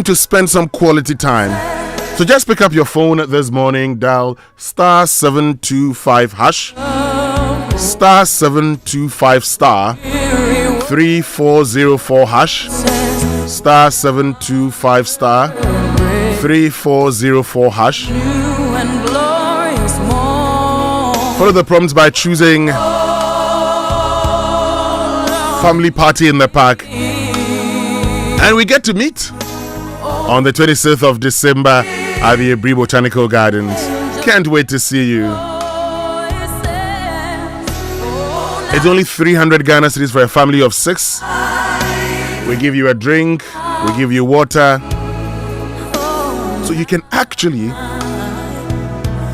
to spend some quality time. So just pick up your phone this morning, dial star 725 hash, star 725 star 3404 hash, star 725 star 3404 hash. Follow the prompts by choosing family party in the park, and we get to meet on the 26th of December at the Abossey Botanical Gardens. Can't wait to see you. It's only 300 Ghana cedis for a family of 6. We give you a drink, we give you water, so you can actually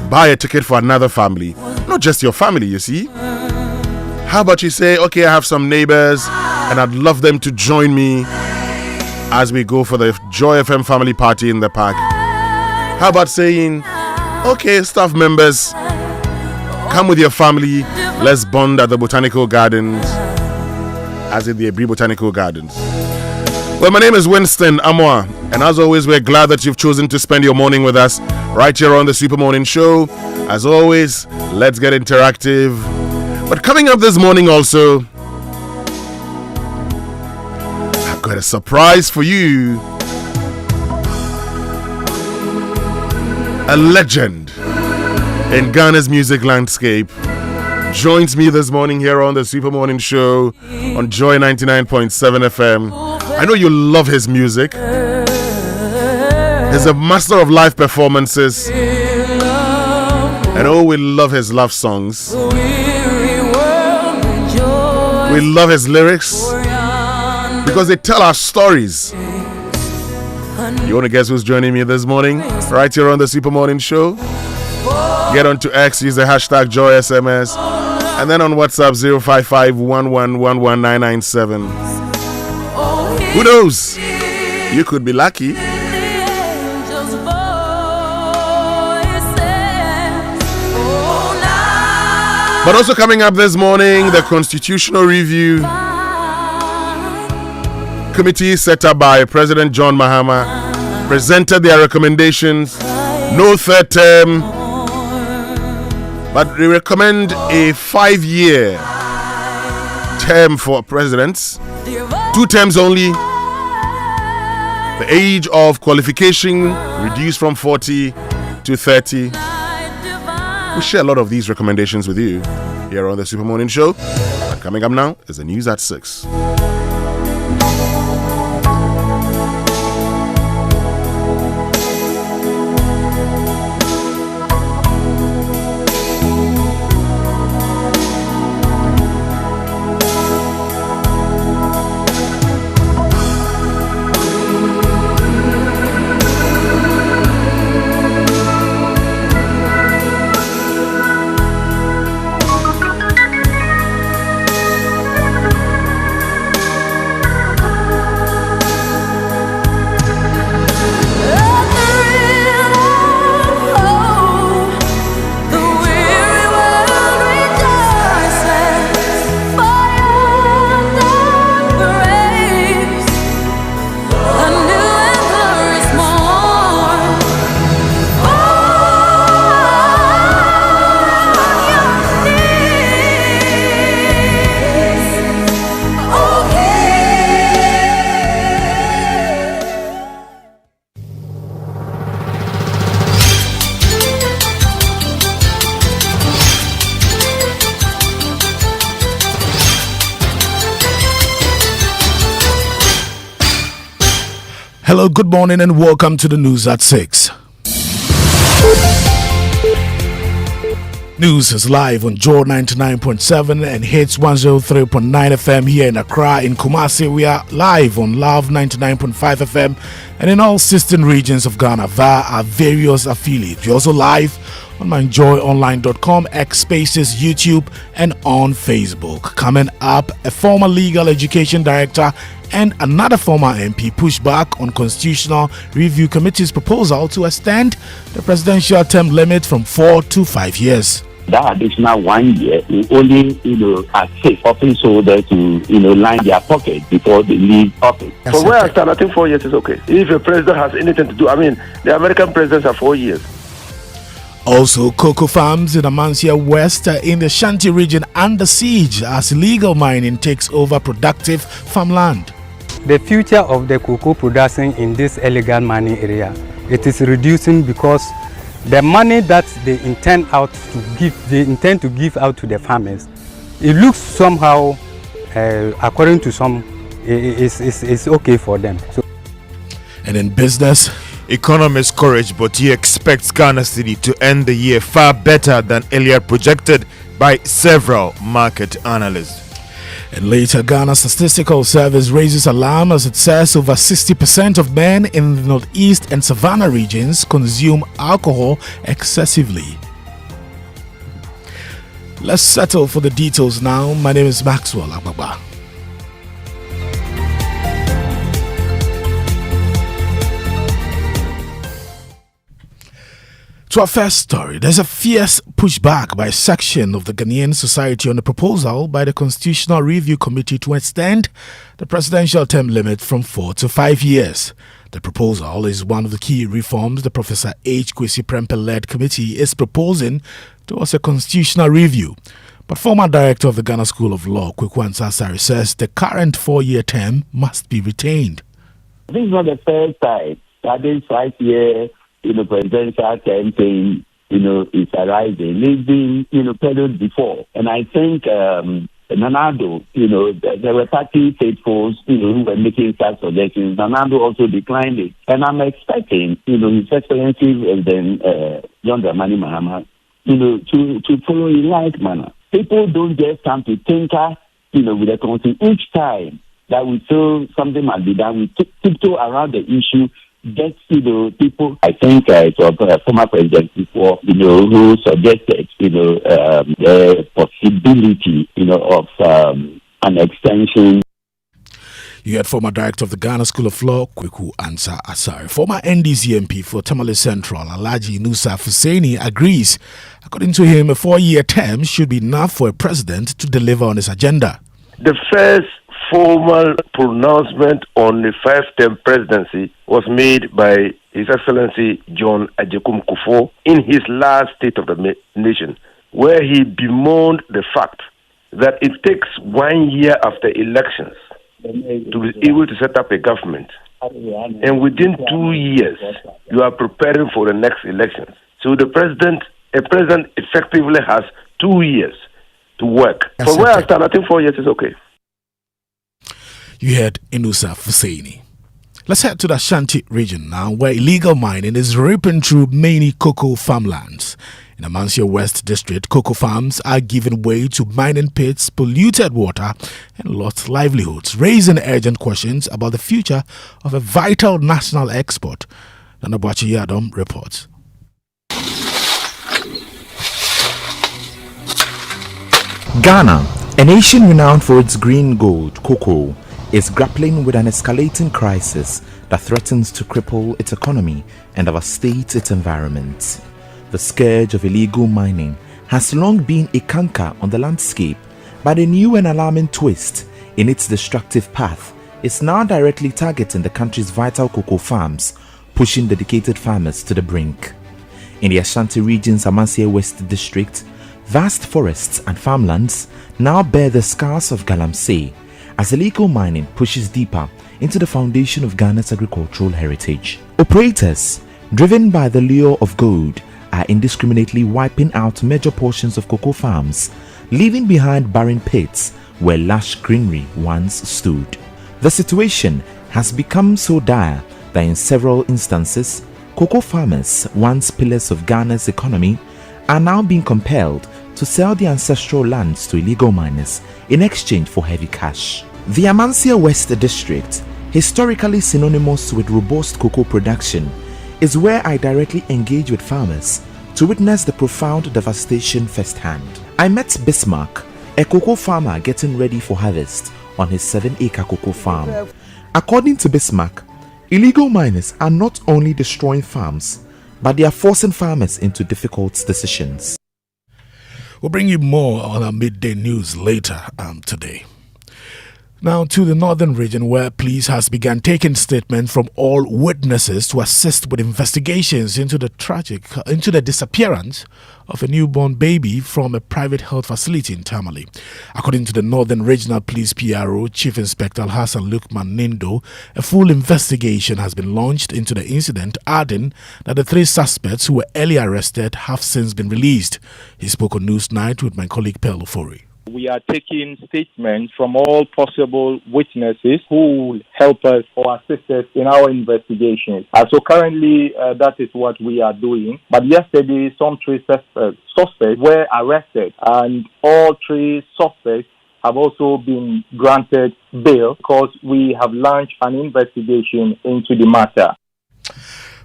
buy a ticket for another family, not just your family, you see. How about you say, okay, I have some neighbors and I'd love them to join me as we go for the Joy FM family party in the park. How about saying, okay, staff members, come with your family, let's bond at the Botanical Gardens, as in the Abossey Botanical Gardens. Well, my name is Winston Amoa, and as always, we're glad that you've chosen to spend your morning with us right here on the Super Morning Show. As always, let's get interactive. But coming up this morning also, I've got a surprise for you. A legend in Ghana's music landscape joins me this morning here on the Super Morning Show on Joy 99.7 FM. I know you love his music. He's a master of live performances. And oh, we love his love songs. We love his lyrics because they tell our stories. You want to guess who's joining me this morning? Right here on the Super Morning Show. Get onto X, use the hashtag JoySMS, and then on WhatsApp 055-1111-997. Who knows? You could be lucky. But also coming up this morning, the Constitutional Review Committee set up by President John Mahama presented their recommendations. No third term, but they recommend a 5-year term for presidents, 2 terms only. The age of qualification reduced from 40 to 30. We share a lot of these recommendations with you here on the Super Morning Show. And coming up now is the news at 6. Hello, good morning and welcome to the news at 6. News is live on Joy 99.7 and hits 103.9 FM here in Accra. In Kumasi, we are live on Love 99.5 FM and in all 16 regions of Ghana via our various affiliates. We're also live on myjoyonline.com, X Spaces, YouTube, and on Facebook. Coming up, a former legal education director and another former MP push back on Constitutional Review Committee's proposal to extend the presidential term limit from 4 to 5 years. that additional 1 year will only, assist office holders to, line their pocket before they leave office. From where I stand, I think 4 years is okay. If a president has anything to do, the American presidents are 4 years. Also, cocoa farms in Amancia West in the Shanti region under siege as illegal mining takes over productive farmland. The future of the cocoa production in this illegal mining area, it is reducing because the money that they intend to give out to the farmers, it looks somehow, according to some, it's okay for them. So, and in business, economists courage, but he expects Ghana City to end the year far better than earlier projected by several market analysts. And later, Ghana Statistical Service raises alarm as it says over 60% of men in the northeast and savannah regions consume alcohol excessively. Let's settle for the details now. My name is Maxwell Agbagba. To our first story, there's a fierce pushback by a section of the Ghanaian society on the proposal by the Constitutional Review Committee to extend the presidential term limit from 4 to 5 years. The proposal is one of the key reforms the Professor H. Kwesi Prempeh-led committee is proposing towards a constitutional review. But former director of the Ghana School of Law, Kweku Ansasari, says the current 4-year term must be retained. This is not the first time that this 5-year presidential campaign, is arising. It's been, peddled before. And I think Nanado, there were party faithfuls, who were making such suggestions. Nanado also declined it. And I'm expecting, His Excellency President John Dramani Mahama, to follow in like manner. People don't just come to tinker, with the country. Each time that we feel something must be done, we tiptoe around the issue. Get people. I think it was former president before, who suggested, the possibility, of an extension. You had former director of the Ghana School of Law, Kweku Ansasari. Former NDC MP for Tamale Central, Alhaji Nusa Fuseni, agrees. According to him, a 4-year term should be enough for a president to deliver on his agenda. The first formal pronouncement on the 5-term presidency was made by His Excellency John Ajekum Kufuor in his last State of the Nation, where he bemoaned the fact that it takes 1 year after elections to be able to set up a government. And within 2 years, you are preparing for the next elections. So a president effectively has 2 years to work. From where I stand, I think 4 years is okay. You heard Inusa Fuseni. Let's head to the Ashanti region now, where illegal mining is ripping through many cocoa farmlands. In Amancia West District, cocoa farms are giving way to mining pits, polluted water, and lost livelihoods, raising urgent questions about the future of a vital national export. Nanabachi Yadom reports. Ghana, a nation renowned for its green gold, cocoa, is grappling with an escalating crisis that threatens to cripple its economy and devastate its environment. The scourge of illegal mining has long been a canker on the landscape, but a new and alarming twist in its destructive path is now directly targeting the country's vital cocoa farms, pushing dedicated farmers to the brink. In the Ashanti region's Amancia West District, vast forests and farmlands now bear the scars of Galamsey, as illegal mining pushes deeper into the foundation of Ghana's agricultural heritage. Operators, driven by the lure of gold, are indiscriminately wiping out major portions of cocoa farms, leaving behind barren pits where lush greenery once stood. The situation has become so dire that in several instances, cocoa farmers, once pillars of Ghana's economy, are now being compelled to sell their ancestral lands to illegal miners in exchange for heavy cash. The Amancia West District, historically synonymous with robust cocoa production, is where I directly engage with farmers to witness the profound devastation firsthand. I met Bismarck, a cocoa farmer getting ready for harvest on his 7-acre cocoa farm. According to Bismarck, illegal miners are not only destroying farms, but they are forcing farmers into difficult decisions. We'll bring you more on our midday news later today. Now to the northern region, where police has begun taking statements from all witnesses to assist with investigations into the disappearance of a newborn baby from a private health facility in Tamale. According to the Northern Regional Police PRO, Chief Inspector Hassan Lukman Nindo, a full investigation has been launched into the incident, adding that the 3 suspects who were earlier arrested have since been released. He spoke on Newsnight with my colleague Pearl Ofori. We are taking statements from all possible witnesses who will help us or assist us in our investigations. So currently, that is what we are doing. But yesterday, some 3 suspects were arrested, and all 3 suspects have also been granted bail because we have launched an investigation into the matter.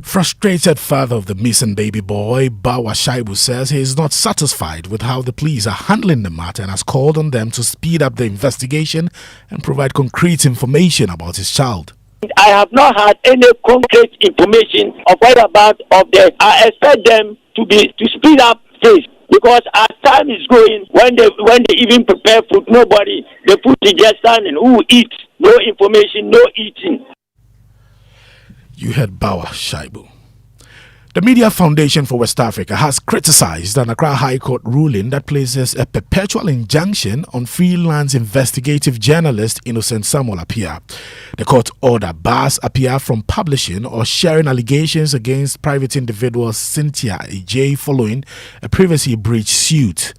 Frustrated father of the missing baby boy, Bawa Shaibu, says he is not satisfied with how the police are handling the matter and has called on them to speed up the investigation and provide concrete information about his child. I have not had any concrete information of whereabouts of them. I expect them to speed up this because as time is going, when they even prepare food, nobody, the food is just standing. Who eats? No information, no eating. You heard Bawa Shaibu. The Media Foundation for West Africa has criticized an Accra High Court ruling that places a perpetual injunction on freelance investigative journalist Innocent Samuel Appiah. The court order bars Appiah from publishing or sharing allegations against private individual Cynthia Ejay following a privacy breach suit.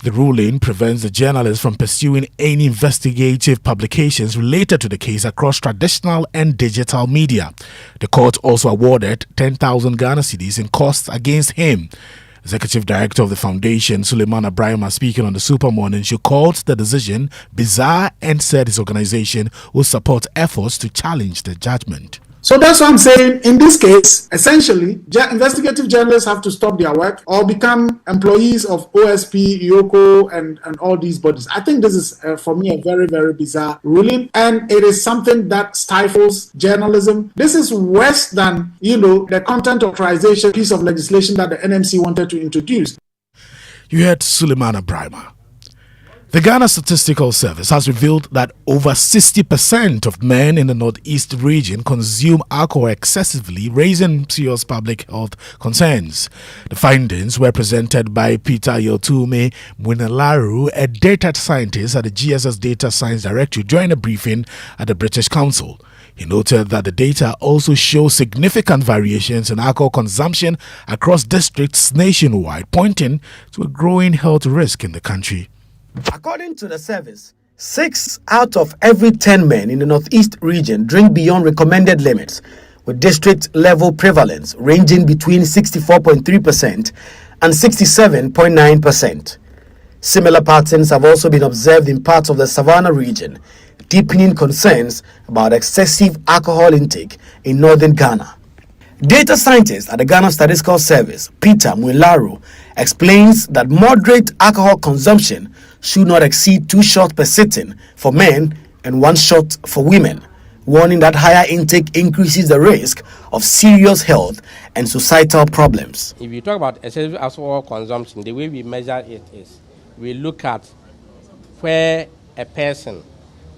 The ruling prevents the journalist from pursuing any investigative publications related to the case across traditional and digital media. The court also awarded 10,000 Ghana cedis in costs against him. Executive Director of the Foundation, Suleiman Abraham, speaking on the Super Morning Show, called the decision bizarre and said his organization will support efforts to challenge the judgment. So that's what I'm saying. In this case, essentially, investigative journalists have to stop their work or become employees of OSP, IOCO, and all these bodies. I think this is, for me, a very, very bizarre ruling, and it is something that stifles journalism. This is worse than, the content authorization piece of legislation that the NMC wanted to introduce. You heard Suleiman Abraham. The Ghana Statistical Service has revealed that over 60% of men in the Northeast region consume alcohol excessively, raising serious public health concerns. The findings were presented by Peter Yotume Mwinalaru, a data scientist at the GSS Data Science Directorate, during a briefing at the British Council. He noted that the data also shows significant variations in alcohol consumption across districts nationwide, pointing to a growing health risk in the country. According to the service, 6 out of every 10 men in the Northeast region drink beyond recommended limits, with district-level prevalence ranging between 64.3% and 67.9%. Similar patterns have also been observed in parts of the Savannah region, deepening concerns about excessive alcohol intake in northern Ghana. Data scientist at the Ghana Statistical Service, Peter Mwinalaru, explains that moderate alcohol consumption should not exceed 2 shots per sitting for men and 1 shot for women, warning that higher intake increases the risk of serious health and societal problems. If you talk about excessive alcohol consumption, the way we measure it is we look at where a person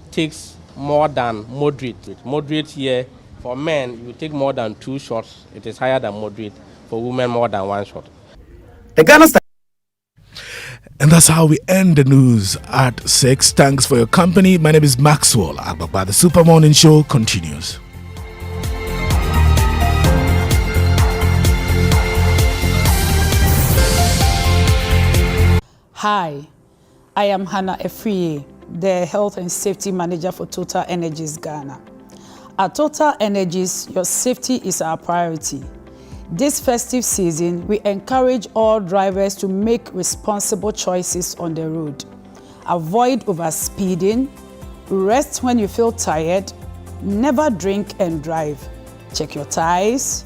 takes more than moderate. Moderate here, for men, you take more than 2 shots, it is higher than moderate. For women, more than 1 shot. The Ghana And that's how we end the news at 6. Thanks for your company. My name is Maxwell Agbagba. The Super Morning Show continues. Hi, I am Hannah Efriye, the Health and Safety Manager for Total Energies Ghana. At Total Energies, your safety is our priority. This festive season, we encourage all drivers to make responsible choices on the road. Avoid overspeeding, rest when you feel tired, never drink and drive. Check your tires,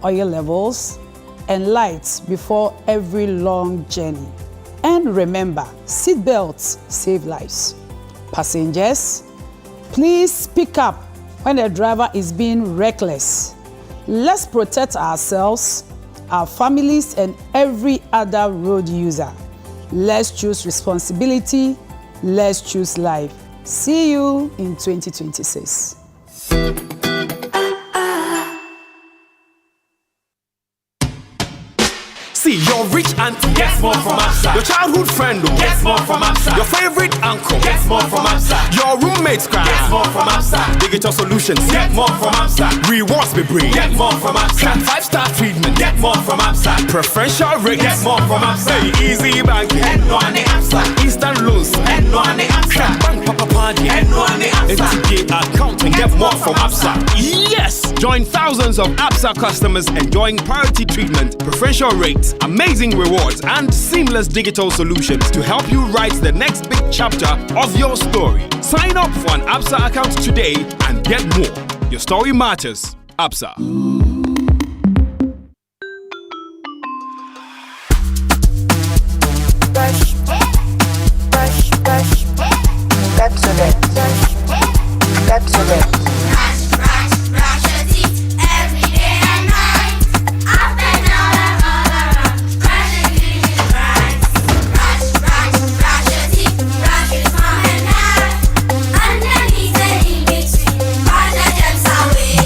oil levels, and lights before every long journey. And remember, seat belts save lives. Passengers, please speak up when the driver is being reckless. Let's protect ourselves, our families, and every other road user. Let's choose responsibility. Let's choose life. See you in 2026. See, your rich auntie gets more from Absa. Your childhood friend gets more from Absa. Your favorite uncle gets more from Absa. Your roommates gets more from Absa. Digital solutions get more from Absa. Rewards be bring get more from Absa. 5-star treatment get more from Absa. Preferential rate get more from Absa. Easy banking and no ane Absa. Instant loans and no ane Absa. Bank papa party and no ane Absa. MTK account and get more from Absa. Yes, join thousands of Absa customers enjoying priority treatment, preferential rates, amazing rewards, and seamless digital solutions to help you write the next big chapter of your story. Sign up for an Absa account today and get more. Your story matters. Absa. Brush, brush, brush. That's it. That's it.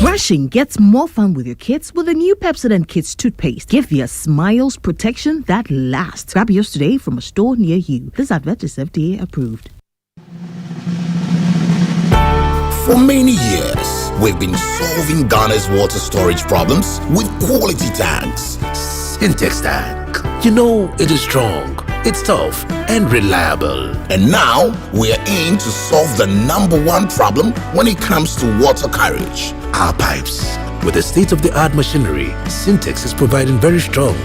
Brushing gets more fun with your kids with the new Pepsodent Kids toothpaste. Give your smiles protection that lasts. Grab yours today from a store near you. This advert is FDA approved. For many years, we've been solving Ghana's water storage problems with quality tanks. Syntex tank. You know, it is strong, it's tough, and reliable. And now, we're in to solve the #1 problem when it comes to water carriage: our pipes. With the state-of-the-art machinery, Syntex is providing very strong,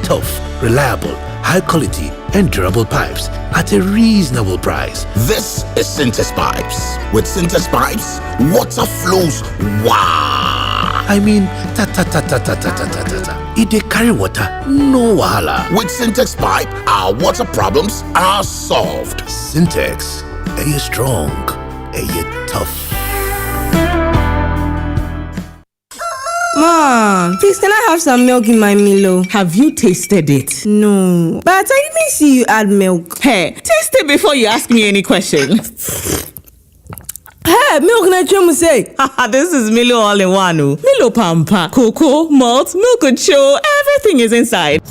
tough, reliable, high quality, and durable pipes at a reasonable price. This is Syntex Pipes. With Syntex Pipes, water flows wow. I mean, ta-ta-ta-ta-ta-ta-ta-ta-ta. If they carry water, no wahala. With Syntex Pipe, our water problems are solved. Syntex, are you strong? Are you tough? Mom, please can I have some milk in my Milo? Have you tasted it? No, but I didn't see you add milk. Hey, taste it before you ask me any questions. Hey, milk na chemu say. This is Milo all in one. Milo Pampa, cocoa, malt, milk and show, everything is inside.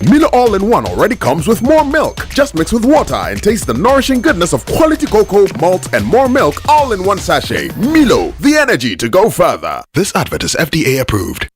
Milo All-in-One already comes with more milk. Just mix with water and taste the nourishing goodness of quality cocoa, malt, and more milk all in one sachet. Milo, the energy to go further. This advert is FDA approved.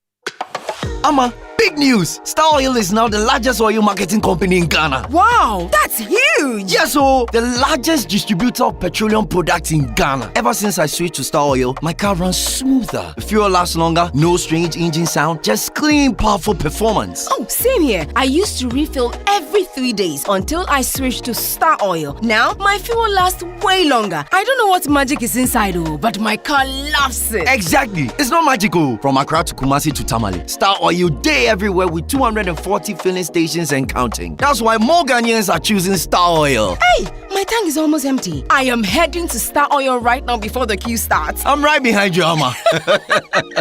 Amma, big news! Star Oil is now the largest oil marketing company in Ghana. Wow, that's huge! Yes, so the largest distributor of petroleum products in Ghana. Ever since I switched to Star Oil, my car runs smoother. The fuel lasts longer, no strange engine sound, just clean, powerful performance. Oh, same here. I used to refill every 3 days until I switched to Star Oil. Now, my fuel lasts way longer. I don't know what magic is inside, but my car loves it. Exactly. It's not magical. From Accra to Kumasi to Tamale, Star Oil day everywhere with 240 filling stations and counting. That's why more Ghanaians are choosing Star Oil. Hey, my tank is almost empty. I am heading to Star Oil right now before the queue starts. I'm right behind you, Amma.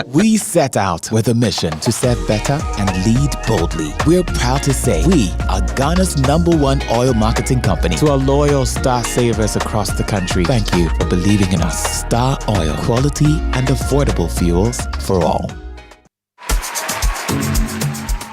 We set out with a mission to serve better and lead boldly. We're proud to say we are Ghana's #1 oil marketing company. To our loyal Star Savers across the country, thank you for believing in us. Star Oil, quality and affordable fuels for all.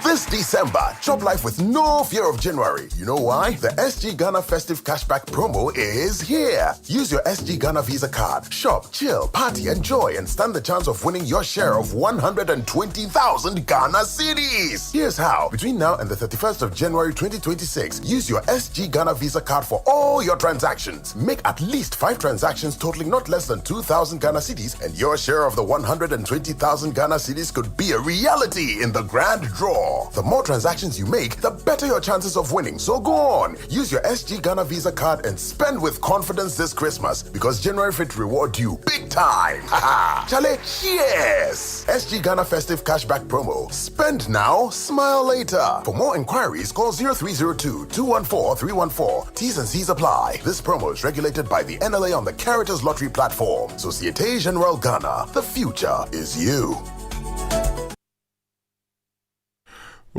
This December, chop life with no fear of January. You know why? The SG Ghana Festive Cashback promo is here. Use your SG Ghana Visa card. Shop, chill, party, enjoy, and stand the chance of winning your share of 120,000 Ghana cedis. Here's how. Between now and the 31st of January 2026, use your SG Ghana Visa card for all your transactions. Make at least 5 transactions totaling not less than 2,000 Ghana cedis, and your share of the 120,000 Ghana cedis could be a reality in the grand draw. The more transactions you make, the better your chances of winning. So go on, use your SG Ghana Visa card and spend with confidence this Christmas, because January Fit reward you big time. Haha. Chale, yes! SG Ghana Festive Cashback promo. Spend now, smile later. For more inquiries, call 0302-214-314. T's and C's apply. This promo is regulated by the NLA on the Caritas Lottery platform. Societe Generale Ghana. The future is you.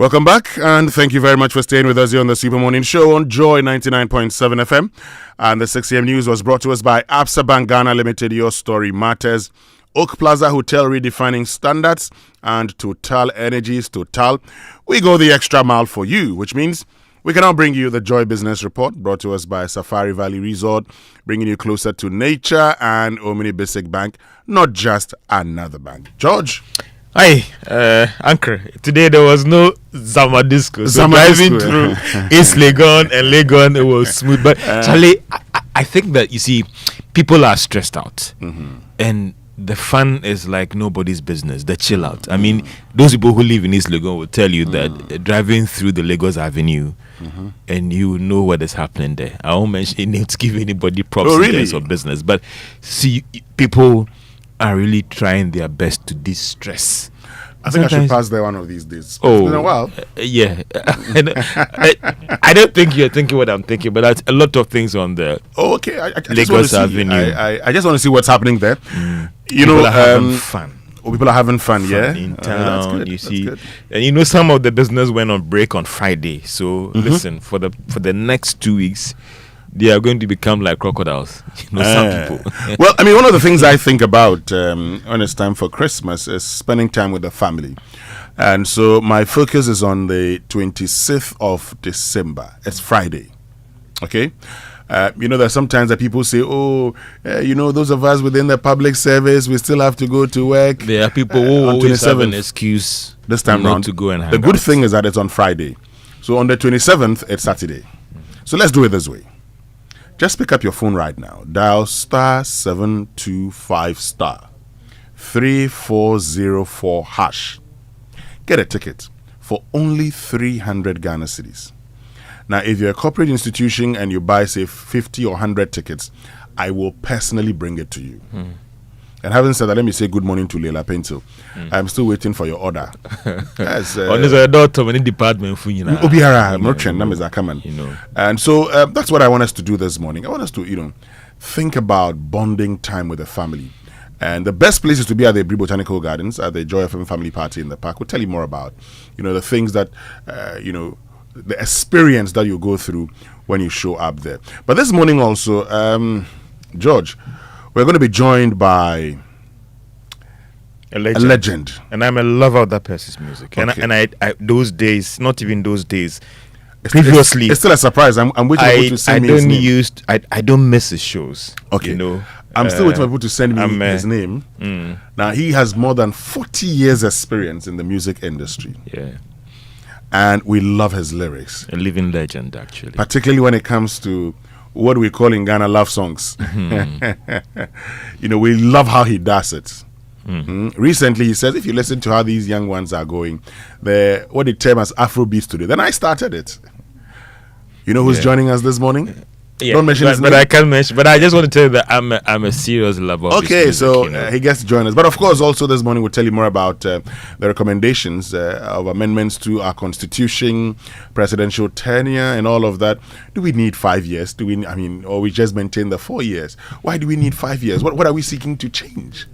Welcome back, and thank you very much for staying with us here on the Super Morning Show on Joy 99.7 FM. And the 6 a.m. news was brought to us by Absa Bank Ghana Limited. Your story matters. Oak Plaza Hotel redefining standards, and Total Energies. Total, we go the extra mile for you, which means we can now bring you the Joy Business Report, brought to us by Safari Valley Resort, bringing you closer to nature, and Omni Basic Bank, not just another bank. George. Hi, Anchor. Today there was no Zamadisco. So driving through East Legon and Legon, it was smooth. But Charlie, I think that, you see, people are stressed out. And the fun is like nobody's business, the chill out. I mean, those people who live in East Legon will tell you that driving through the Lagos Avenue, and you know what is happening there. I won't mention any names to give anybody props in terms of business. But see, people are really trying their best to distress. I think I should pass there one of these days. It's been a while. Yeah. I don't think you're thinking what I'm thinking, but that's a lot of things on the Lagos Avenue. I just want to see what's happening there. You people know, are having fun. People are having fun, yeah? In town, that's good, you see. good. And you know, some of the business went on break on Friday. So listen, for the next 2 weeks, they are going to become like crocodiles. You know, some people. Well, I mean, one of the things I think about when it's time for Christmas is spending time with the family. And so my focus is on the 26th of December. It's Friday. Okay? You know, there's sometimes that people say, you know, those of us within the public service, we still have to go to work. There are people who always have an excuse this time not round to go and hang The good out. thing is that it's on Friday. So on the 27th, it's Saturday. So let's do it this way. Just pick up your phone right now. Dial *725*3404#. Get a ticket for only 300 Ghana cedis. Now, if you're a corporate institution and you buy, say, 50 or 100 tickets, I will personally bring it to you. And having said that, let me say good morning to Leila Pinto. I'm still waiting for your order. Yes, department for you know. And so that's what I want us to do this morning. I want us to, you know, think about bonding time with the family. And the best place is to be at the Bri Botanical Gardens, at the Joy FM Family Party in the park. We'll tell you more about, you know, the things that, you know, the experience that you go through when you show up there. But this morning also, George, we're going to be joined by a legend. And I'm a lover of that person's music. Okay. And I those days, not even those days, previously, it's still a surprise. I'm waiting for people to send me his name. I don't miss his shows. Okay. You know, I'm still waiting for people to send me his name. Now, he has more than 40 years experience in the music industry. Yeah. And we love his lyrics. A living legend, actually. Particularly when it comes to what we call in Ghana love songs. You know, we love how he does it. Recently, he says, if you listen to how these young ones are going, what they term as Afrobeats today, then I started it. You know who's joining us this morning? Yeah, don't mention his name. But I can't mention. But I just want to tell you that I'm a serious lover of his music, so you know. he gets to join us. But of course, also this morning we'll tell you more about the recommendations of amendments to our constitution, presidential tenure, and all of that. Do we need 5 years? Or we just maintain the 4 years? Why do we need 5 years? What are we seeking to change?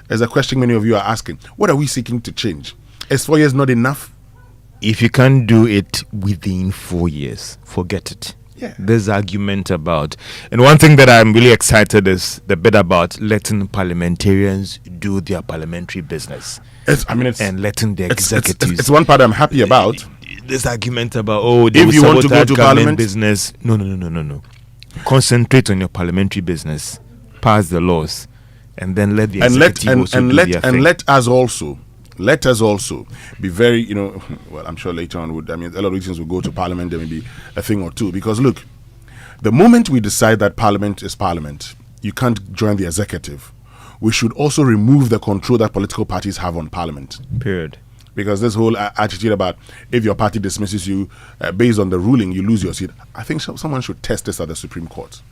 There's a question many of you are asking. What are we seeking to change? Is 4 years not enough? If you can't do it within 4 years, forget it. Yeah. This argument about, and one thing that I'm really excited is the bit about letting parliamentarians do their parliamentary business. And letting the executives. It's one part I'm happy about. This argument about if you want to go to parliament business, no. Concentrate on your parliamentary business, pass the laws, and then let the executive also do their thing. And let us also be very, you know, well, I'm sure later on a lot of regions will go to parliament, there may be a thing or two, because look, the moment we decide that parliament is parliament, you can't join the executive. We should also remove the control that political parties have on parliament. Period. Because this whole attitude about if your party dismisses you based on the ruling, you lose your seat. I think someone should test this at the Supreme Court.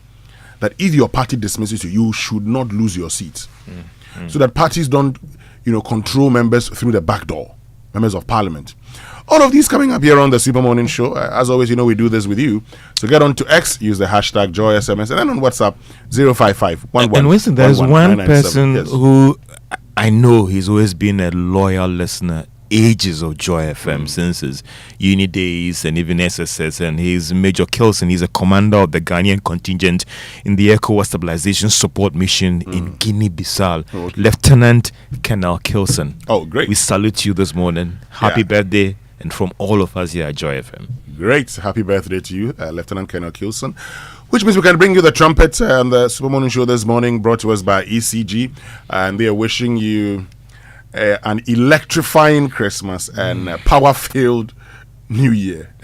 That if your party dismisses you, you should not lose your seat. So that parties don't, you know, control members through the back door, members of parliament. All of these coming up here on the Super Morning Show. As always, you know, we do this with you. So get on to X, use the hashtag JoySMS, and then on WhatsApp 055 And there's one person who I know he's always been a loyal listener ages of Joy FM, since his uni days and even SSS, and he's Major Kelson. He's a commander of the Ghanaian contingent in the ECOWAS Stabilization Support Mission in Guinea-Bissau. Okay. Lieutenant Colonel Kelson. Oh, great. We salute you this morning. Happy birthday, and from all of us here at Joy FM. Great. Happy birthday to you, Lieutenant Colonel Kelson. Which means we can bring you the trumpet on the Super Morning Show this morning, brought to us by ECG. And they are wishing you an electrifying Christmas and a power-filled New Year.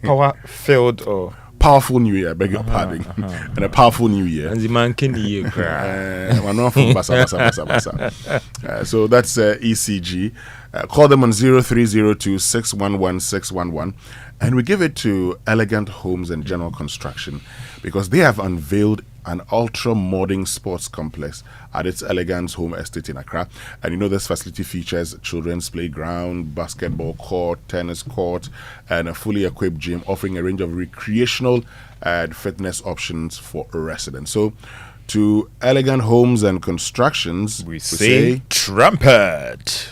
Power-filled or... Powerful New Year, beg your pardon. And a powerful New Year. And the man can hear. So that's ECG. Call them on 0302 611 611. And we give it to Elegant Homes and General Construction because they have unveiled an ultra-modern sports complex at its Elegance Home Estate in Accra. And you know this facility features children's playground, basketball court, tennis court, and a fully equipped gym offering a range of recreational and fitness options for residents. So to Elegant Homes and Constructions, we say trumpet.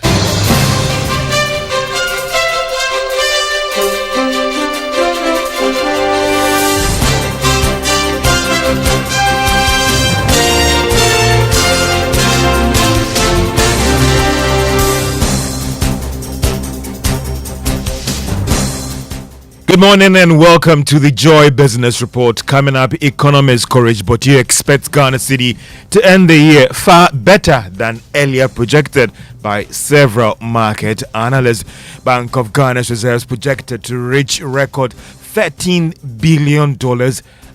Good morning and welcome to the Joy Business Report. Coming up, economists Courage Botier expects Ghana City to end the year far better than earlier projected by several market analysts. Bank of Ghana's reserves projected to reach record $13 billion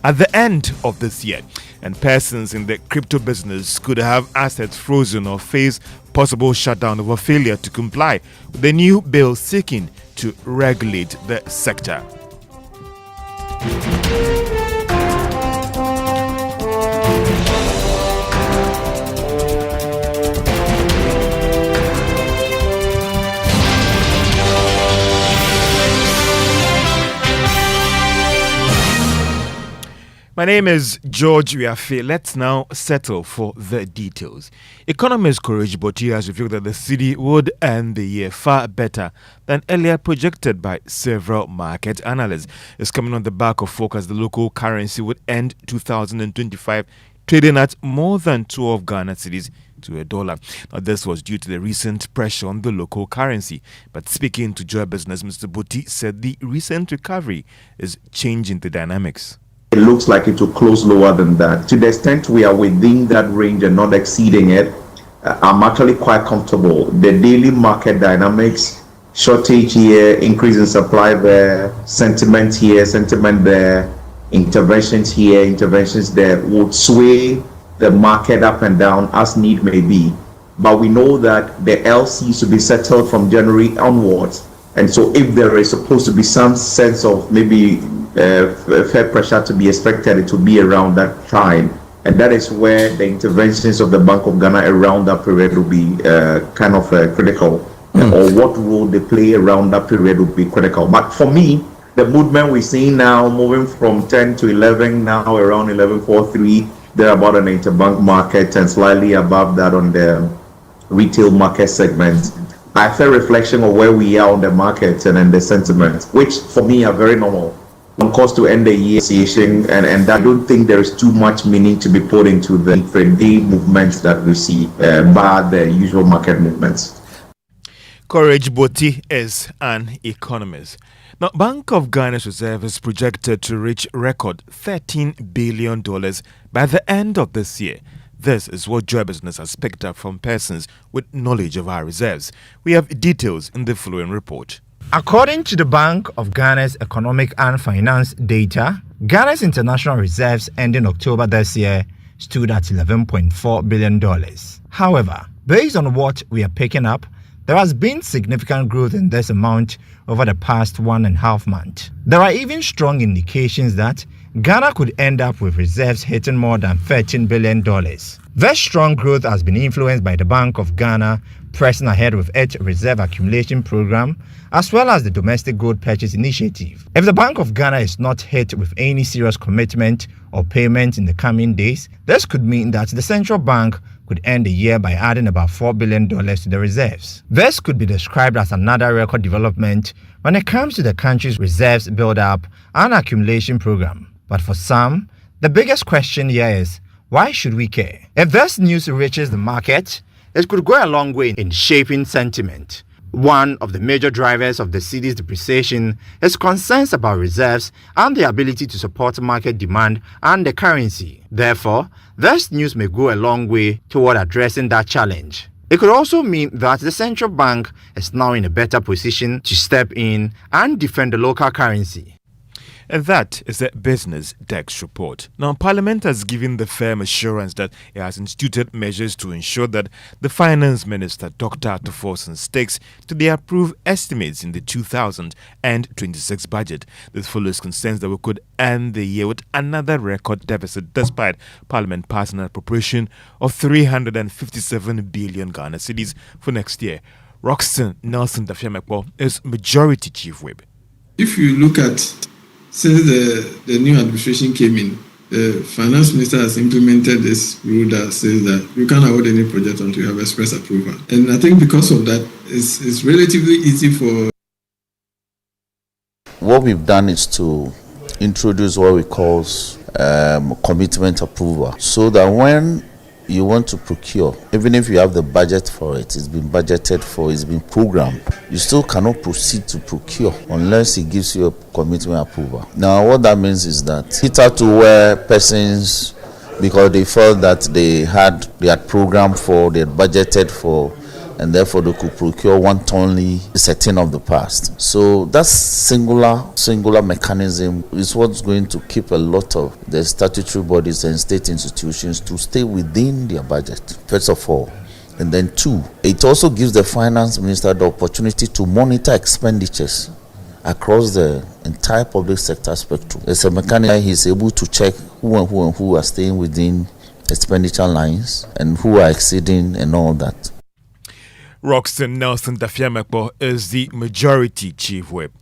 at the end of this year. And persons in the crypto business could have assets frozen or face possible shutdown over failure to comply with the new bill seeking to regulate the sector. My name is George Wiafe. Let's now settle for the details. Economist Courage Botier has revealed that the city would end the year far better than earlier projected by several market analysts. It's coming on the back of forecast the local currency would end 2025 trading at more than 12 Ghana cedis to a dollar. Now, this was due to the recent pressure on the local currency. But speaking to Joy Business, Mr. Botier said the recent recovery is changing the dynamics. It looks like it will close lower than that. To the extent we are within that range and not exceeding it, I'm actually quite comfortable. The daily market dynamics, shortage here, increase in supply there, sentiment here, sentiment there, interventions here, interventions there, would sway the market up and down as need may be. But we know that the LCs will be settled from January onwards. And so if there is supposed to be some sense of maybe fair pressure to be expected, it will be around that time. And that is where the interventions of the Bank of Ghana around that period will be kind of critical. Or what role they play around that period will be critical. But for me, the movement we're seeing now, moving from 10 to 11, now around 11.43, they're about an interbank market and slightly above that on the retail market segment. I feel reflection of where we are on the market and in the sentiment, which for me are very normal. On course to end the year and I don't think there is too much meaning to be put into the day movements that we see, bar the usual market movements. Courage Botier is an economist. Now, Bank of Ghana's reserve is projected to reach record $13 billion by the end of this year. This is what Joy Business has picked up from persons with knowledge of our reserves. We have details in the following report. According to the Bank of Ghana's economic and finance data, Ghana's international reserves ending October this year stood at $11.4 billion. However, based on what we are picking up, there has been significant growth in this amount over the past 1.5 months. There are even strong indications that Ghana could end up with reserves hitting more than $13 billion. This strong growth has been influenced by the Bank of Ghana pressing ahead with its reserve accumulation program, as well as the domestic gold purchase initiative. If the Bank of Ghana is not hit with any serious commitment or payment in the coming days, this could mean that the central bank could end the year by adding about $4 billion to the reserves. This could be described as another record development when it comes to the country's reserves build-up and accumulation program. But for some, the biggest question here is, why should we care? If this news reaches the market, it could go a long way in shaping sentiment. One of the major drivers of the cedi's depreciation is concerns about reserves and the ability to support market demand and the currency. Therefore, this news may go a long way toward addressing that challenge. It could also mean that the central bank is now in a better position to step in and defend the local currency. And that is the Business Desk report. Now, Parliament has given the firm assurance that it has instituted measures to ensure that the Finance Minister, Dr. Atuforsen, sticks to the approved estimates in the 2026 budget. This follows concerns that we could end the year with another record deficit despite Parliament passing an appropriation of 357 billion Ghana cedis for next year. Roxton Nelson Dafiamekpo is Majority Chief Whip. If you look at since the new administration came in, the finance minister has implemented this rule that says that you can't award any project until you have express approval. And I think because of that, it's relatively easy for... What we've done is to introduce what we call commitment approval, so that when you want to procure, even if you have the budget for it, it's been budgeted for, it's been programmed, you still cannot proceed to procure unless it gives you a commitment approval. Now, what that means is that it had to where persons, because they felt that they had programmed for, they had budgeted for, and therefore they could procure wantonly is a thing of the past. So that singular mechanism is what's going to keep a lot of the statutory bodies and state institutions to stay within their budget, first of all. And then two, it also gives the finance minister the opportunity to monitor expenditures across the entire public sector spectrum. It's a mechanism he's able to check who are staying within expenditure lines and who are exceeding and all that. Roxton Nelson Dafiamekpo is the Majority Chief Whip.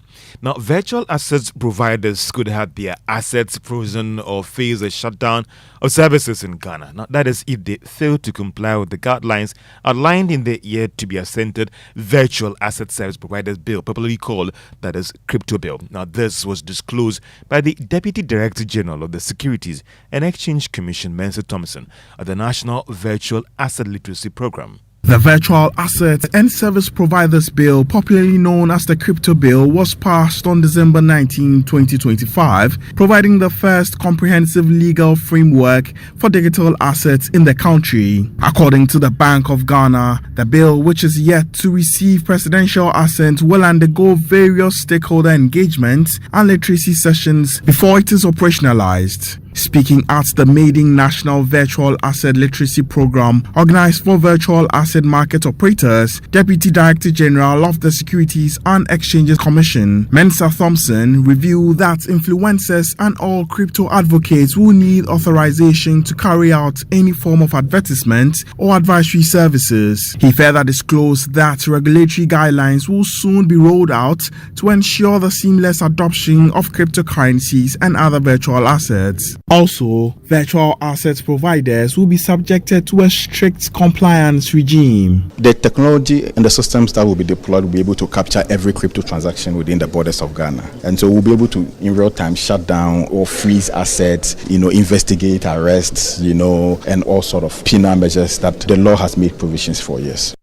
Now, virtual assets providers could have their assets frozen or face a shutdown of services in Ghana. Now, that is if they fail to comply with the guidelines outlined in the yet-to-be-assented Virtual Asset Service Providers Bill, popularly called, that is, Crypto Bill. Now, this was disclosed by the Deputy Director General of the Securities and Exchange Commission, Mensa Thompson, at the National Virtual Asset Literacy Program. The Virtual Assets and Service Providers Bill, popularly known as the Crypto Bill, was passed on December 19, 2025, providing the first comprehensive legal framework for digital assets in the country. According to the Bank of Ghana, the bill, which is yet to receive presidential assent, will undergo various stakeholder engagements and literacy sessions before it is operationalized. Speaking at the maiden National Virtual Asset Literacy Program organized for virtual asset market operators, Deputy Director General of the Securities and Exchanges Commission, Mensa Thompson, revealed that influencers and all crypto advocates will need authorization to carry out any form of advertisement or advisory services. He further disclosed that regulatory guidelines will soon be rolled out to ensure the seamless adoption of cryptocurrencies and other virtual assets. Also, virtual assets providers will be subjected to a strict compliance regime. The technology and the systems that will be deployed will be able to capture every crypto transaction within the borders of Ghana. And so we'll be able to, in real time, shut down or freeze assets, investigate, arrest, and all sort of penal measures that the law has made provisions for, yes.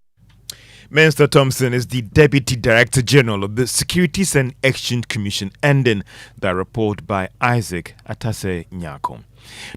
Mensa Thompson is the Deputy Director General of the Securities and Exchange Commission, ending that report by Isaac Atase Nyako.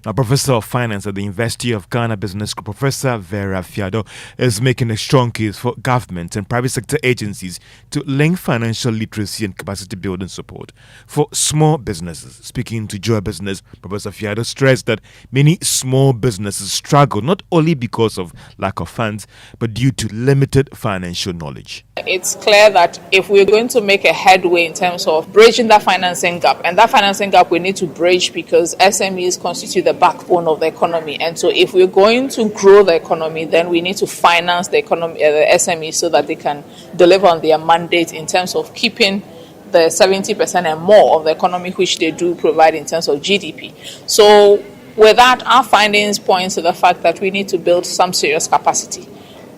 Now, Professor of Finance at the University of Ghana Business School, Professor Vera Fiado, is making a strong case for government and private sector agencies to link financial literacy and capacity building support for small businesses. Speaking to Joy Business, Professor Fiado stressed that many small businesses struggle not only because of lack of funds, but due to limited financial knowledge. It's clear that if we're going to make a headway in terms of bridging that financing gap, and that financing gap we need to bridge because SMEs constitute the backbone of the economy. And so if we're going to grow the economy, then we need to finance the economy, the SMEs, so that they can deliver on their mandate in terms of keeping the 70% and more of the economy which they do provide in terms of GDP. So With that, our findings point to the fact that we need to build some serious capacity.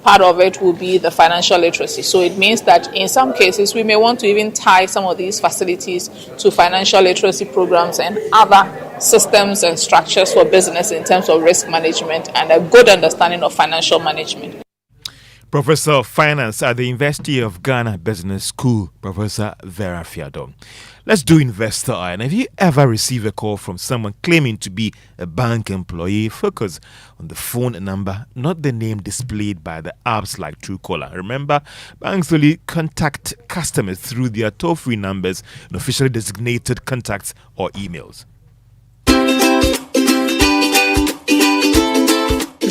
Part of it will be the financial literacy. So it means that in some cases, we may want to even tie some of these facilities to financial literacy programs and other systems and structures for business in terms of risk management and a good understanding of financial management. Professor of Finance at the University of Ghana Business School, Professor Vera Fiadon. Let's do Investor Eye. And have you ever received a call from someone claiming to be a bank employee? Focus on the phone number, not the name displayed by the apps like Truecaller. Remember, banks only contact customers through their toll-free numbers and officially designated contacts or emails.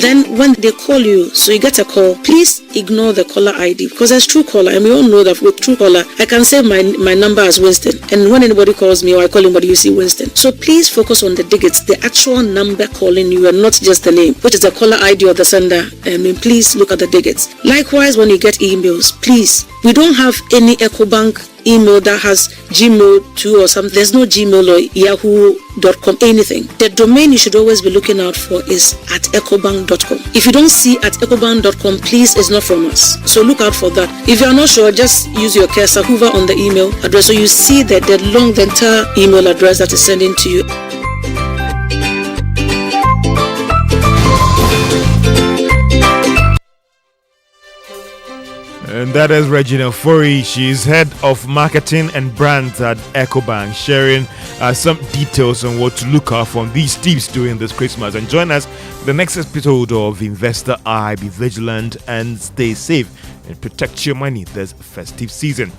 Then when they call you, so you get a call, please ignore the caller ID because there's Truecaller, and we all know that with Truecaller, I can save my number as Winston. And when anybody calls me or I call anybody, you see Winston. So please focus on the digits, the actual number calling you, and not just the name, which is the caller ID of the sender. Please look at the digits. Likewise, when you get emails, please, we don't have any EcoBank email that has Gmail too or something. There's no Gmail or Yahoo.com, anything. The domain you should always be looking out for is at ecobank.com. If you don't see at ecobank.com, please, it's not from us. So look out for that. If you're not sure, just use your cursor, hover on the email address so you see the entire email address that is sending to you. And that is Regina Fori. She's head of marketing and brands at EcoBank, sharing some details on what to look out for these tips during this Christmas. And join us the next episode of Investor Eye. Be vigilant and stay safe and protect your money this festive season.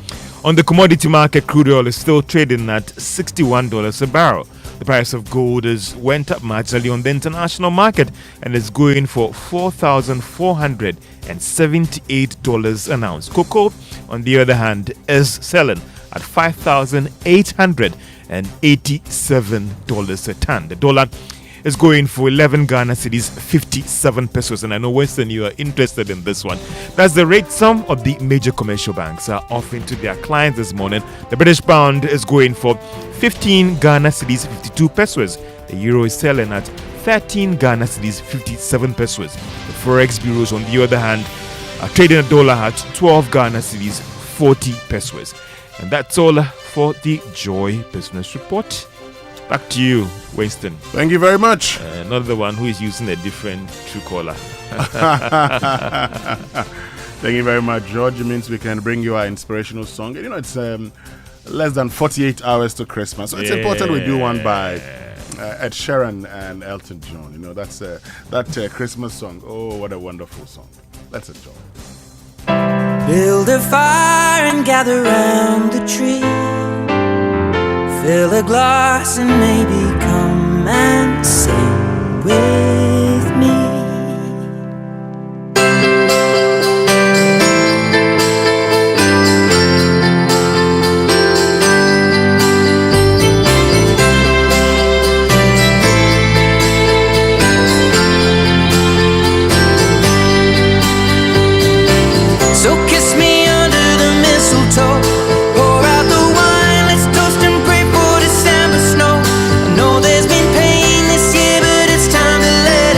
On the commodity market, crude oil is still trading at $61 a barrel. The price of gold went up marginally on the international market and is going for $4,478 an ounce. Cocoa, on the other hand, is selling at $5,887 a ton. The dollar is going for 11 Ghana cedis, 57 pesos. And I know, Winston, you are interested in this one. That's the rate some of the major commercial banks are offering to their clients this morning. The British pound is going for 15 Ghana cedis, 52 pesos. The euro is selling at 13 Ghana cedis, 57 pesos. The forex bureaus, on the other hand, are trading a dollar at 12 Ghana cedis, 40 pesos. And that's all for the Joy Business Report. Back to you, Winston. Thank you very much. Not the one who is using a different Truecaller. Thank you very much, George. It means we can bring you our inspirational song. You know, it's less than 48 hours to Christmas, so it's important we do one by Ed Sheeran and Elton John. You know, that's that Christmas song. Oh, what a wonderful song. Let's enjoy. Build a fire and gather round the tree. Fill a glass and maybe come and sing with me. So kiss me under the mistletoe. Pour out the wine, let's toast and pray for December snow. I know there's been pain this year, but it's time to let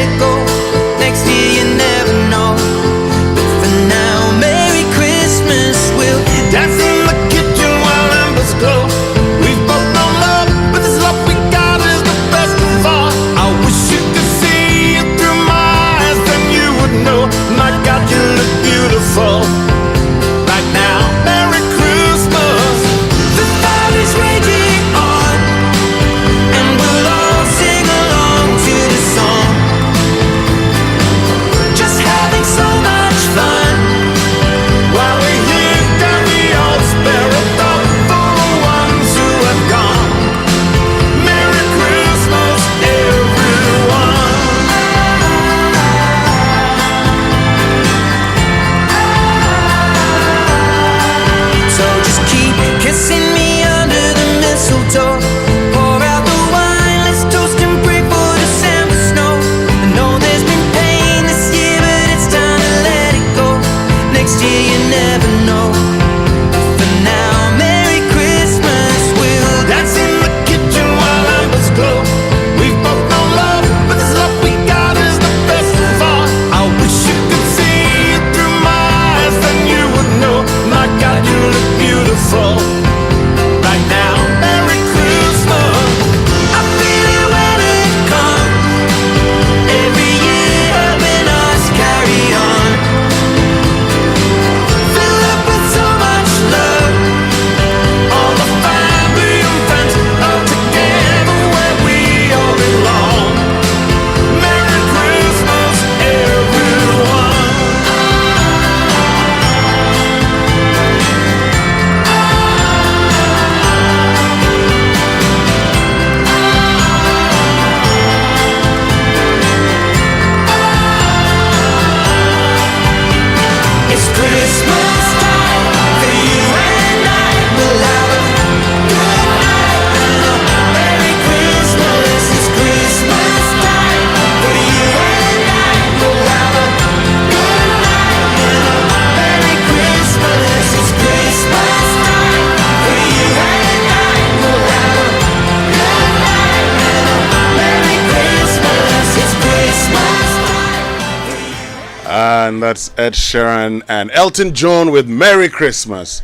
And that's Ed Sheeran and Elton John with Merry Christmas.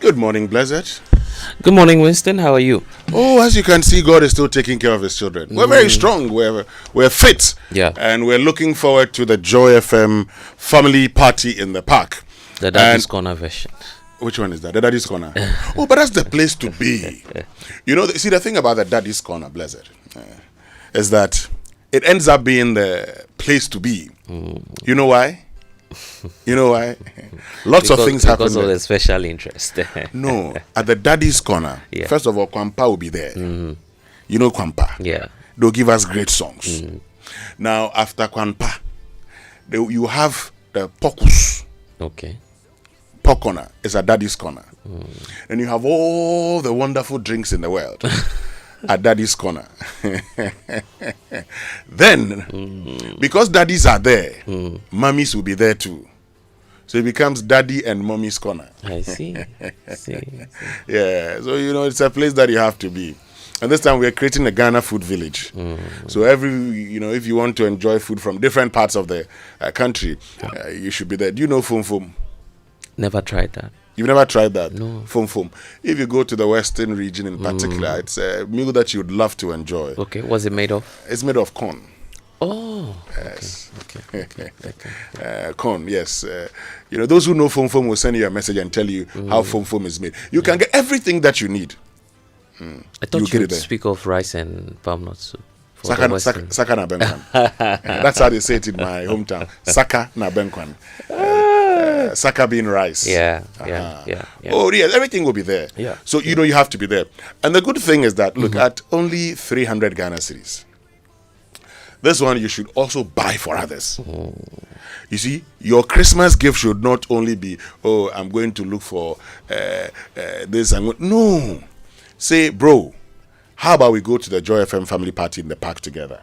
Good morning, Blessed. Good morning, Winston. How are you? Oh, as you can see, God is still taking care of his children. We're very strong. We're fit. Yeah. And we're looking forward to the Joy FM family party in the park. The Daddy's Corner version. Which one is that? The Daddy's Corner. Oh, but that's the place to be. You know, see, the thing about the Daddy's Corner, Blessed, is that it ends up being the place to be. You know why? You know why? Lots of things happen. Because of the special interest. No, at the Daddy's Corner, first of all, Kwampa will be there. You know Kwampa? Yeah. They'll give us great songs. Now, after Kwampa, you have the Pokus. Okay. Pok Corner is a Daddy's Corner. And you have all the wonderful drinks in the world at Daddy's Corner. Then, because daddies are there, mummies will be there too. So it becomes Daddy and Mommy's Corner. I see. Yeah, so you know, it's a place that you have to be. And this time we're creating a Ghana food village. So if you want to enjoy food from different parts of the country, you should be there. Do you know Fum Fum? Never tried that. You've never tried that? No. Fum Fum. If you go to the Western region in particular, it's a meal that you would love to enjoy. Okay, what's it made of? It's made of corn. Oh. Yes. Okay. Corn, yes. Those who know Fum Fum will send you a message and tell you how Fum Fum is made. You can get everything that you need. I thought you would speak of rice and palm nut soup. Saka na benkwan. That's how they say it in my hometown. Saka na benkwan. Saka being rice. Yeah. Oh, yes, everything will be there. Yeah. So, you have to be there. And the good thing is that, look, at only 300 Ghana cedis, this one you should also buy for others. You see, your Christmas gift should not only be, I'm going to look for this. No. Say, bro, how about we go to the Joy FM family party in the park together?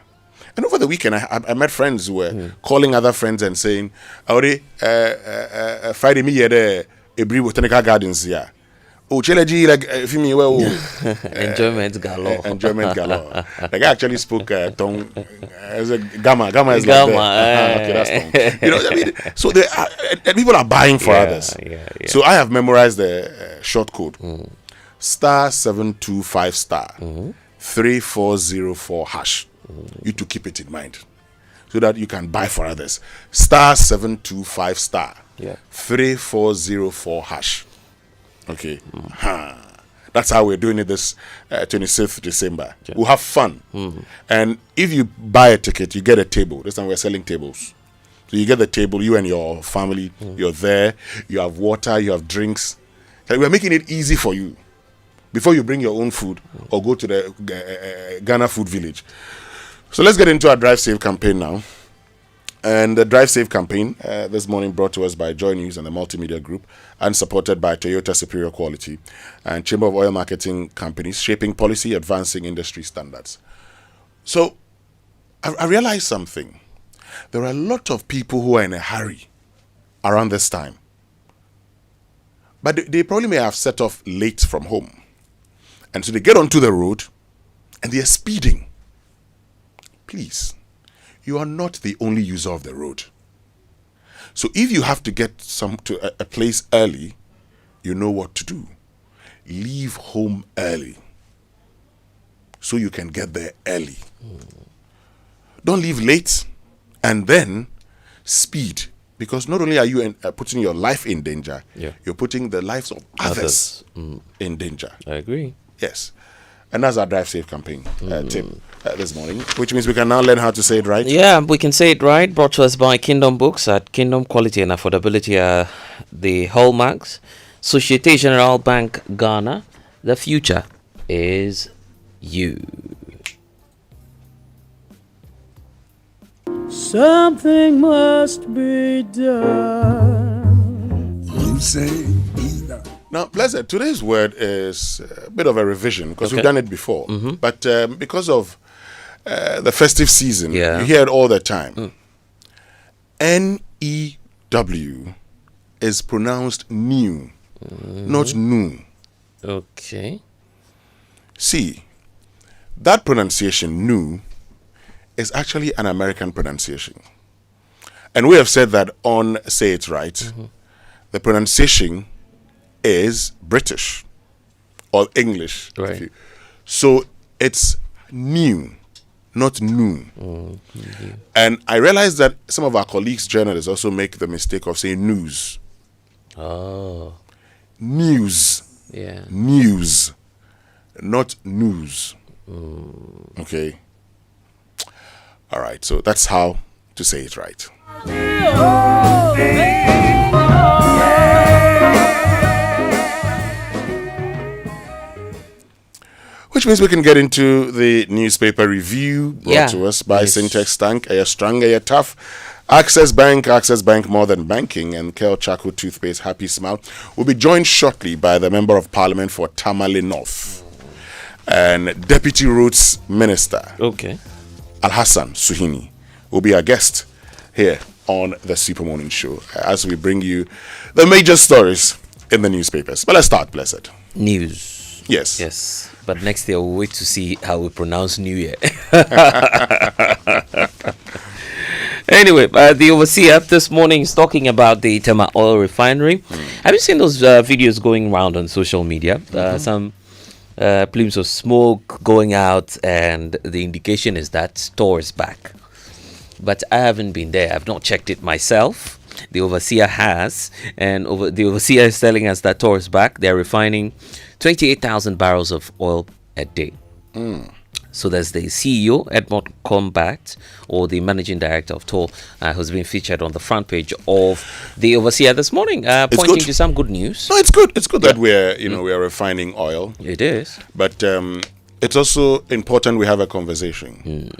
And over the weekend, I met friends who were calling other friends and saying, Friday, me here, Ebri Botanical Gardens here. Oh, Cheleji, like, if you mean, well, enjoyment galore. Enjoyment galore. Like, I actually spoke tongue as a Gamma. Gamma is Gamma. Like okay, that's tongue. So people are buying for others. Yeah. So I have memorized the short code. *725* 3404 #. You to keep it in mind so that you can buy for others. *725* 3404 #. Okay. That's how we're doing it this 26th December. We'll have fun. And if you buy a ticket, you get a table. This time we're selling tables. So you get the table, you and your family, you're there, you have water, you have drinks. So we're making it easy for you before you bring your own food or go to the Ghana Food Village. So let's get into our Drive Safe campaign now. And the Drive Safe campaign this morning brought to us by Joy News and the Multimedia Group and supported by Toyota Superior Quality and Chamber of Oil Marketing Companies, shaping policy, advancing industry standards. So I realized something. There are a lot of people who are in a hurry around this time. But they probably may have set off late from home. And so they get onto the road and they are speeding. Please, you are not the only user of the road. So if you have to get to a place early, you know what to do. Leave home early so you can get there early. Don't leave late and then speed, because not only are you putting your life in danger, you're putting the lives of others in danger. I agree. Yes. And that's our Drive Safe campaign tip this morning, which means we can now learn how to say it right. Yeah, we can say it right. Brought to us by Kingdom Books. At Kingdom, quality and affordability are the hallmarks. Societe Generale Bank Ghana. The future is you. Something must be done. You say Now, Blessed, today's word is a bit of a revision because we've done it before. But because of the festive season, you hear it all the time. N-E-W is pronounced new, not new. Okay. See, that pronunciation, new, is actually an American pronunciation. And we have said that on Say It Right, the pronunciation is British or English. Right. So it's new, not noon. And I realize that some of our colleagues, journalists, also make the mistake of saying news. Oh. News. Yeah. News, not news. Okay. All right. So that's how to say it right. Which means we can get into the newspaper review brought to us by Syntex Tank, a strong, a tough. Access Bank more than banking, and Kel Chaco Toothpaste, Happy Smile. Will be joined shortly by the Member of Parliament for Tamale North and Deputy Roads Minister, Al-Hassan Suhini, will be our guest here on the Super Morning Show as we bring you the major stories in the newspapers. But let's start, Blessed. News. Yes. Yes. But next year we'll wait to see how we pronounce New Year. Anyway, the overseer this morning is talking about the Tema oil refinery. Have you seen those videos going around on social media? Some plumes of smoke going out, and the indication is that store is back. But I haven't been there. I've not checked it myself. The overseer has, and the overseer is telling us that Tor is back. They're refining 28,000 barrels of oil a day. So there's the CEO, Edmond Combat, or the managing director of Tor, who's been featured on the front page of the overseer this morning, pointing to some good news. No, it's good. It's good that we're refining oil. It is. But it's also important we have a conversation.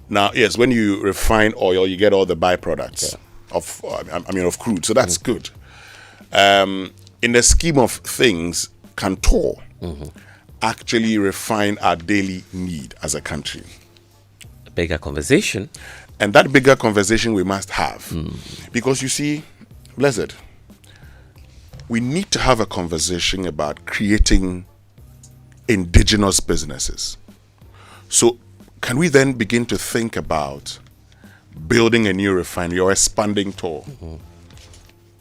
Now, yes, when you refine oil, you get all the byproducts of crude. So that's good. In the scheme of things, can Tor actually refine our daily need as a country? A bigger conversation. And that bigger conversation we must have. Because you see, Blessed, we need to have a conversation about creating indigenous businesses. So can we then begin to think about building a new refinery or expanding Tor?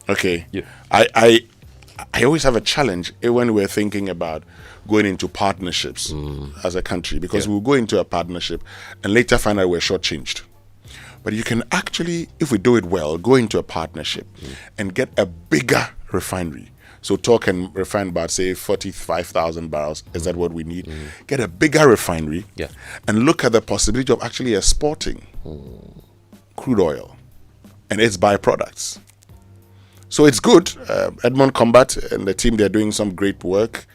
Okay. Yeah. I always have a challenge when we're thinking about going into partnerships as a country, because we'll go into a partnership and later find out we're shortchanged. But you can actually, if we do it well, go into a partnership and get a bigger refinery. So Tor can refine about, say, 45,000 barrels. Is that what we need? Get a bigger refinery and look at the possibility of actually exporting crude oil and its byproducts. So it's good. Edmond Combat and the team, they're doing some great work.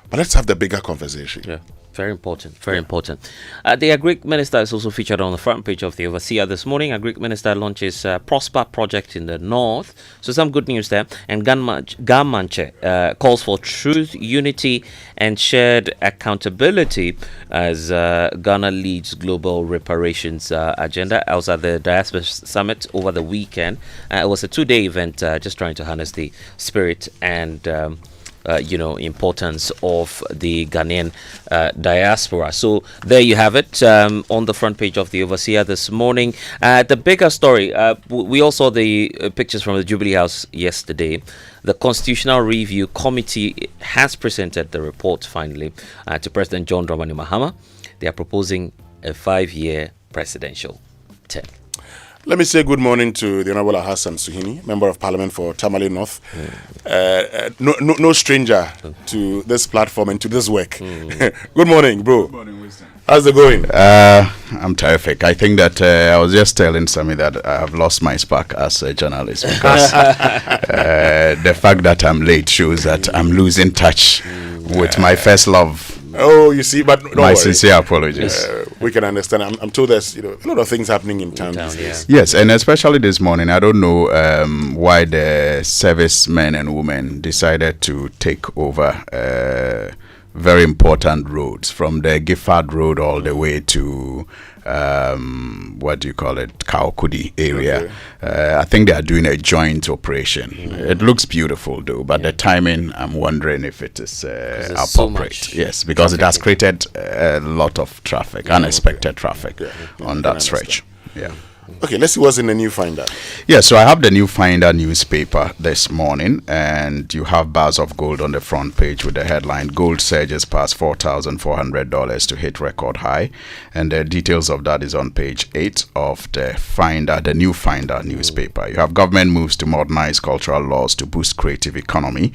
But let's have the bigger conversation. Yeah, very important. Very important. The Agric Minister is also featured on the front page of the Overseer this morning. Agric Minister launches Prosper project in the north. So some good news there. And Gamanche calls for truth, unity, and shared accountability as Ghana leads global reparations agenda. I was at the Diaspora Summit over the weekend. It was a 2-day event, just trying to harness the spirit and importance of the Ghanaian diaspora. So there you have it on the front page of the Overseer this morning. The bigger story, we all saw the pictures from the Jubilee House yesterday. The Constitutional Review Committee has presented the report finally to President John Dramani Mahama. They are proposing a 5-year presidential term. Let me say good morning to the Honorable Hassan Suhini, Member of Parliament for Tamale North. No stranger to this platform and to this work. Good morning, bro. Good morning, Winston. How's it going? I'm terrific. I think that I was just telling Sammy that I have lost my spark as a journalist because the fact that I'm late shows that I'm losing touch with my first love. Oh, you see, but don't my worry. sincere apologies. We can understand. I'm told there's a lot of things happening in town these days. Yes, and especially this morning, I don't know why the servicemen and women decided to take over very important roads from the Gifford Road all the way to Kaokudi area. Okay. I think they are doing a joint operation. It looks beautiful though, but the timing, I'm wondering if it is appropriate. So yes, because it has created a lot of traffic, unexpected traffic on that stretch. Yeah. Okay, let's see what's in the New Finder. Yeah, so I have the New Finder newspaper this morning, and you have bars of gold on the front page with the headline, Gold surges past $4,400 to hit record high. And the details of that is on page 8 of the Finder, the New Finder newspaper. You have government moves to modernize cultural laws to boost creative economy.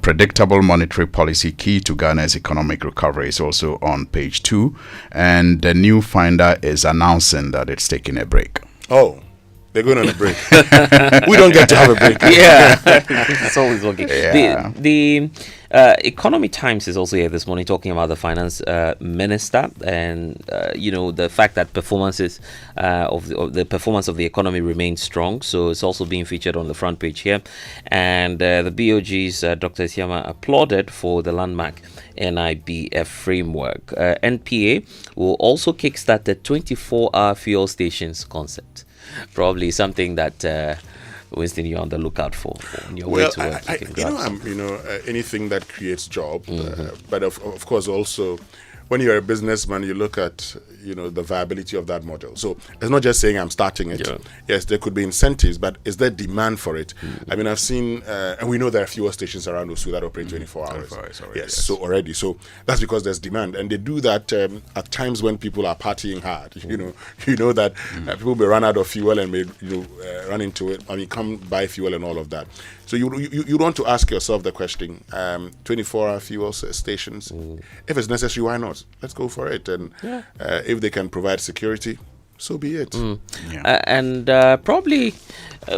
Predictable monetary policy key to Ghana's economic recovery is also on page 2. And the New Finder is announcing that it's taking a break. Oh, they're going on a break. We don't get to have a break. Yeah, it's always working. Yeah. The Economy Times is also here this morning talking about the finance minister and the fact that performances of the performance of the economy remains strong. So it's also being featured on the front page here. And the BOG's Dr. Isiama applauded for the landmark NIBF framework. NPA will also kickstart the 24-hour fuel stations concept. Probably something that Winston, you're on the lookout for on your way to work. Anything that creates job, but of course also when you're a businessman, you look at the viability of that model. So it's not just saying I'm starting it. Yeah. Yes, there could be incentives, but is there demand for it? I mean, I've seen, and we know there are fewer stations around Osu that operate 24 hours. Already, yes, so already. So that's because there's demand, and they do that at times when people are partying hard. You know that people may run out of fuel and may run into it. I mean, come buy fuel and all of that. So you want to ask yourself the question: 24-hour fuel stations. If it's necessary, why not? Let's go for it. And if they can provide security, so be it. And probably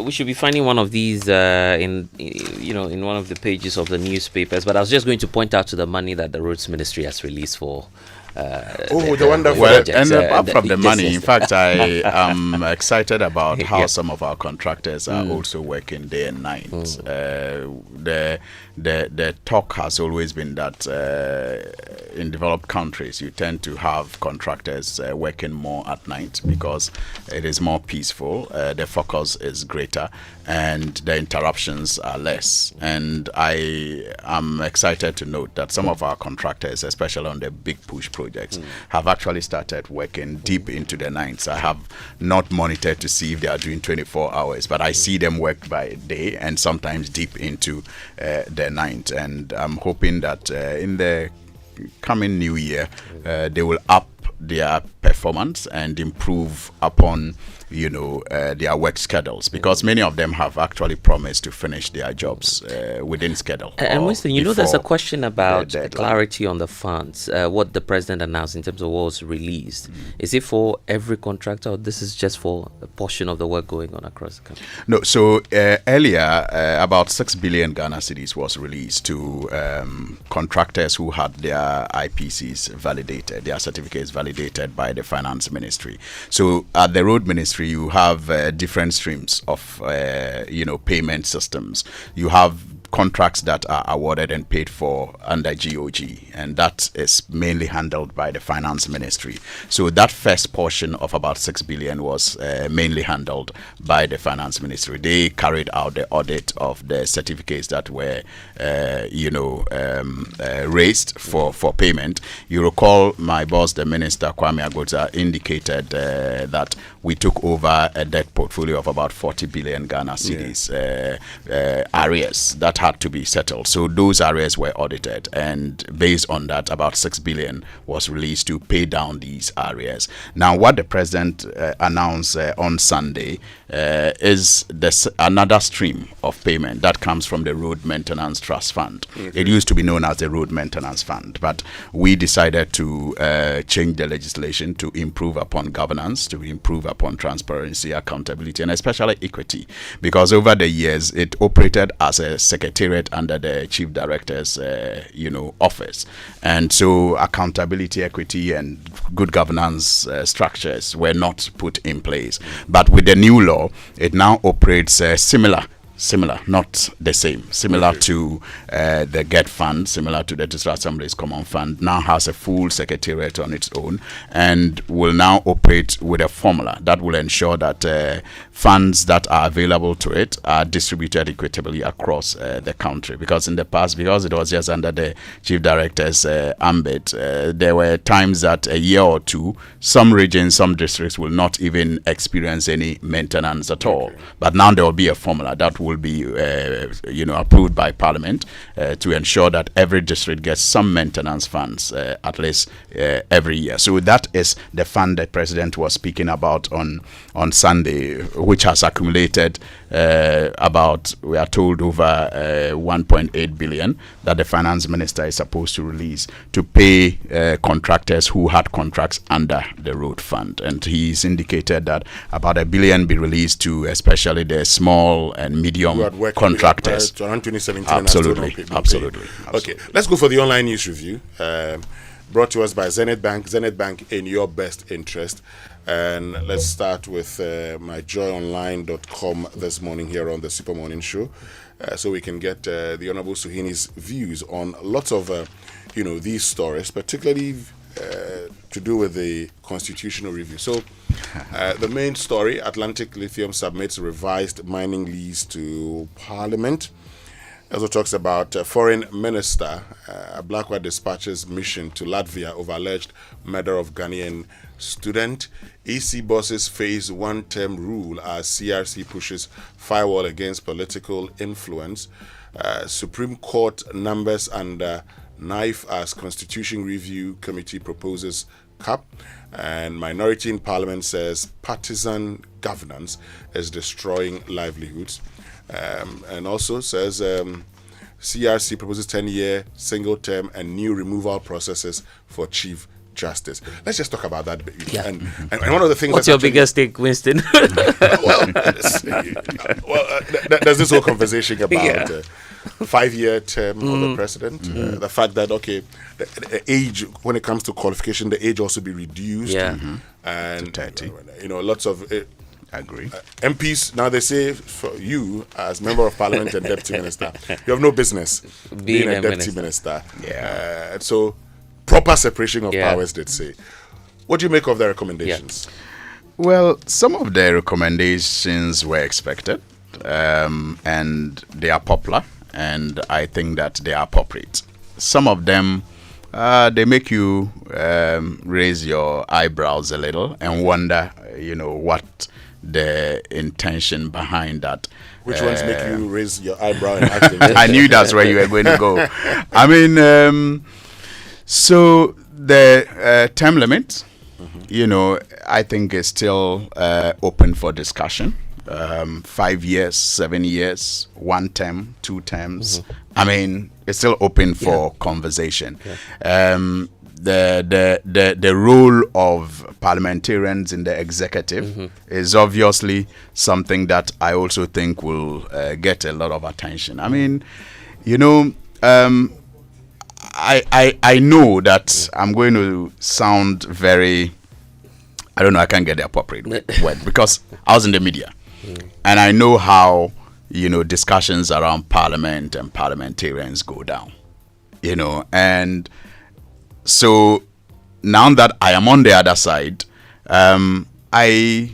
we should be finding one of these in one of the pages of the newspapers. But I was just going to point out to the money that the Roads Ministry has released for. The wonderful. Well, and apart from the money, in fact, I am excited about how some of our contractors are also working day and night. The talk has always been that in developed countries, you tend to have contractors working more at night because it is more peaceful, the focus is greater, and the interruptions are less. And I am excited to note that some of our contractors, especially on the big push projects, have actually started working deep into the nights. I have not monitored to see if they are doing 24 hours, but I see them work by day and sometimes deep into the night. And I'm hoping that in the coming new year, they will up their performance and improve upon their work schedules, because many of them have actually promised to finish their jobs within schedule. And Winston, there's a question about clarity on the funds, what the president announced in terms of what was released. Is it for every contractor, or this is just for a portion of the work going on across the country? No, so earlier about 6 billion Ghana cedis was released to contractors who had their IPCs validated, their certificates validated by the finance ministry. So at the road ministry, you have different streams of payment systems. You have contracts that are awarded and paid for under GOG, and that is mainly handled by the finance ministry. So that first portion of about 6 billion was mainly handled by the finance ministry. They carried out the audit of the certificates that were raised for payment. You recall my boss, the minister Kwame Agota, indicated that we took over a debt portfolio of about 40 billion Ghana cedis arrears that had to be settled. So those areas were audited, and based on that, about 6 billion was released to pay down these areas. Now, what the president announced on Sunday is another stream of payment that comes from the Road Maintenance Trust Fund. It used to be known as the Road Maintenance Fund, but we decided to change the legislation to improve upon governance, to improve upon transparency, accountability, and especially equity, because over the years it operated as a secretariat under the chief director's office, and so accountability, equity, and good governance structures were not put in place. But with the new law, it now operates similar similar, not the same. Similar to the GET Fund, similar to the District Assembly's Common Fund, now has a full secretariat on its own and will now operate with a formula that will ensure that funds that are available to it are distributed equitably across the country. Because in the past, because it was just under the Chief Director's ambit, there were times that a year or two, some regions, some districts will not even experience any maintenance at all. But now there will be a formula that will be approved by Parliament to ensure that every district gets some maintenance funds at least every year. So that is the fund the President was speaking about on Sunday, which has accumulated about, we are told, over 1.8 billion that the Finance Minister is supposed to release to pay contractors who had contracts under the road fund. And he's indicated that about $1 billion be released to especially the small and medium contractors. Around 2017. Absolutely. Okay, let's go for the online news review. Brought to us by Zenith Bank. Zenith Bank, in your best interest. And let's start with myjoyonline.com this morning here on the Super Morning Show, so we can get the Honorable Suhini's views on lots of these stories, particularly to do with the constitutional review. So the main story: Atlantic Lithium submits revised mining lease to Parliament. Also talks about Foreign Minister Blackwater dispatches mission to Latvia over alleged murder of Ghanaian student. EC bosses face one-term rule as CRC pushes firewall against political influence. Supreme Court numbers and knife as Constitution Review Committee proposes cap. And minority in Parliament says partisan governance is destroying livelihoods. And also says CRC proposes 10-year single term and new removal processes for Chief Justice. Let's just talk about that. And one of the things. What's your biggest take, Winston? There's this whole conversation about 5-year term of the president. The fact that the age when it comes to qualification, the age also be reduced. And to 30. Lots of. I agree. MPs, now they say for you as Member of Parliament and Deputy Minister, you have no business being a Deputy Minister. So proper separation of powers, they'd say. What do you make of the recommendations? Well, some of the recommendations were expected, and they are popular, and I think that they are appropriate. Some of them, they make you raise your eyebrows a little and wonder, what the intention behind that. Which ones make you raise your eyebrow and ask them? I knew that's where you were going to go. I mean, so the term limit, I think is still open for discussion. 5 years, 7 years, 1 term, 2 terms. I mean, it's still open for conversation. The role of parliamentarians in the executive is obviously something that I also think will get a lot of attention. I mean, I know that I'm going to sound very, I don't know, I can't get the appropriate word because I was in the media and I know how, discussions around parliament and parliamentarians go down, and so now that I am on the other side, I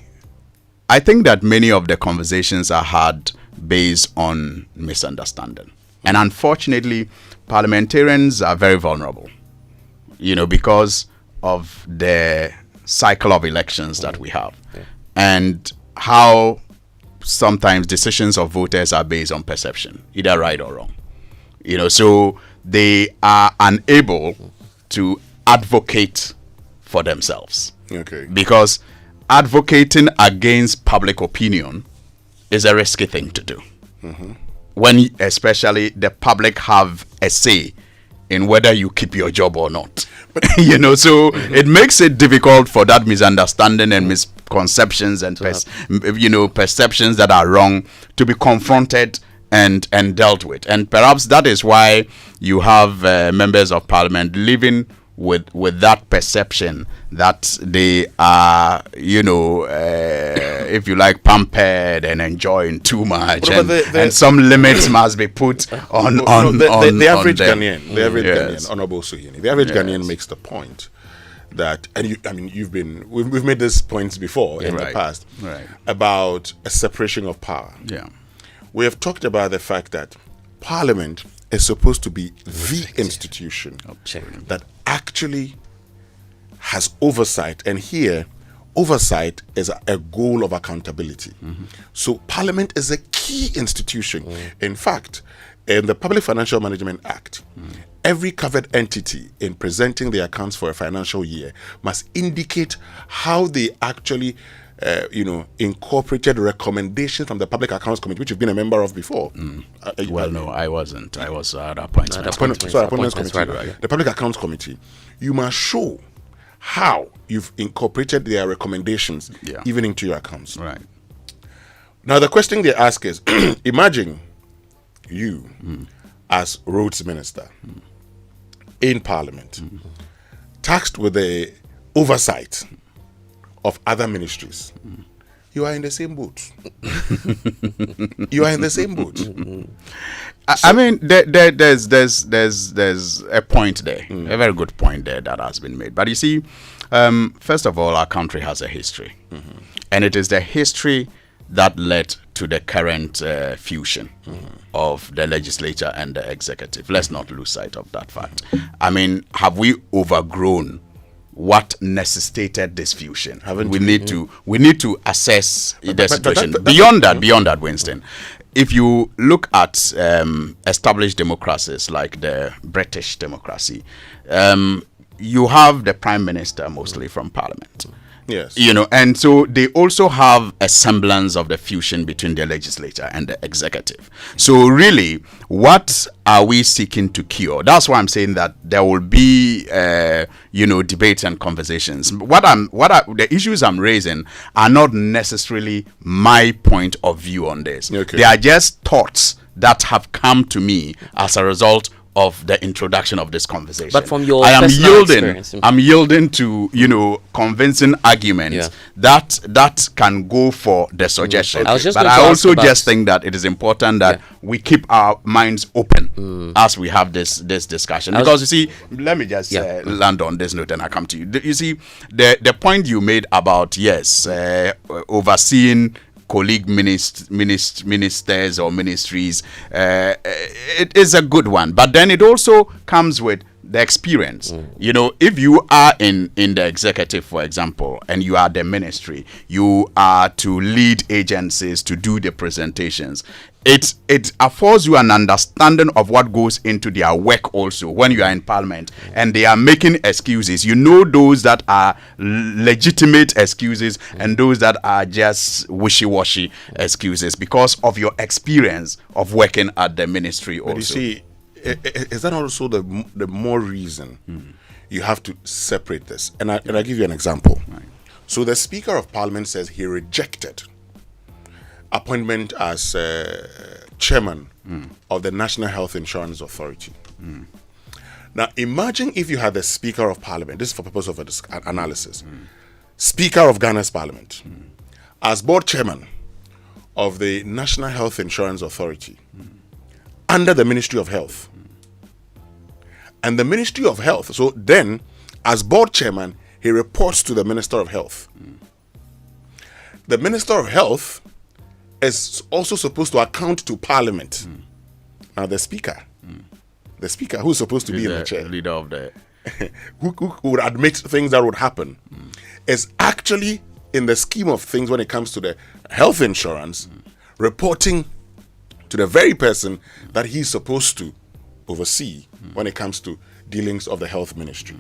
think that many of the conversations are had based on misunderstanding. And unfortunately, parliamentarians are very vulnerable, because of the cycle of elections that we have and how sometimes decisions of voters are based on perception, either right or wrong. So they are unable to advocate for themselves. Because advocating against public opinion is a risky thing to do. When especially the public have a say in whether you keep your job or not. So it makes it difficult for that misunderstanding and misconceptions and perceptions that are wrong to be confronted and dealt with. And perhaps that is why you have members of parliament living with that perception that they are, if you like, pampered and enjoying too much, and some limits must be put on the average them. Ghanaian, the average Ghanaian, Honorable Suhini, the average Ghanaian makes the point that, and we've made this points before in the past about a separation of power. Yeah, we have talked about the fact that Parliament is supposed to be the institution that actually has oversight, and here oversight is a goal of accountability. So Parliament is a key institution. In fact, in the Public Financial Management Act, every covered entity in presenting their accounts for a financial year must indicate how they actually incorporated recommendations from the Public Accounts Committee, which you've been a member of before. No, I wasn't. I was at Appointments Committee. Right. The Public Accounts Committee. You must show how you've incorporated their recommendations even into your accounts. Right. Now, the question they ask is, imagine you as Roads Minister in Parliament, tasked with the oversight of other ministries. You are in the same boat. You are in the same boat. I mean, there's a point there, a very good point there that has been made. But you see, first of all, our country has a history, and it is the history that led to the current fusion of the legislature and the executive. Let's not lose sight of that fact. I mean, have we overgrown what necessitated this fusion? We need to assess the situation. Beyond that, Winston, if you look at established democracies like the British democracy, you have the Prime Minister mostly from Parliament. Yes. And so they also have a semblance of the fusion between the legislature and the executive. So really, what are we seeking to cure? That's why I'm saying that there will be, debates and conversations. The issues I'm raising are not necessarily my point of view on this. Okay. They are just thoughts that have come to me as a result of the introduction of this conversation. But from your experience, I'm yielding to convincing arguments that can go for the suggestion. But I also just think that it is important that we keep our minds open as we have this discussion. Because you see, let me just land on this note and I come to you. You see, the point you made about overseeing colleague ministers or ministries, it is a good one. But then it also comes with the experience. If you are in the executive, for example, and you are the ministry, you are to lead agencies to do the presentations. It affords you an understanding of what goes into their work also when you are in Parliament and they are making excuses. You know those that are legitimate excuses and those that are just wishy-washy excuses because of your experience of working at the ministry also. But you see, is that also the more reason you have to separate this? And I'll give you an example. Right. So the Speaker of Parliament says he rejected appointment as chairman of the National Health Insurance Authority. Now imagine if you had the Speaker of Parliament, this is for purpose of analysis, Speaker of Ghana's Parliament, as board chairman of the National Health Insurance Authority under the Ministry of Health. And the Ministry of Health, so then as board chairman, he reports to the Minister of Health. The Minister of Health is also supposed to account to Parliament. Now the Speaker who's supposed to be in the chair, leader of the who would admit things that would happen, is actually in the scheme of things when it comes to the health insurance, reporting to the very person that he's supposed to oversee when it comes to dealings of the health ministry.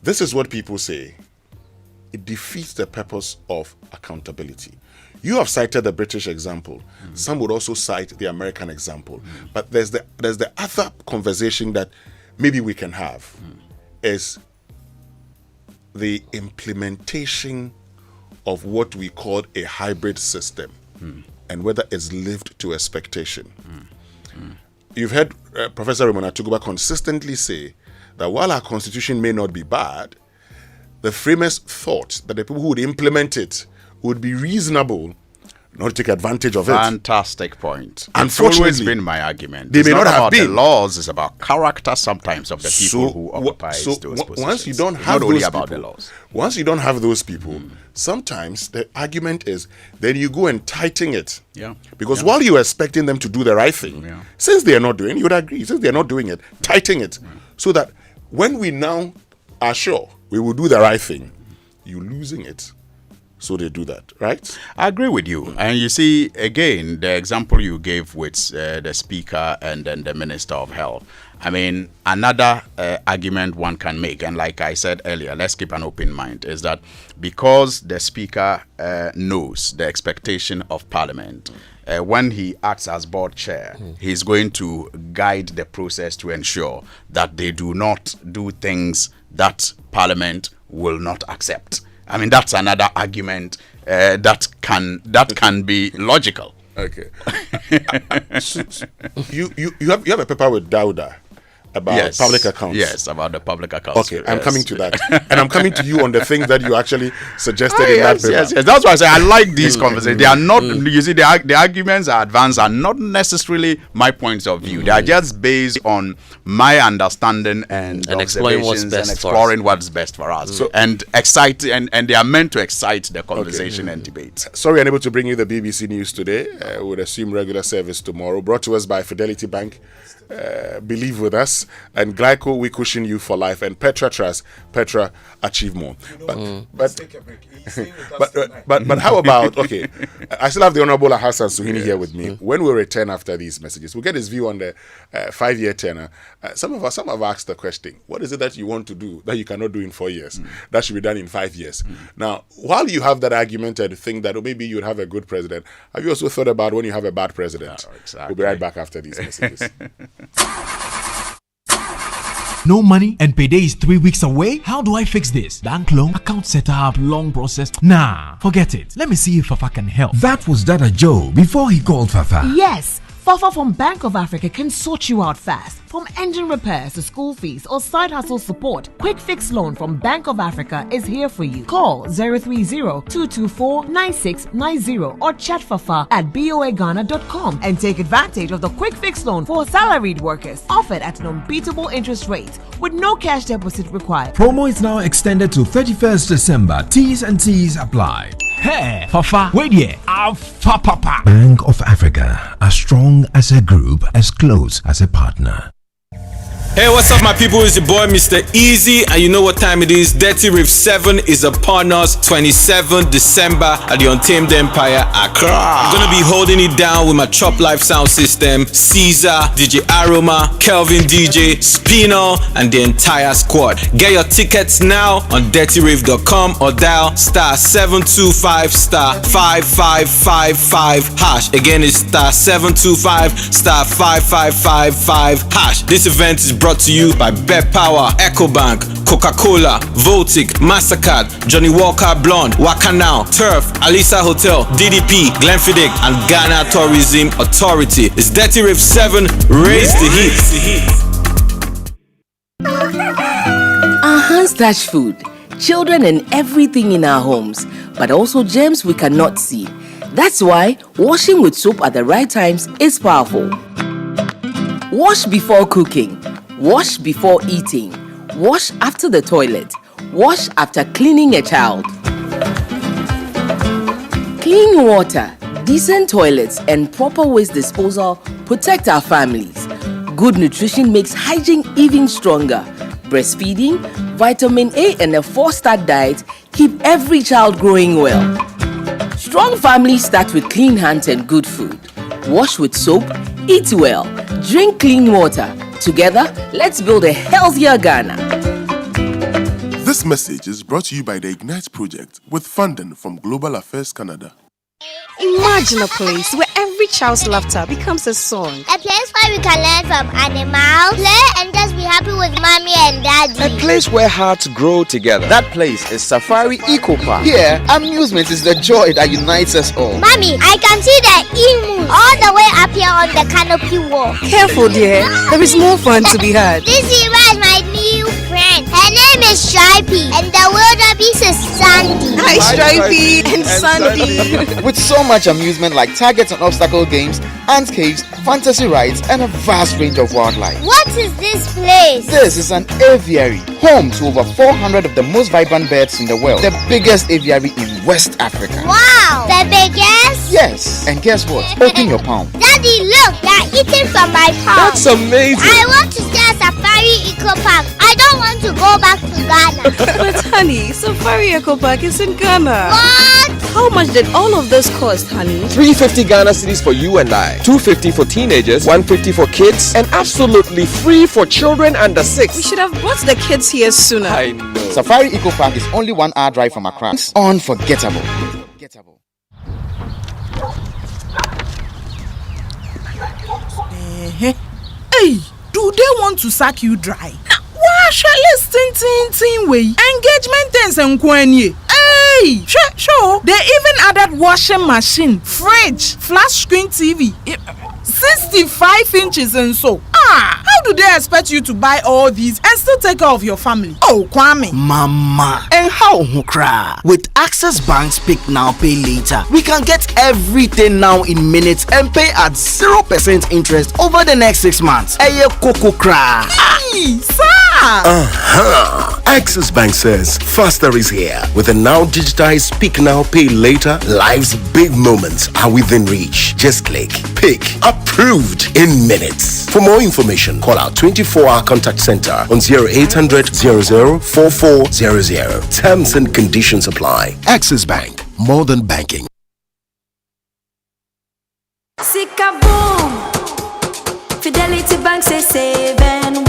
This is what people say. It defeats the purpose of accountability. You have cited the British example. Some would also cite the American example. But there's the other conversation that maybe we can have is the implementation of what we call a hybrid system and whether it's lived to expectation. You've heard Professor Raymond Atuguba consistently say that while our constitution may not be bad, the framers thought that the people who would implement it would be reasonable not to take advantage of it. Fantastic point. It's Unfortunately, always been my argument. They It's may not have about been. the laws, it's about character sometimes of the people who occupy those positions. Once you don't It's have not only those about people, the laws. once you don't have those people, sometimes the argument is then you go and tighten it. Yeah. Because while you're expecting them to do the right thing, since they are not doing it, you would agree, since they're not doing it, tighten it. So that when we now are sure we will do the right thing, you're losing it. So they do that, right? I agree with you. And you see, again, the example you gave with the Speaker and then the Minister of Health. I mean, another argument one can make, and like I said earlier, let's keep an open mind, is that because the Speaker knows the expectation of Parliament, when he acts as board chair, he's going to guide the process to ensure that they do not do things that Parliament will not accept. I mean, that's another argument that can be logical. Okay. you have a paper with Dauda about public accounts. Yes, about the public accounts. Okay, I'm coming to that. And I'm coming to you on the things that you actually suggested in that paper. Yes. That's why I say I like these conversations. They are not, you see, the arguments are advanced are not necessarily my points of view. They are just based on my understanding and exploring what's observations best and for exploring what's best for us. So, and excite, and they are meant to excite the conversation and debate. Sorry, unable to bring you the BBC News today. We'll assume regular service tomorrow. Brought to us by Fidelity Bank. Believe with us, and Glyco, we cushion you for life, and Petra Trust, Petra achieve more. But how about, okay, I still have the Honorable Hassan Suhini here with me. When we return after these messages, we'll get his view on the 5-year tenure. Some have asked the question, what is it that you want to do that you cannot do in 4 years? That should be done in 5 years. Now, while you have that argumented thing that maybe you'd have a good president, have you also thought about when you have a bad president? Exactly. We'll be right back after these messages. No money and payday is 3 weeks away? How do I fix this? Bank loan, account setup, long process. Nah, forget it. Let me see if Fafa can help. That was Dada Joe before he called Fafa. Yes, Fafa from Bank of Africa can sort you out fast. From engine repairs to school fees or side hustle support, Quick Fix Loan from Bank of Africa is here for you. Call 030-224-9690 or chat Fafa at boaghana.com and take advantage of the Quick Fix Loan for salaried workers, offered at an unbeatable interest rate with no cash deposit required. Promo is now extended to 31st December. T's and C's apply. Hey, Fafa, wait here. Alpha Papa. Bank of Africa, as strong as a group, as close as a partner. Hey, what's up, my people? It's your boy, Mr. Easy, and you know what time it is. Dirty Riff 7 is upon us, 27th December at the Untamed Empire, Accra. I'm gonna be holding it down with my Chop Life sound system, Caesar, DJ Aroma, Kelvin DJ, Spino, and the entire squad. Get your tickets now on dirtyriff.com or dial *725*5555#. Again, it's *725*5555#. This event is brought to you by Bet Power, EcoBank, Coca-Cola, Voltic, MasterCard, Johnny Walker Blonde, Wakanao, Turf, Alisa Hotel, DDP, Glenfiddich, and Ghana Tourism Authority. It's Dirty Riff 7, raise the heat. Our hands touch food, children, and everything in our homes, but also germs we cannot see. That's why washing with soap at the right times is powerful. Wash before cooking. Wash before eating. Wash after the toilet. Wash after cleaning a child. Clean water, decent toilets, and proper waste disposal protect our families. Good nutrition makes hygiene even stronger. Breastfeeding, vitamin A, and a 4-star diet keep every child growing well. Strong families start with clean hands and good food. Wash with soap, eat well, drink clean water. Together, let's build a healthier Ghana. This message is brought to you by the Ignite Project with funding from Global Affairs Canada. Imagine a place where every child's laughter becomes a song. A place where we can learn from animals, play and just be happy with mommy and daddy. A place where hearts grow together. That place is Safari Eco Park. Here, amusement is the joy that unites us all. Mommy, I can see the emus all the way up here on the canopy wall. Careful, dear. There is more fun to be had. This is my new friend. Her name is Shai. Stripey, and the wildebeest is Sandy. Hi, Stripey and Sandy. With so much amusement like targets and obstacle games, ant caves, fantasy rides, and a vast range of wildlife. What is this place? This is an aviary, home to over 400 of the most vibrant birds in the world. The biggest aviary in West Africa. Wow, the biggest? Yes, and guess what? Open your palm. Daddy, look, they're eating from my palm. That's amazing. I want to stay at Safari Eco Park. I don't want to go back to Ghana. But honey, Safari Eco Park is in Ghana. What? How much did all of this cost, honey? 350 Ghana cedis for you and I. 250 for teenagers, 150 for kids, and absolutely free for children under 6. We should have brought the kids here sooner. I know. Safari Eco Park is only 1 hour drive from Accra. It's unforgettable. Hey, do they want to sack you dry? Why shall I way? Engagement things and kwenye. Hey, sure. They even added washing machine, fridge, flat screen TV, 65 inches and so. How do they expect you to buy all these and still take care of your family? Oh, Kwame. Mama. And how hukra? With Access Bank's Pick Now Pay Later, we can get everything now in minutes and pay at 0% interest over the next 6 months. Eye koko kra. Hey, sir. Access Bank says faster is here. With a now digitized Pick Now Pay Later, life's big moments are within reach. Just click, pick, approved in minutes. For more information, call our 24-hour contact center on 0800 00 4400. Terms and conditions apply. Access Bank, more than banking. Sika boom. Fidelity Bank say save and win.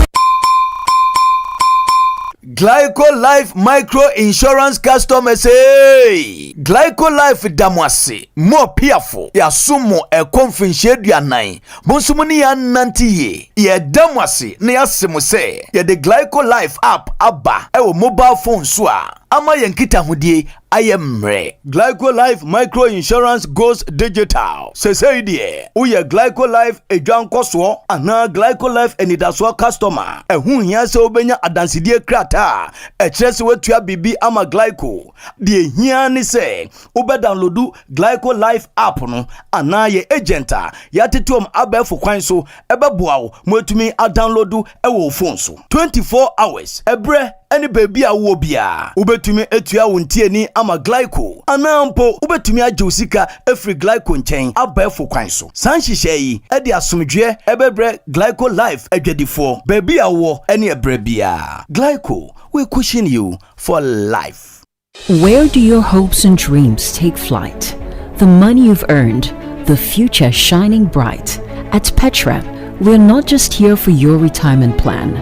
Glyco Life Micro Insurance customers, hey! Glyco Life damwase more piafo ya sumo e konfinhye duanan bonsumuni ya nantiye ye damwase na yasemo se ye the Glyco Life app aba e wo mobile phone so a ama yenkita hodie ayemre. Glyco Life Micro Insurance goes digital. Say die uye Glyco Life edwankoso ana Glyco Life enidaso customer ehun hia se obenya adansidie krata ekyerese wetua bibi ama Glyco die hia ni se ube downloadu Glyco Life app no ana ye agenta ya tetuom abefo kwan so ebeboawo mwetumi a downloadu ewo phone so 24 hours ebre any baby a wo bia ubetumi etua wontie ni ama Glyco anampo ubetumi ajeusika efri Glyco nchen abefo kwan so sanhihye yi e de asomdwe ebebre Glyco Life adwadifo baby a wo ene ebre bia Glyco, we cushion you for life. Where do your hopes and dreams take flight? The money you've earned, the future shining bright. At Petra, we're not just here for your retirement plan.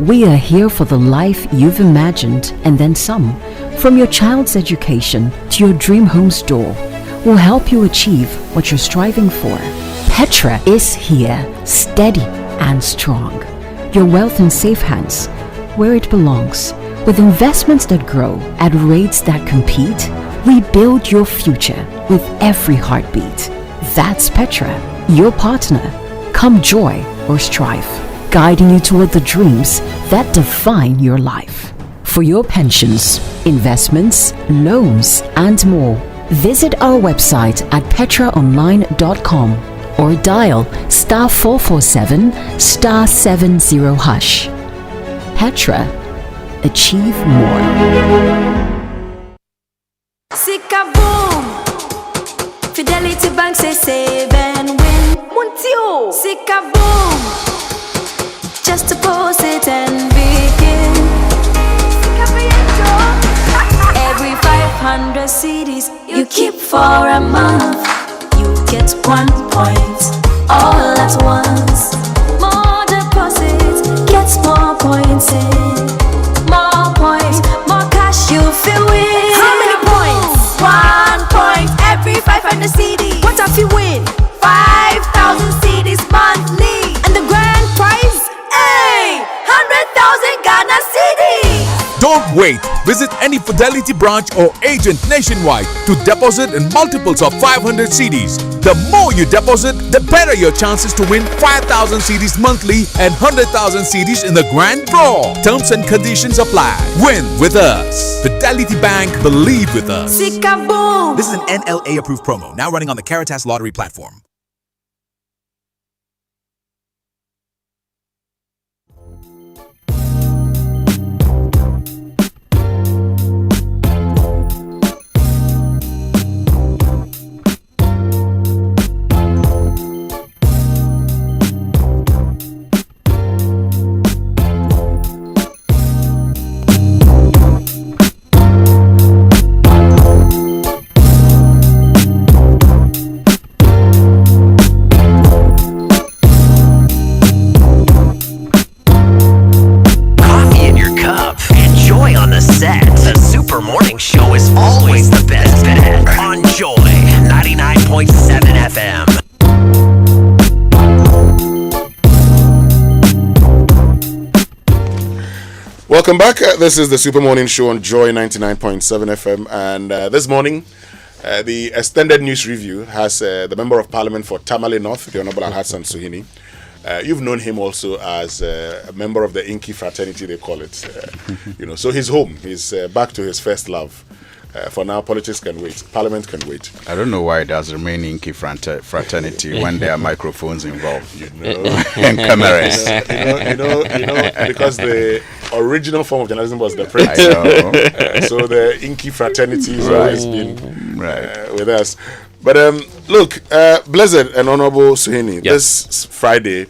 We are here for the life you've imagined and then some. From your child's education to your dream home's door, we'll help you achieve what you're striving for. Petra is here, steady and strong. Your wealth in safe hands, where it belongs. With investments that grow at rates that compete, we build your future with every heartbeat. That's Petra, your partner. Come joy or strife, guiding you toward the dreams that define your life. For your pensions, investments, loans, and more, visit our website at petraonline.com or dial *447 *70#. Petra, achieve more. Sika boom. Fidelity Bank say save and win. Muntio. Sika boom. Just deposit and begin. Every 500 CDs you keep for a month, you get 1 point all at once. More deposits gets more points in. More points, more cash you feel win. How many points? 1 point every 500 CDs. What if you win? 5,000 CDs monthly. And the grand prize? Hey! 100,000 Ghana CDs. Don't wait. Visit any Fidelity branch or agent nationwide to deposit in multiples of 500 CDs. The more you deposit, the better your chances to win 5,000 CDs monthly and 100,000 CDs in the grand draw. Terms and conditions apply. Win with us. Fidelity Bank, believe with us. This is an NLA approved promo, now running on the Caritas Lottery platform. Show is always the best bet on Joy 99.7 FM. Welcome back. This is the Super Morning Show on Joy 99.7 FM, and this morning the extended news review has the Member of Parliament for Tamale North, the Honourable Alhassan Suhini. You've known him also as a member of the Inky fraternity, they call it. So he's home. He's back to his first love. For now, politics can wait. Parliament can wait. I don't know why it does remain Inky fraternity when there are microphones involved, and cameras. Because the original form of journalism was the print. So the Inky fraternity has always been with us. But look, Blessed and Honorable Suhini, this Friday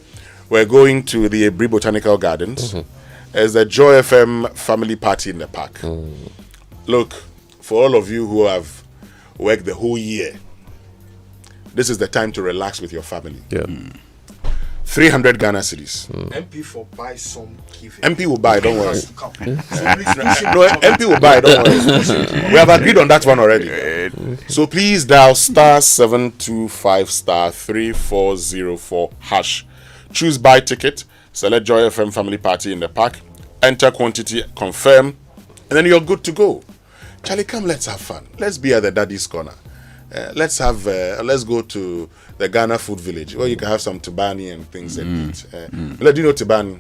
we're going to the Ebri Botanical Gardens as the Joy FM family party in the park. Look, for all of you who have worked the whole year, this is the time to relax with your family. 300 Ghana cedis. MP for buy some give. MP will buy, don't worry. No, MP will buy, don't worry. We have agreed on that one already. So please dial *725*3404#. Choose buy ticket, select Joy FM family party in the park, enter quantity, confirm, and then you're good to go. Charlie, come, let's have fun. Let's be at the daddy's corner. Let's go to the Ghana Food Village where you can have some tibani and things and eat. Do you know tibani?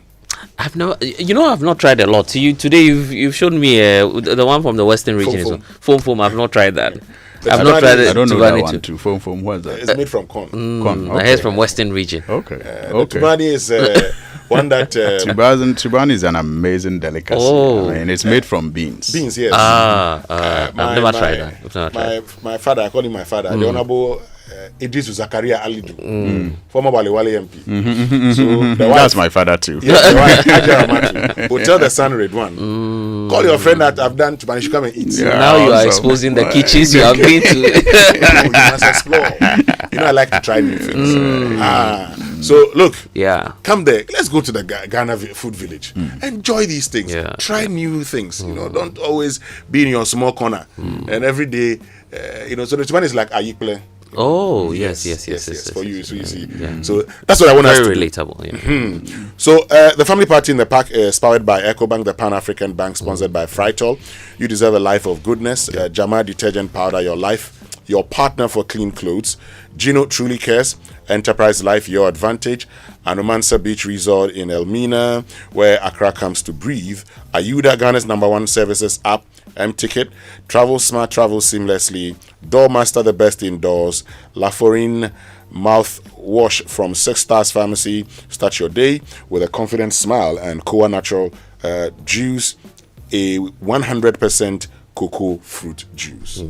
I've not tried a lot. Today you've shown me the one from the Western region. Foam. I've not tried that. I've not tried it. I don't know that one too. Foam. What's that? It's made from corn. Corn. Okay. It's from Western region. Okay. Tibani is one that tibani is an amazing delicacy. I mean, it's made from beans. Beans, yes. I've never tried that. My father, I call him my father, the Honorable Idris Zakaria Alidu, former Waliwali MP. So the wife, that's my father too. Yes, the wife, Ajara Matu, will tell the son Redwan, call your friend that I've done Tibani, come and eat. Now you are exposing the kitchens you have been to. You must explore. I like to try new things. So look, come there. Let's go to the Ghana Food Village. Enjoy these things. Try new things. Don't always be in your small corner. And every day, so the one is like Ayikple. Oh yes. For you, so you see. So that's what I want to very relatable. So the family party in the park is powered by EcoBank, the Pan-African Bank, sponsored by Frytol. You deserve a life of goodness. Jama detergent powder, your life. Your partner for clean clothes. Gino truly cares. Enterprise Life, your advantage. Anomansa Beach Resort in Elmina, where Accra comes to breathe. Ayuda, Ghana's #1 services app. M-Ticket. Travel smart, travel seamlessly. Doormaster, the best indoors. Laforin mouthwash from 6 Stars Pharmacy. Start your day with a confident smile. And Koa Natural Juice, a 100% cocoa fruit juice.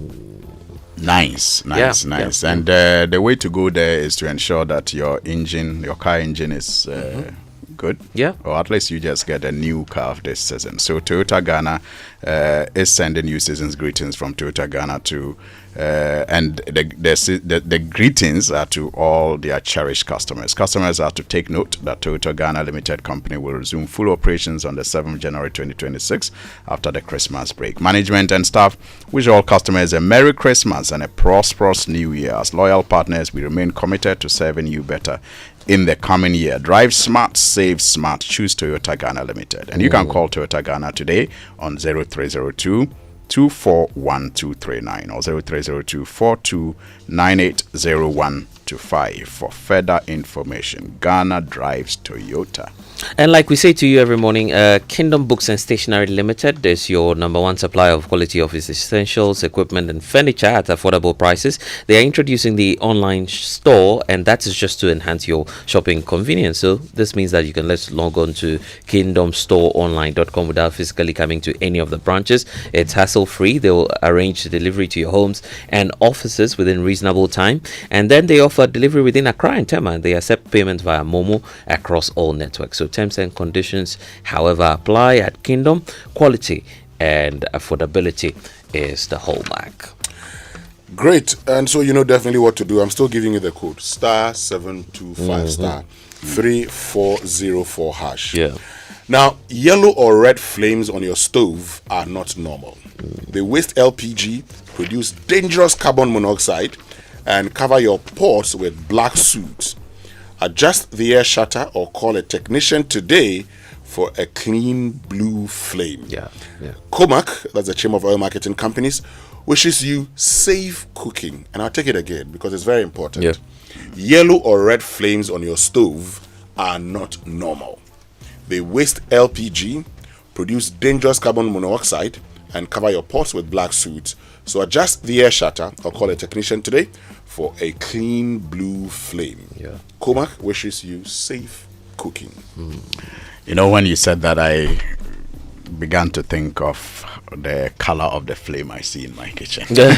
Nice. And the way to go there is to ensure that your car engine is good. Or at least you just get a new car of this season. So Toyota Ghana is sending you season's greetings from Toyota Ghana to and the greetings are to all their cherished customers. Customers are to take note that Toyota Ghana Limited Company will resume full operations on the 7th of January 2026 after the Christmas break. Management and staff wish all customers a Merry Christmas and a prosperous New Year. As loyal partners, we remain committed to serving you better in the coming year. Drive smart, save smart. Choose Toyota Ghana Limited. And you can call Toyota Ghana today on 0302 241239 or 0302 42980125 for further information. Ghana drives Toyota. And like we say to you every morning, Kingdom Books and Stationery Limited is your number one supplier of quality office essentials, equipment, and furniture at affordable prices. They are introducing the online store, and that is just to enhance your shopping convenience. So this means that you can let's log on to kingdomstoreonline.com without physically coming to any of the branches. It's hassle-free. They will arrange delivery to your homes and offices within reasonable time, and then they offer delivery within Accra and Tema. They accept payment via Momo across all networks. So terms and conditions, however, apply at Kingdom. Quality and affordability is the hallmark. Great. And so you know definitely what to do. I'm still giving you the code. *725 star 3404 hash. Yeah. Now, yellow or red flames on your stove are not normal. They waste LPG, produce dangerous carbon monoxide, and cover your pots with black soot. Adjust the air shutter or call a technician today for a clean blue flame. Yeah. Comac, that's the chain of oil marketing companies, wishes you safe cooking. And I'll take it again because it's very important. Yeah. Yellow or red flames on your stove are not normal. They waste LPG, produce dangerous carbon monoxide, and cover your pots with black soot. So adjust the air shutter or call a technician today for a clean blue flame. Yeah. Comac wishes you safe cooking. You know, when you said that, I began to think of the color of the flame I see in my kitchen. Yeah.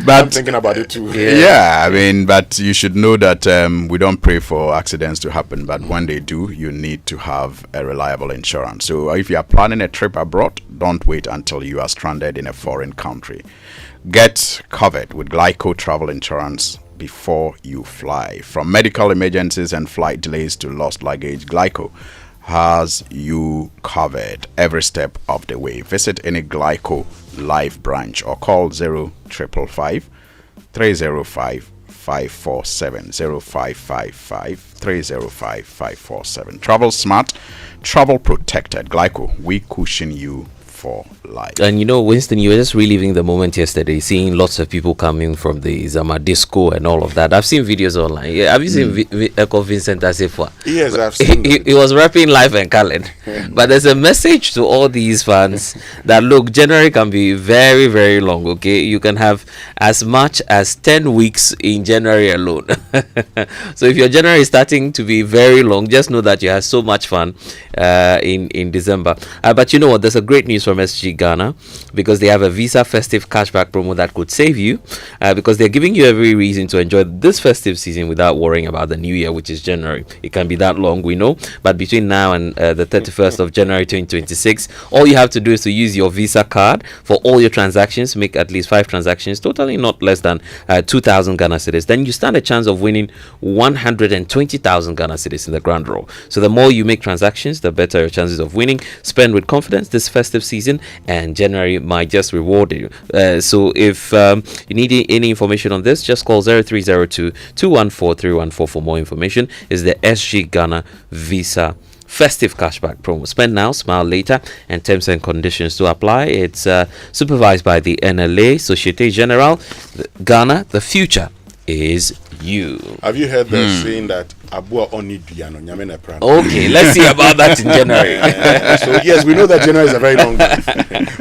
But I'm thinking about it too. Yeah, I mean, but you should know that we don't pray for accidents to happen, but when they do, you need to have a reliable insurance. So if you are planning a trip abroad, don't wait until you are stranded in a foreign country. Get covered with Glyco travel insurance before you fly. From medical emergencies and flight delays to lost luggage, Glyco has you covered every step of the way. Visit any Glyco live branch or call 0555 305 547 0555 305 547. Travel smart, travel protected. Glyco, we cushion you for life. And you know, Winston, you were just reliving the moment yesterday, seeing lots of people coming from the Zama disco and all of that. I've seen videos online. Yeah, have you seen Echo Vincent Asifwa? Yes, I've seen he was rapping live and Khaled. But there's a message to all these fans that look, January can be very, very long. Okay, you can have as much as 10 weeks in January alone. So if your January is starting to be very long, just know that you have so much fun in December. But you know what? There's a great news from SG Ghana, because they have a Visa festive cashback promo that could save you, because they're giving you every reason to enjoy this festive season without worrying about the new year, which is January. It can be that long, we know, but between now and the 31st of January 2026, all you have to do is to use your Visa card for all your transactions. Make at least 5 transactions, totally not less than 2,000 Ghana cedis. Then you stand a chance of winning 120,000 Ghana cedis in the grand draw. So the more you make transactions, the better your chances of winning. Spend with confidence this festive season, and January might just reward you. So if you need any information on this, just call 0302 214 314 for more information. Is the SG Ghana Visa festive cashback promo. Spend now, smile later, and terms and conditions to apply. It's supervised by the NLA, Societe Generale Ghana. The future is you. Have you heard the saying that Abua Oni Diano Nyamena Pran? Okay, let's see about that in January. So yes, we know that January is a very long month,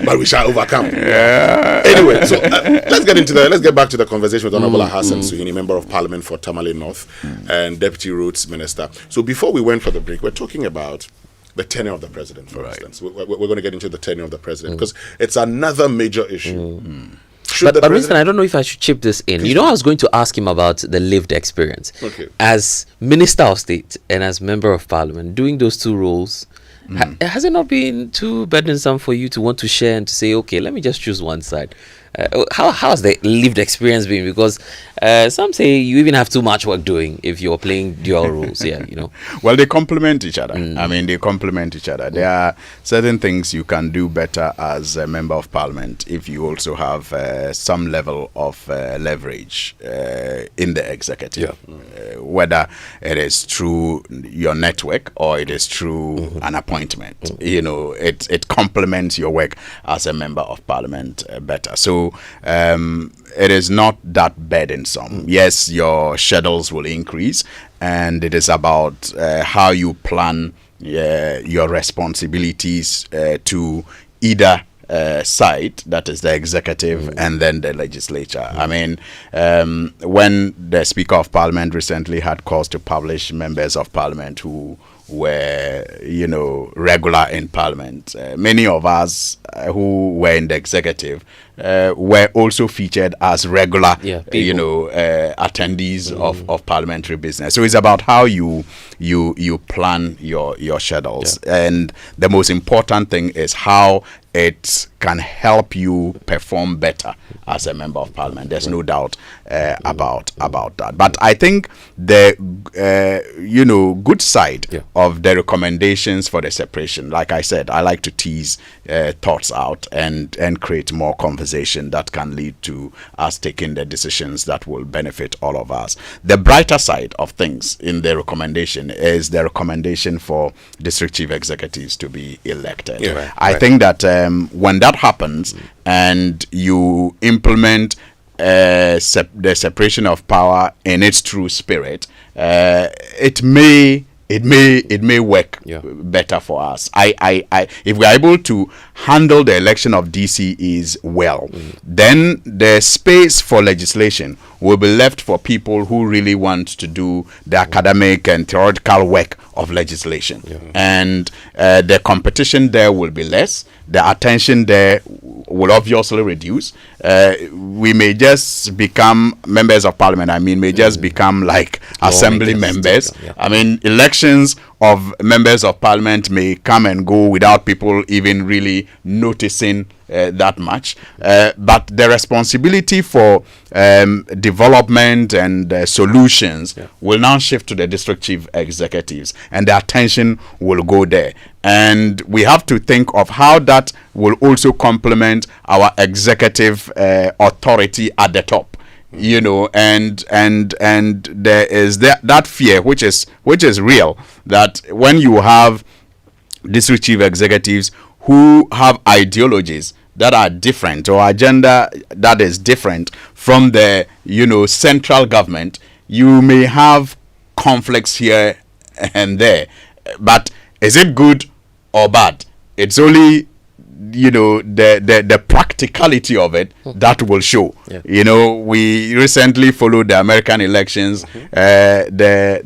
but we shall overcome. Yeah. Anyway, so let's get back to the conversation with Honorable Hassan Suhini, Member of Parliament for Tamale North and Deputy Roads Minister. So before we went for the break, we're talking about the tenure of the president, for instance. We're going to get into the tenure of the president because it's another major issue. But Winston, I don't know if I should chip this in. You know, I was going to ask him about the lived experience. Okay. As Minister of State and as Member of Parliament, doing those two roles, Has it not been too burdensome for you to want to share and to say, okay, let me just choose one side? How has the lived experience been? Because some say you even have too much work doing if you're playing dual roles. Yeah, you know. Well, they complement each other. I mean, they complement each other. There are certain things you can do better as a member of parliament if you also have some level of leverage in the executive, whether it is through your network or it is through an appointment. You know, it complements your work as a member of parliament better. So it is not that burdensome. Yes, your schedules will increase, and it is about how you plan your responsibilities to either side, that is the executive and then the legislature. I mean, when the Speaker of Parliament recently had cause to publish members of Parliament who were, you know, regular in Parliament, many of us who were in the executive were also featured as regular, you know, attendees of parliamentary business. So it's about how you plan your schedules, and the most important thing is how it can help you perform better as a member of parliament. There's no doubt about that. But I think the you know, good side of the recommendations for the separation, like I said, I like to tease thoughts out and create more conversation that can lead to us taking the decisions that will benefit all of us. The brighter side of things in the recommendation is the recommendation for district chief executives to be elected. I think that when that happens and you implement the separation of power in its true spirit, it may work better for us. If we are able to handle the election of DCEs well, then the space for legislation will be left for people who really want to do the academic and theoretical work of legislation. And the competition there will be less. The attention there will obviously reduce. We may just become members of parliament. I mean, may just become like assembly members. I mean, elections of members of parliament may come and go without people even really noticing that much. But the responsibility for development and solutions will now shift to the district chief executives, and the attention will go there. And we have to think of how that will also complement our executive authority at the top. You know, and there is that fear which is real, that when you have district chief executives who have ideologies that are different or agenda that is different from the, you know, central government, you may have conflicts here and there. But is it good or bad? It's only, you know, the practicality of it that will show. You know, we recently followed the American elections, the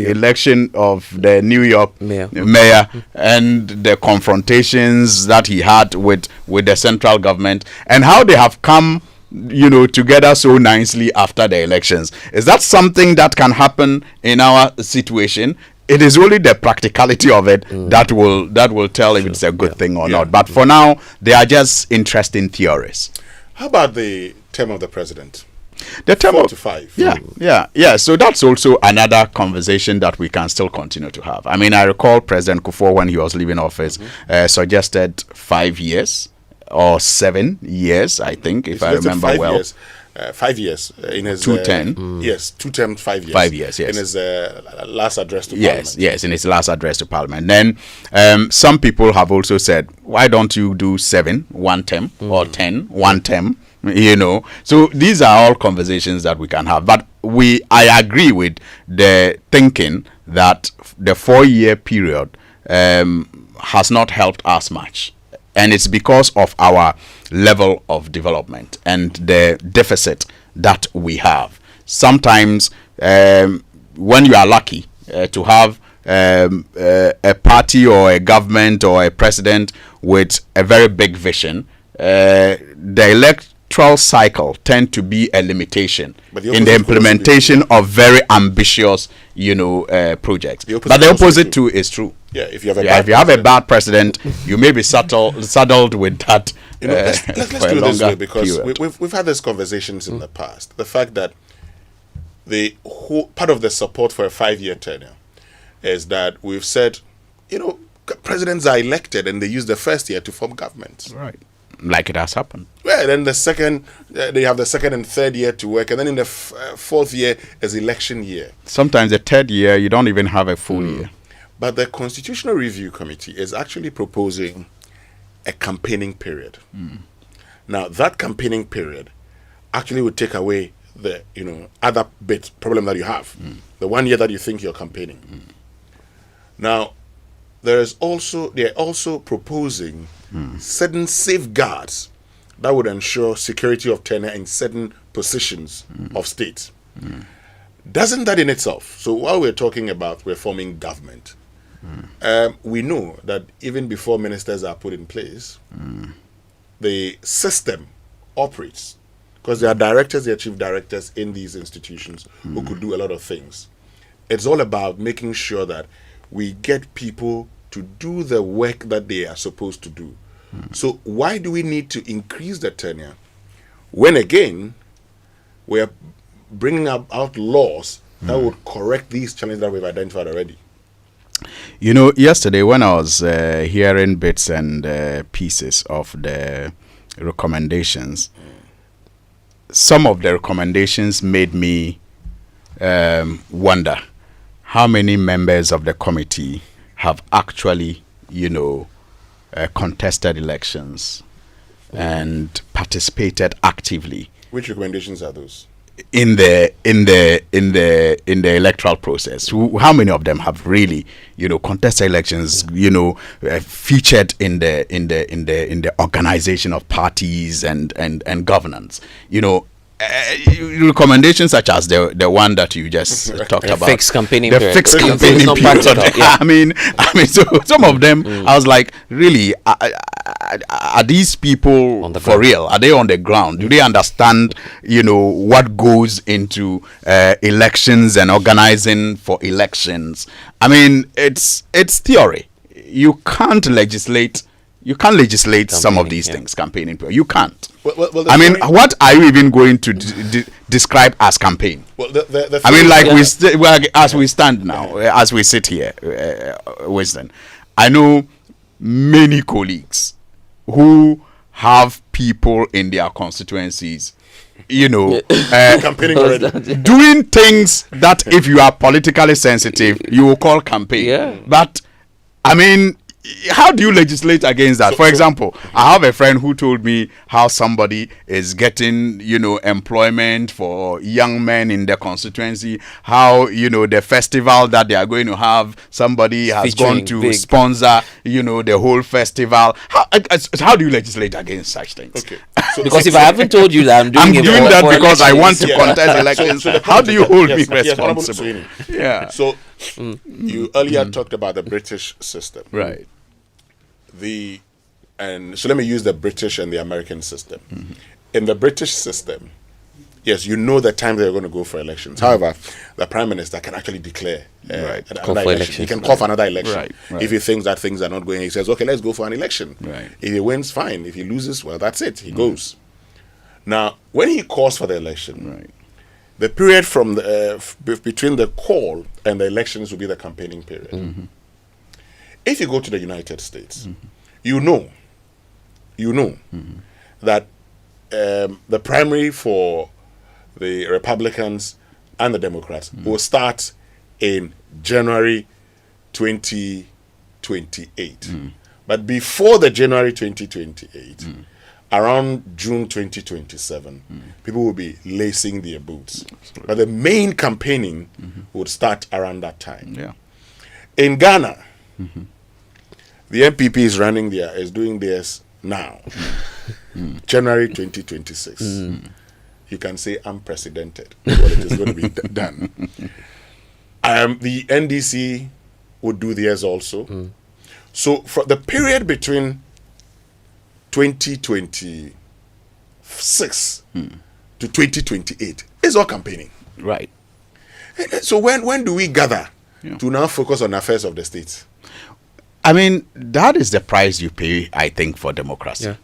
election of the New York mayor and the confrontations that he had with the central government, and how they have come, you know, together so nicely after the elections. Is that something that can happen in our situation? It is only the practicality of it that will tell if it's a good thing or not. But for now, they are just interesting theories. How about the term of the president? The term 4 to 5. Yeah. So that's also another conversation that we can still continue to have. I mean, I recall President Kufuor, when he was leaving office, suggested 5 years or 7 years, I think, if I remember well. 5 years in his 2 yes, 2 terms, 5 years. 5 years, yes. In his last address to Parliament. Yes, in his last address to Parliament. Then some people have also said, why don't you do 7, 1 term, or 10, 1 term? You know, so these are all conversations that we can have. But I agree with the thinking that the 4-year period has not helped us much. And it's because of our level of development and the deficit that we have. Sometimes when you are lucky to have a party or a government or a president with a very big vision, the electoral cycle tend to be a limitation in the implementation of very ambitious, you know, projects. But the opposite too is true. Yeah, if you have a if you have a bad president, you may be saddled with that. Let's do it this way, because we've had these conversations in the past. The fact that the whole part of the support for a 5-year tenure is that we've said, presidents are elected and they use the first year to form governments. Right. Like it has happened. Well, then the second, they have the second and third year to work, and then in the fourth year is election year. Sometimes the third year, you don't even have a full year. But the Constitutional Review Committee is actually proposing a campaigning period. Now, that campaigning period actually would take away the other problem that you have, the 1 year that you think you're campaigning. Now, they're also proposing certain safeguards that would ensure security of tenure in certain positions of state. Doesn't that in itself? So while we're talking about reforming government, we know that even before ministers are put in place, the system operates, because there are directors, there are chief directors in these institutions who could do a lot of things. It's all about making sure that we get people to do the work that they are supposed to do. So why do we need to increase the tenure when, again, we're bringing out laws that would correct these challenges that we've identified already? Yesterday when I was hearing bits and pieces of the recommendations, some of the recommendations made me wonder how many members of the committee have actually, contested elections and participated actively. Which recommendations are those? In the electoral process, how many of them have really, contested elections, featured in the organization of parties and governance, recommendations such as the one that you just talked about, fixed campaigning the period. fixed campaigning period. Yeah. I mean, so some of them, I was like, really, are these people for real? Are they on the ground? Do they understand, what goes into elections and organizing for elections? I mean, it's theory. You can't legislate. You can't legislate some of these things, campaigning. You can't. Well, I mean, what are you even going to describe as campaign? Well, I mean, like as we stand now, as we sit here, Winston, I know many colleagues who have people in their constituencies, campaigning already, doing things that if you are politically sensitive, you will call campaign. Yeah. But I mean, how do you legislate against that? For example, I have a friend who told me how somebody is getting, employment for young men in their constituency, how, the festival that they are going to have, somebody has gone to sponsor, the whole festival. How do you legislate against such things? Okay. Because if I haven't told you that I'm doing that because elections, I want to contest elections, how do you hold me responsible? Yeah. So you earlier talked about the British system. Right. So let me use the British and the American system. In the British system, yes, the time they're going to go for elections. However, the Prime Minister can actually declare another election. He can call for another election. Right. If he thinks that things are not going, he says, okay, let's go for an election. Right. If he wins, fine. If he loses, well, that's it. He goes. Now, when he calls for the election, the period from between the call and the elections will be the campaigning period. If you go to the United States, you know that the primary for the Republicans and the Democrats will start in January 2028. But before the January 2028, around June 2027, people will be lacing their boots. But the main campaigning would start around that time. Yeah. In Ghana, the MPP is doing theirs now, January 2026. You can say unprecedented, but it is going to be done. The NDC would do theirs also. So for the period between 2026 to 2028 is all campaigning. Right. So when do we gather to now focus on affairs of the state? I mean, that is the price you pay, I think, for democracy.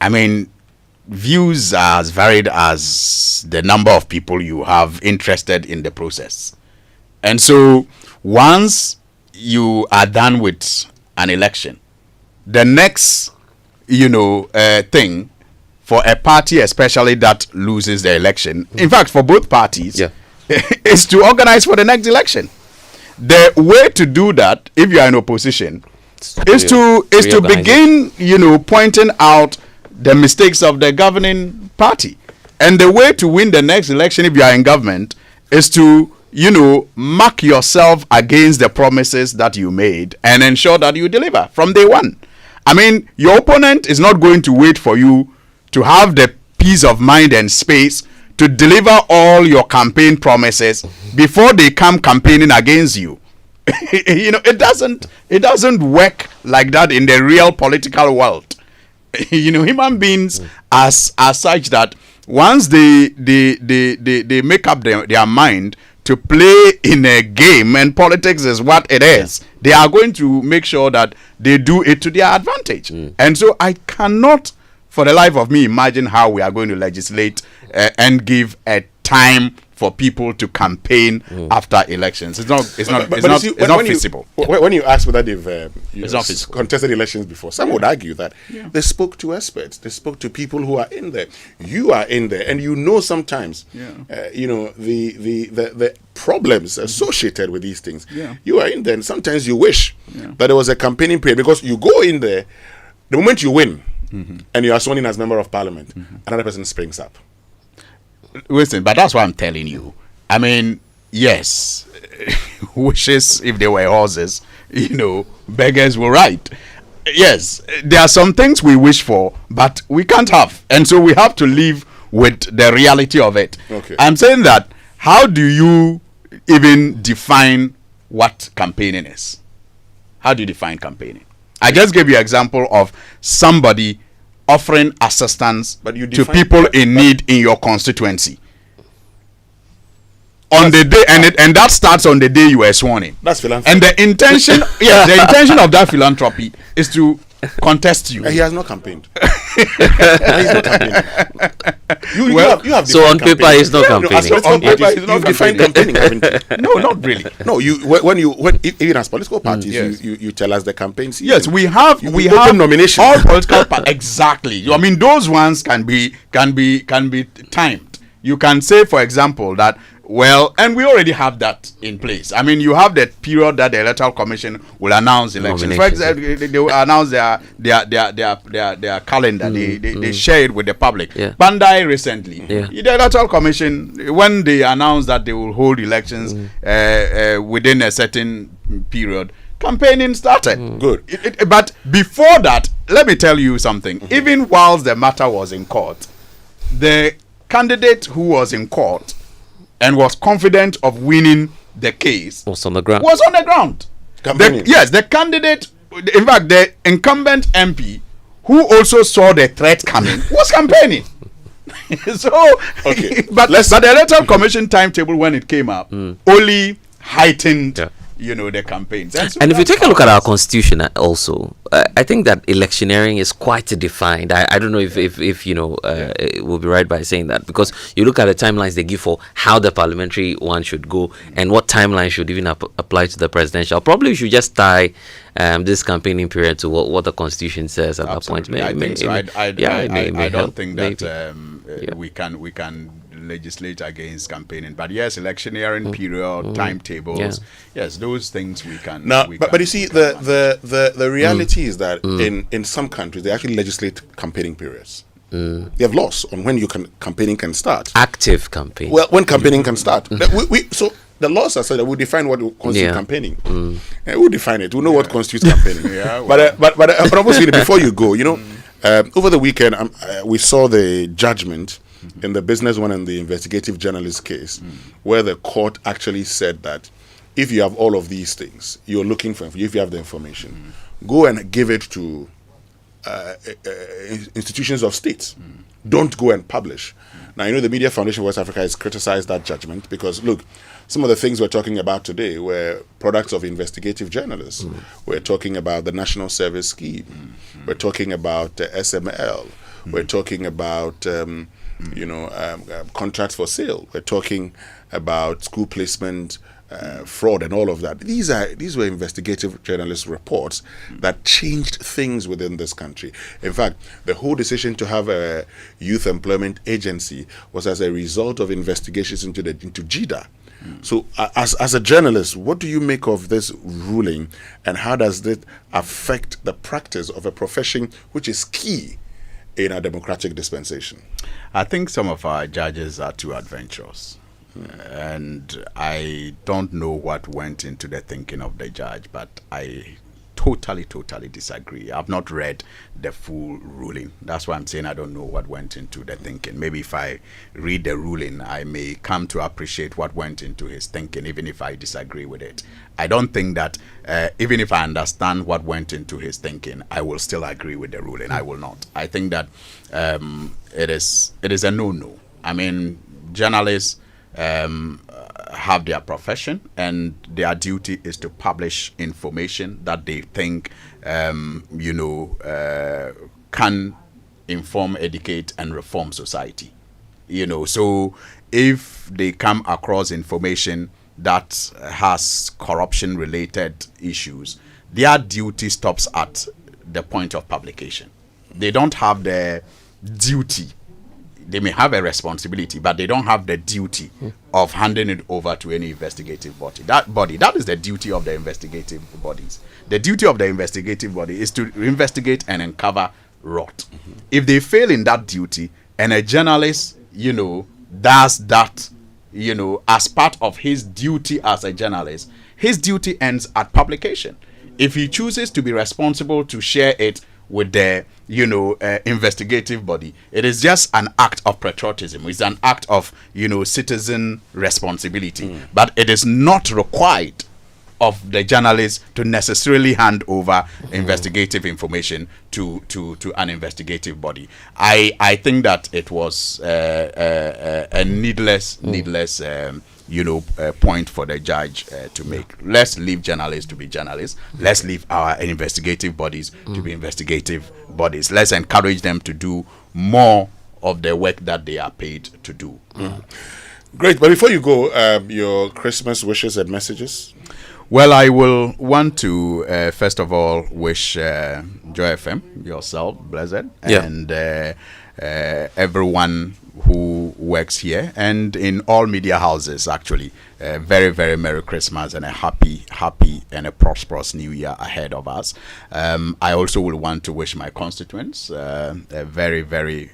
I mean, views are as varied as the number of people you have interested in the process. And so once you are done with an election, the next, thing for a party, especially that loses the election, in fact, for both parties, is to organize for the next election. The way to do that, if you are in opposition, is to begin, pointing out the mistakes of the governing party. And the way to win the next election, if you are in government, is to, mark yourself against the promises that you made and ensure that you deliver from day one. I mean, your opponent is not going to wait for you to have the peace of mind and space to deliver all your campaign promises before they come campaigning against you. It doesn't work like that in the real political world. Human beings are such that once they make up their mind to play in a game, and politics is what it is, they are going to make sure that they do it to their advantage. And so I cannot for the life of me imagine how we are going to legislate and give a time for people to campaign after elections. It's not feasible. When you ask whether they've contested elections before, some would argue that they spoke to experts, they spoke to people who are in there. You are in there, and sometimes, the problems associated with these things. You are in there, and sometimes you wish that there was a campaigning period, because you go in there, the moment you win, and you are sworn in as member of parliament, another person springs up. Listen, but that's what I'm telling you. I mean, yes, wishes, if they were horses, beggars will ride. Yes, there are some things we wish for, but we can't have. And so we have to live with the reality of it. Okay. I'm saying that, how do you even define what campaigning is? How do you define campaigning? I just gave you an example of somebody offering assistance to people in need in your constituency. On the day, and that starts on the day you were sworn in. That's philanthropy. And the intention, the intention of that philanthropy is to contest you. He has not campaigned. He's not campaigning. You have so on paper he's not campaigning. On paper he's not defined campaigning, haven't you? No, not really. No, even as political parties, you tell us the campaigns. Yes, we have nomination. All political parties, exactly. I mean, those ones can be timed. You can say, for example, that, well, and we already have that in place. I mean, you have the period that the Electoral Commission will announce elections. For example, they will announce their calendar. They share it with the public. Bandai recently, the Electoral Commission, when they announced that they will hold elections within a certain period, campaigning started. Good. But before that, let me tell you something. Even whilst the matter was in court, the candidate who was in court and was confident of winning the case was on the ground. The candidate, in fact, the incumbent MP who also saw the threat coming was campaigning. But the Electoral Commission timetable, when it came up, only heightened the campaigns. And if you take a look at our constitution also, I think that electioneering is quite defined. I don't know if it will be right by saying that, because you look at the timelines they give for how the parliamentary one should go and what timeline should even apply to the presidential. Probably we should just tie this campaigning period to what the constitution says at that point. I don't think that we can legislate against campaigning, but yes, electioneering period, timetables, yes, those things we can. Now, but you see, the reality is that in some countries they actually legislate campaigning periods. They have laws on when campaigning can start. Active campaign. Well, when campaigning can start. So the laws are said that we define what constitutes campaigning. We'll define it. We know what constitutes campaigning. But obviously, before you go, over the weekend we saw the judgment in the business one and the investigative journalist case, where the court actually said that if you have all of these things, you're looking for, if you have the information, go and give it to institutions of states. Don't go and publish. Now, the Media Foundation of West Africa has criticized that judgment because, look, some of the things we're talking about today were products of investigative journalists. We're talking about the National Service Scheme. We're talking about SML. We're talking about, contracts for sale. We're talking about school placement, fraud and all of that. These were investigative journalist reports that changed things within this country. In fact, the whole decision to have a youth employment agency was as a result of investigations into JIDA. So as a journalist, what do you make of this ruling, and how does it affect the practice of a profession which is key in a democratic dispensation? I think some of our judges are too adventurous. And I don't know what went into the thinking of the judge, but I totally disagree. I've not read the full ruling. That's why I'm saying I don't know what went into the thinking. Maybe if I read the ruling, I may come to appreciate what went into his thinking, even if I disagree with it. I don't think that even if I understand what went into his thinking, I will still agree with the ruling. I will not. I think that it is a no-no. I mean, journalists have their profession, and their duty is to publish information that they think can inform, educate, and reform society. So if they come across information that has corruption related issues, their duty stops at the point of publication. They don't have the duty. They may have a responsibility, but they don't have the duty of handing it over to any investigative body. That is the duty of the investigative bodies. The duty of the investigative body is to investigate and uncover rot. If they fail in that duty, and a journalist, does that, as part of his duty as a journalist, his duty ends at publication. If he chooses to be responsible to share it with the investigative body, it is just an act of patriotism. It's an act of citizen responsibility, but it is not required of the journalist to necessarily hand over investigative information to an investigative body. I think that it was a needless point for the judge to make. Let's leave journalists to be journalists. Let's leave our investigative bodies to be investigative bodies. Let's encourage them to do more of the work that they are paid to do. Great. But before you go, your Christmas wishes and messages? Well, I will want to first of all wish Joy FM, yourself, Blessed, and everyone who works here and in all media houses, actually, very, very Merry Christmas and a happy and a prosperous New Year ahead of us. I also will want to wish my constituents a very, very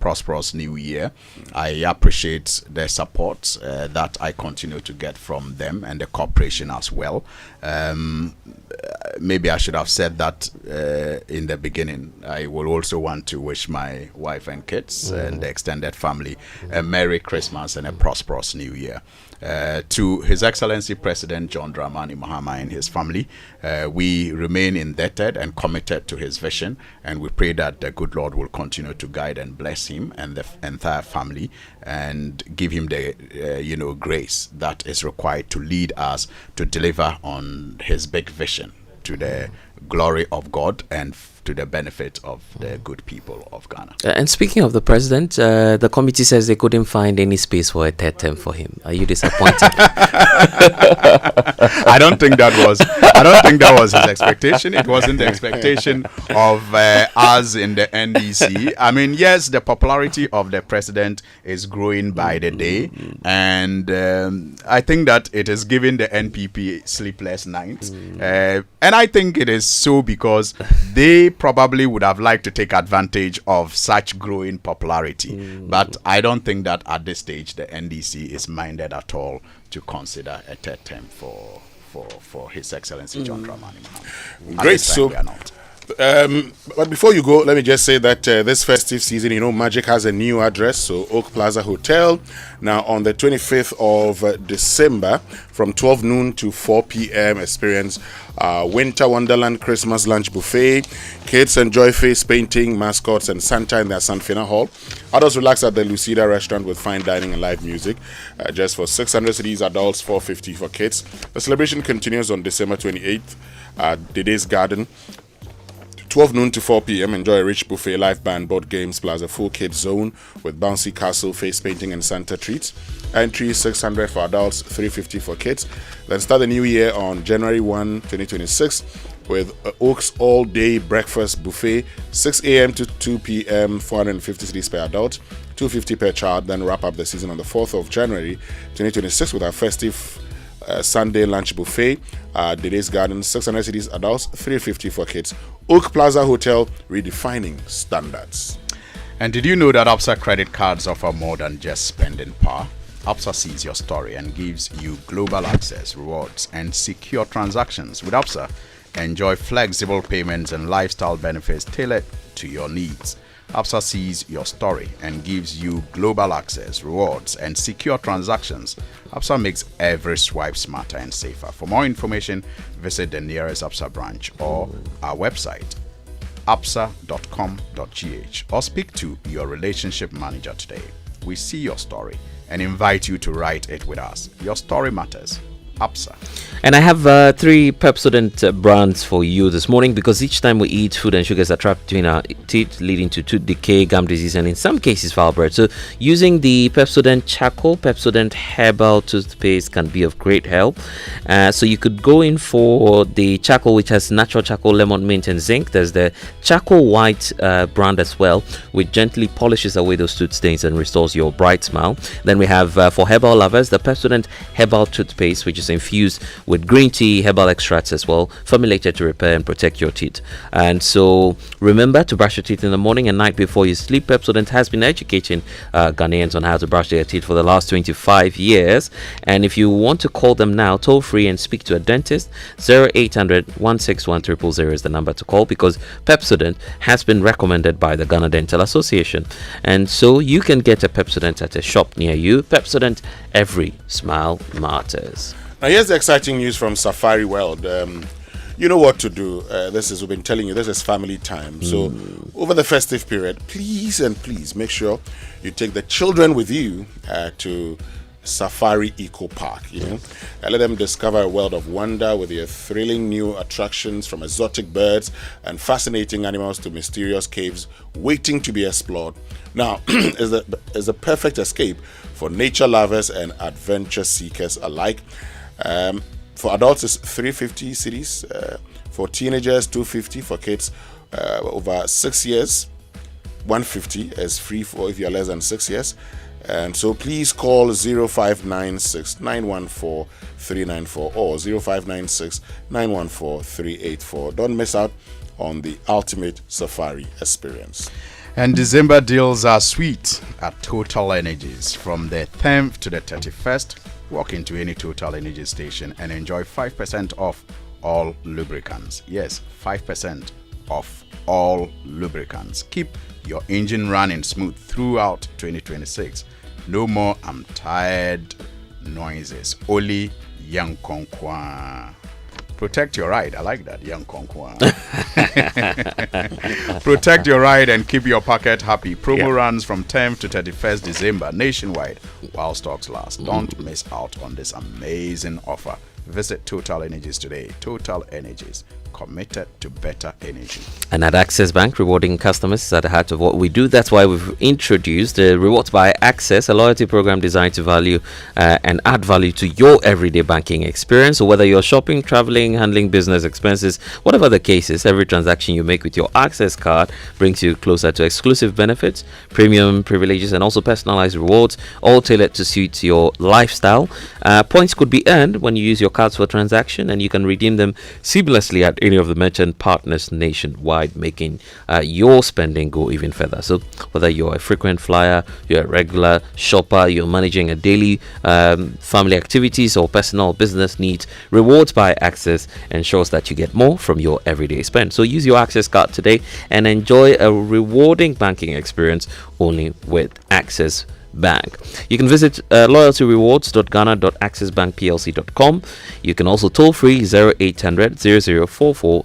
prosperous New Year. I appreciate the support that I continue to get from them and the cooperation as well. Maybe I should have said that in the beginning. I will also want to wish my wife and kids and the extended family a Merry Christmas and a prosperous New Year. To His Excellency President John Dramani Mahama and his family, we remain indebted and committed to his vision, and we pray that the good Lord will continue to guide and bless him and the entire family, and give him the grace that is required to lead us to deliver on his big vision, to the glory of God and to the benefit of the good people of Ghana. And speaking of the president, the committee says they couldn't find any space for a third term for him. Are you disappointed? I don't think that was his expectation. It wasn't the expectation of us in the NDC. I mean, yes, the popularity of the president is growing by the day, and I think that it is giving the NPP sleepless nights. And I think it is so because they probably would have liked to take advantage of such growing popularity. But I don't think that at this stage the NDC is minded at all to consider a third term for His Excellency John Dramani Mahama. Great. So But before you go, let me just say that this festive season, Magic has a new address, so Oak Plaza Hotel. Now, on the 25th of December, from 12 noon to 4 p.m., experience Winter Wonderland Christmas Lunch Buffet. Kids enjoy face painting, mascots, and Santa in their Sanfina Hall. Adults relax at the Lucida restaurant with fine dining and live music. Just for 600 cedis, adults 450 for kids. The celebration continues on December 28th at Dede's Garden. 12 noon to 4 p.m. Enjoy a rich buffet, live band, board games, plus a full kids zone with bouncy castle, face painting, and Santa treats. Entry 600 for adults, 350 for kids. Then start the new year on January 1, 2026 with Oaks all-day breakfast buffet, 6 a.m. to 2 p.m., 450 cedis per adult, 250 per child. Then wrap up the season on the 4th of January, 2026 with our festive Sunday lunch buffet. Dede's Garden, 600 cedis adults, 350 for kids. Oak Plaza Hotel, redefining standards. And did you know that Absa credit cards offer more than just spending power? Absa sees your story and gives you global access, rewards, and secure transactions. With Absa, enjoy flexible payments and lifestyle benefits tailored to your needs. Absa sees your story and gives you global access, rewards, and secure transactions. Absa makes every swipe smarter and safer. For more information, visit the nearest Absa branch or our website, absa.com.gh, or speak to your relationship manager today. We see your story and invite you to write it with us. Your story matters. Absa. And I have 3 Pepsodent brands for you this morning, because each time we eat, food and sugars are trapped between our teeth, leading to tooth decay, gum disease, and in some cases foul breath. So using the Pepsodent Charcoal, Pepsodent Herbal Toothpaste can be of great help. So you could go in for the charcoal, which has natural charcoal, lemon, mint, and zinc. There's the Charcoal White brand as well, which gently polishes away those tooth stains and restores your bright smile. Then we have for herbal lovers, the Pepsodent Herbal Toothpaste, which is infused with green tea, herbal extracts as well, formulated to repair and protect your teeth. And so remember to brush your teeth in the morning and night before you sleep. Pepsodent has been educating Ghanaians on how to brush their teeth for the last 25 years. And if you want to call them now, toll free, and speak to a dentist, 0800 161 000 is the number to call, because Pepsodent has been recommended by the Ghana Dental Association. And so you can get a Pepsodent at a shop near you. Pepsodent, every smile matters. Now, here's the exciting news from Safari World. You know what to do. We've been telling you, this is family time. So, over the festive period, please make sure you take the children with you to Safari Eco Park. Let them discover a world of wonder with their thrilling new attractions, from exotic birds and fascinating animals to mysterious caves waiting to be explored. Now, is a perfect escape for nature lovers and adventure seekers alike. For adults, it's 350 cedis. For teenagers, 250. For kids over 6 years, 150 is free for if you're less than 6 years. And so please call 0596 914 394 or 0596 914 384. Don't miss out on the ultimate safari experience. And December deals are sweet at Total Energies. From the 10th to the 31st, walk into any Total Energy station and enjoy 5% off all lubricants. Yes, 5% off all lubricants. Keep your engine running smooth throughout 2026. No more "I'm tired" noises. Only Yang Konkwa. Protect your ride. I like that, Yang Konkwa. Protect your ride and keep your pocket happy. Promo runs from 10th to 31st December nationwide while stocks last. Don't miss out on this amazing offer. Visit Total Energies today. Total Energies, committed to better energy. And at Access Bank, rewarding customers is at the heart of what we do. That's why we've introduced the Rewards by Access, a loyalty program designed to value and add value to your everyday banking experience. So whether you're shopping, traveling, handling business expenses, whatever the case is, every transaction you make with your Access card brings you closer to exclusive benefits, premium privileges, and also personalized rewards, all tailored to suit your lifestyle. Points could be earned when you use your cards for transaction, and you can redeem them seamlessly at any of the merchant partners nationwide, making your spending go even further. So whether you're a frequent flyer, you're a regular shopper, you're managing a daily family activities or personal business needs, Rewards by Access ensures that you get more from your everyday spend. So use your Access card today and enjoy a rewarding banking experience only with Access Bank. You can visit loyaltyrewards.ghana.accessbankplc.com. You can also toll free 0800 0044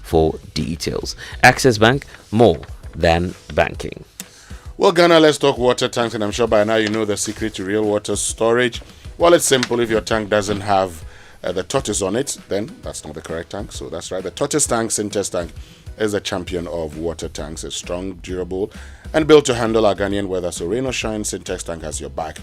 for details. Access Bank, more than banking. Well, Ghana, let's talk water tanks, and I'm sure by now you know the secret to real water storage. Well, it's simple. If your tank doesn't have the tortoise on it, then that's not the correct tank. So that's right. The tortoise tank, Syntex tank, is the champion of water tanks. It's strong, durable, and built to handle our Ghanaian weather. So rain or shine, Syntex tank has your back.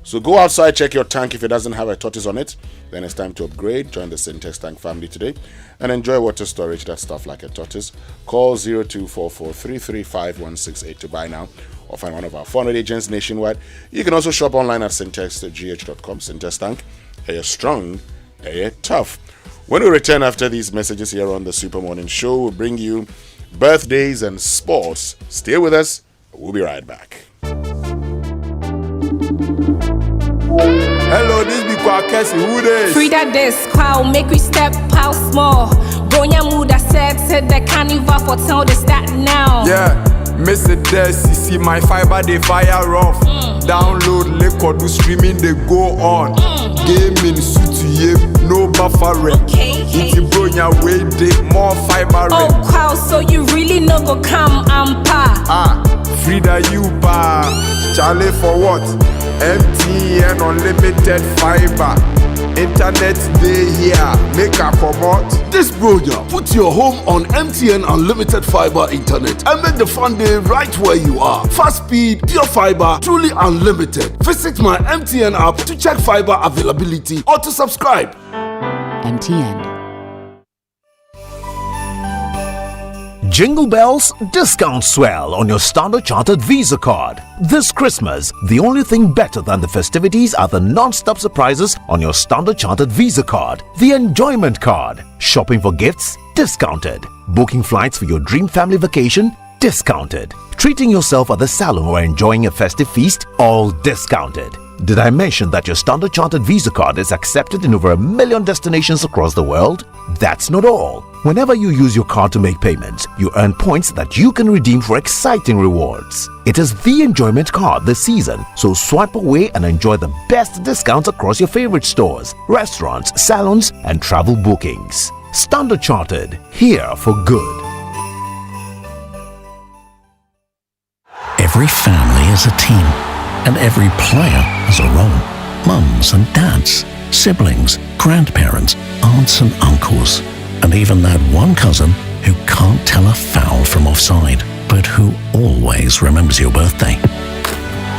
So go outside, check your tank. If it doesn't have a tortoise on it, then it's time to upgrade. Join the Syntex tank family today and enjoy water storage that's stuff like a tortoise. Call 0244-335-168 to buy now, or find one of our 400 agents nationwide. You can also shop online at syntexgh.com. Syntex tank, strong, tough. When we return after these messages here on the Super Morning Show, we'll bring you birthdays and sports. Stay with us. We'll be right back. Hello, this be Kwakesi. Who this? Frida this, Kwao, make we step out small. Bronya Muda said the carnival for town, they start now. Yeah, Miss it there, see my fiber, they fire off. Download, record, do streaming, they go on. Gaming, suit ye, no buffering. It's Bronya way, they more fiber. Oh, Kwao, so you really no go come ampa. Frida, you pa. Charlie for what? MTN unlimited fiber. Internet day here. Make a promote. This Bronya, put your home on MTN Unlimited Fiber Internet and make the fun day right where you are. Fast speed, pure fiber, truly unlimited. Visit my MTN app to check fiber availability or to subscribe. MTN. Jingle bells, discount swell on your Standard Chartered Visa card. This Christmas, the only thing better than the festivities are the non-stop surprises on your Standard Chartered Visa card. The enjoyment card. Shopping for gifts, discounted. Booking flights for your dream family vacation, discounted. Treating yourself at the salon or enjoying a festive feast, all discounted. Did I mention that your Standard Chartered Visa card is accepted in over 1 million destinations across the world? That's not all. Whenever you use your card to make payments, you earn points that you can redeem for exciting rewards. It is the enjoyment card this season, so swipe away and enjoy the best discounts across your favorite stores, restaurants, salons, and travel bookings. Standard Chartered, here for good. Every family is a team, and every player has a role. Mums and dads, siblings, grandparents, aunts and uncles, and even that one cousin who can't tell a foul from offside, but who always remembers your birthday.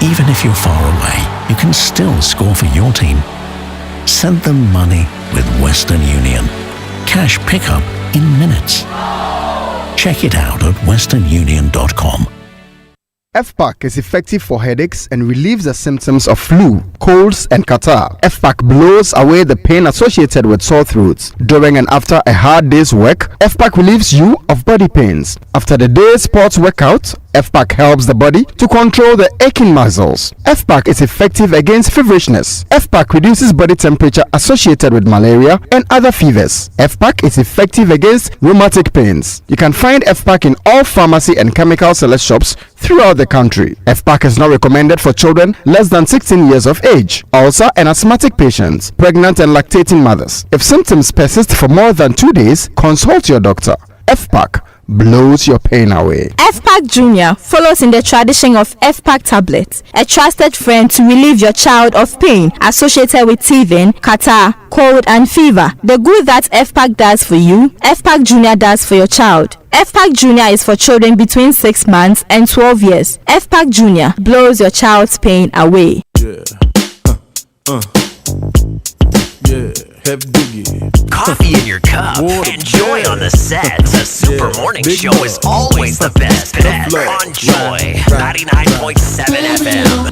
Even if you're far away, you can still score for your team. Send them money with Western Union. Cash pickup in minutes. Check it out at westernunion.com. FPAC is effective for headaches and relieves the symptoms of flu, colds, and catarrh. FPAC blows away the pain associated with sore throats. During and after a hard day's work, FPAC relieves you of body pains. After the day's sports workout, FPAC helps the body to control the aching muscles. FPAC is effective against feverishness. FPAC reduces body temperature associated with malaria and other fevers. FPAC is effective against rheumatic pains. You can find FPAC in all pharmacy and chemical select shops throughout the country. FPAC is not recommended for children less than 16 years of age, ulcer and asthmatic patients, pregnant and lactating mothers. If symptoms persist for more than 2 days, consult your doctor. FPAC blows your pain away. FPAC Junior follows in the tradition of FPAC tablets, a trusted friend to relieve your child of pain associated with teething, catarrh, cold and fever. The good that FPAC does for you, FPAC Junior does for your child. FPAC Junior is for children between 6 months and 12 years. FPAC Junior blows your child's pain away. Coffee in your cup. Enjoy on the set. The Super Morning Show is always the best bet on Joy 99.7 FM.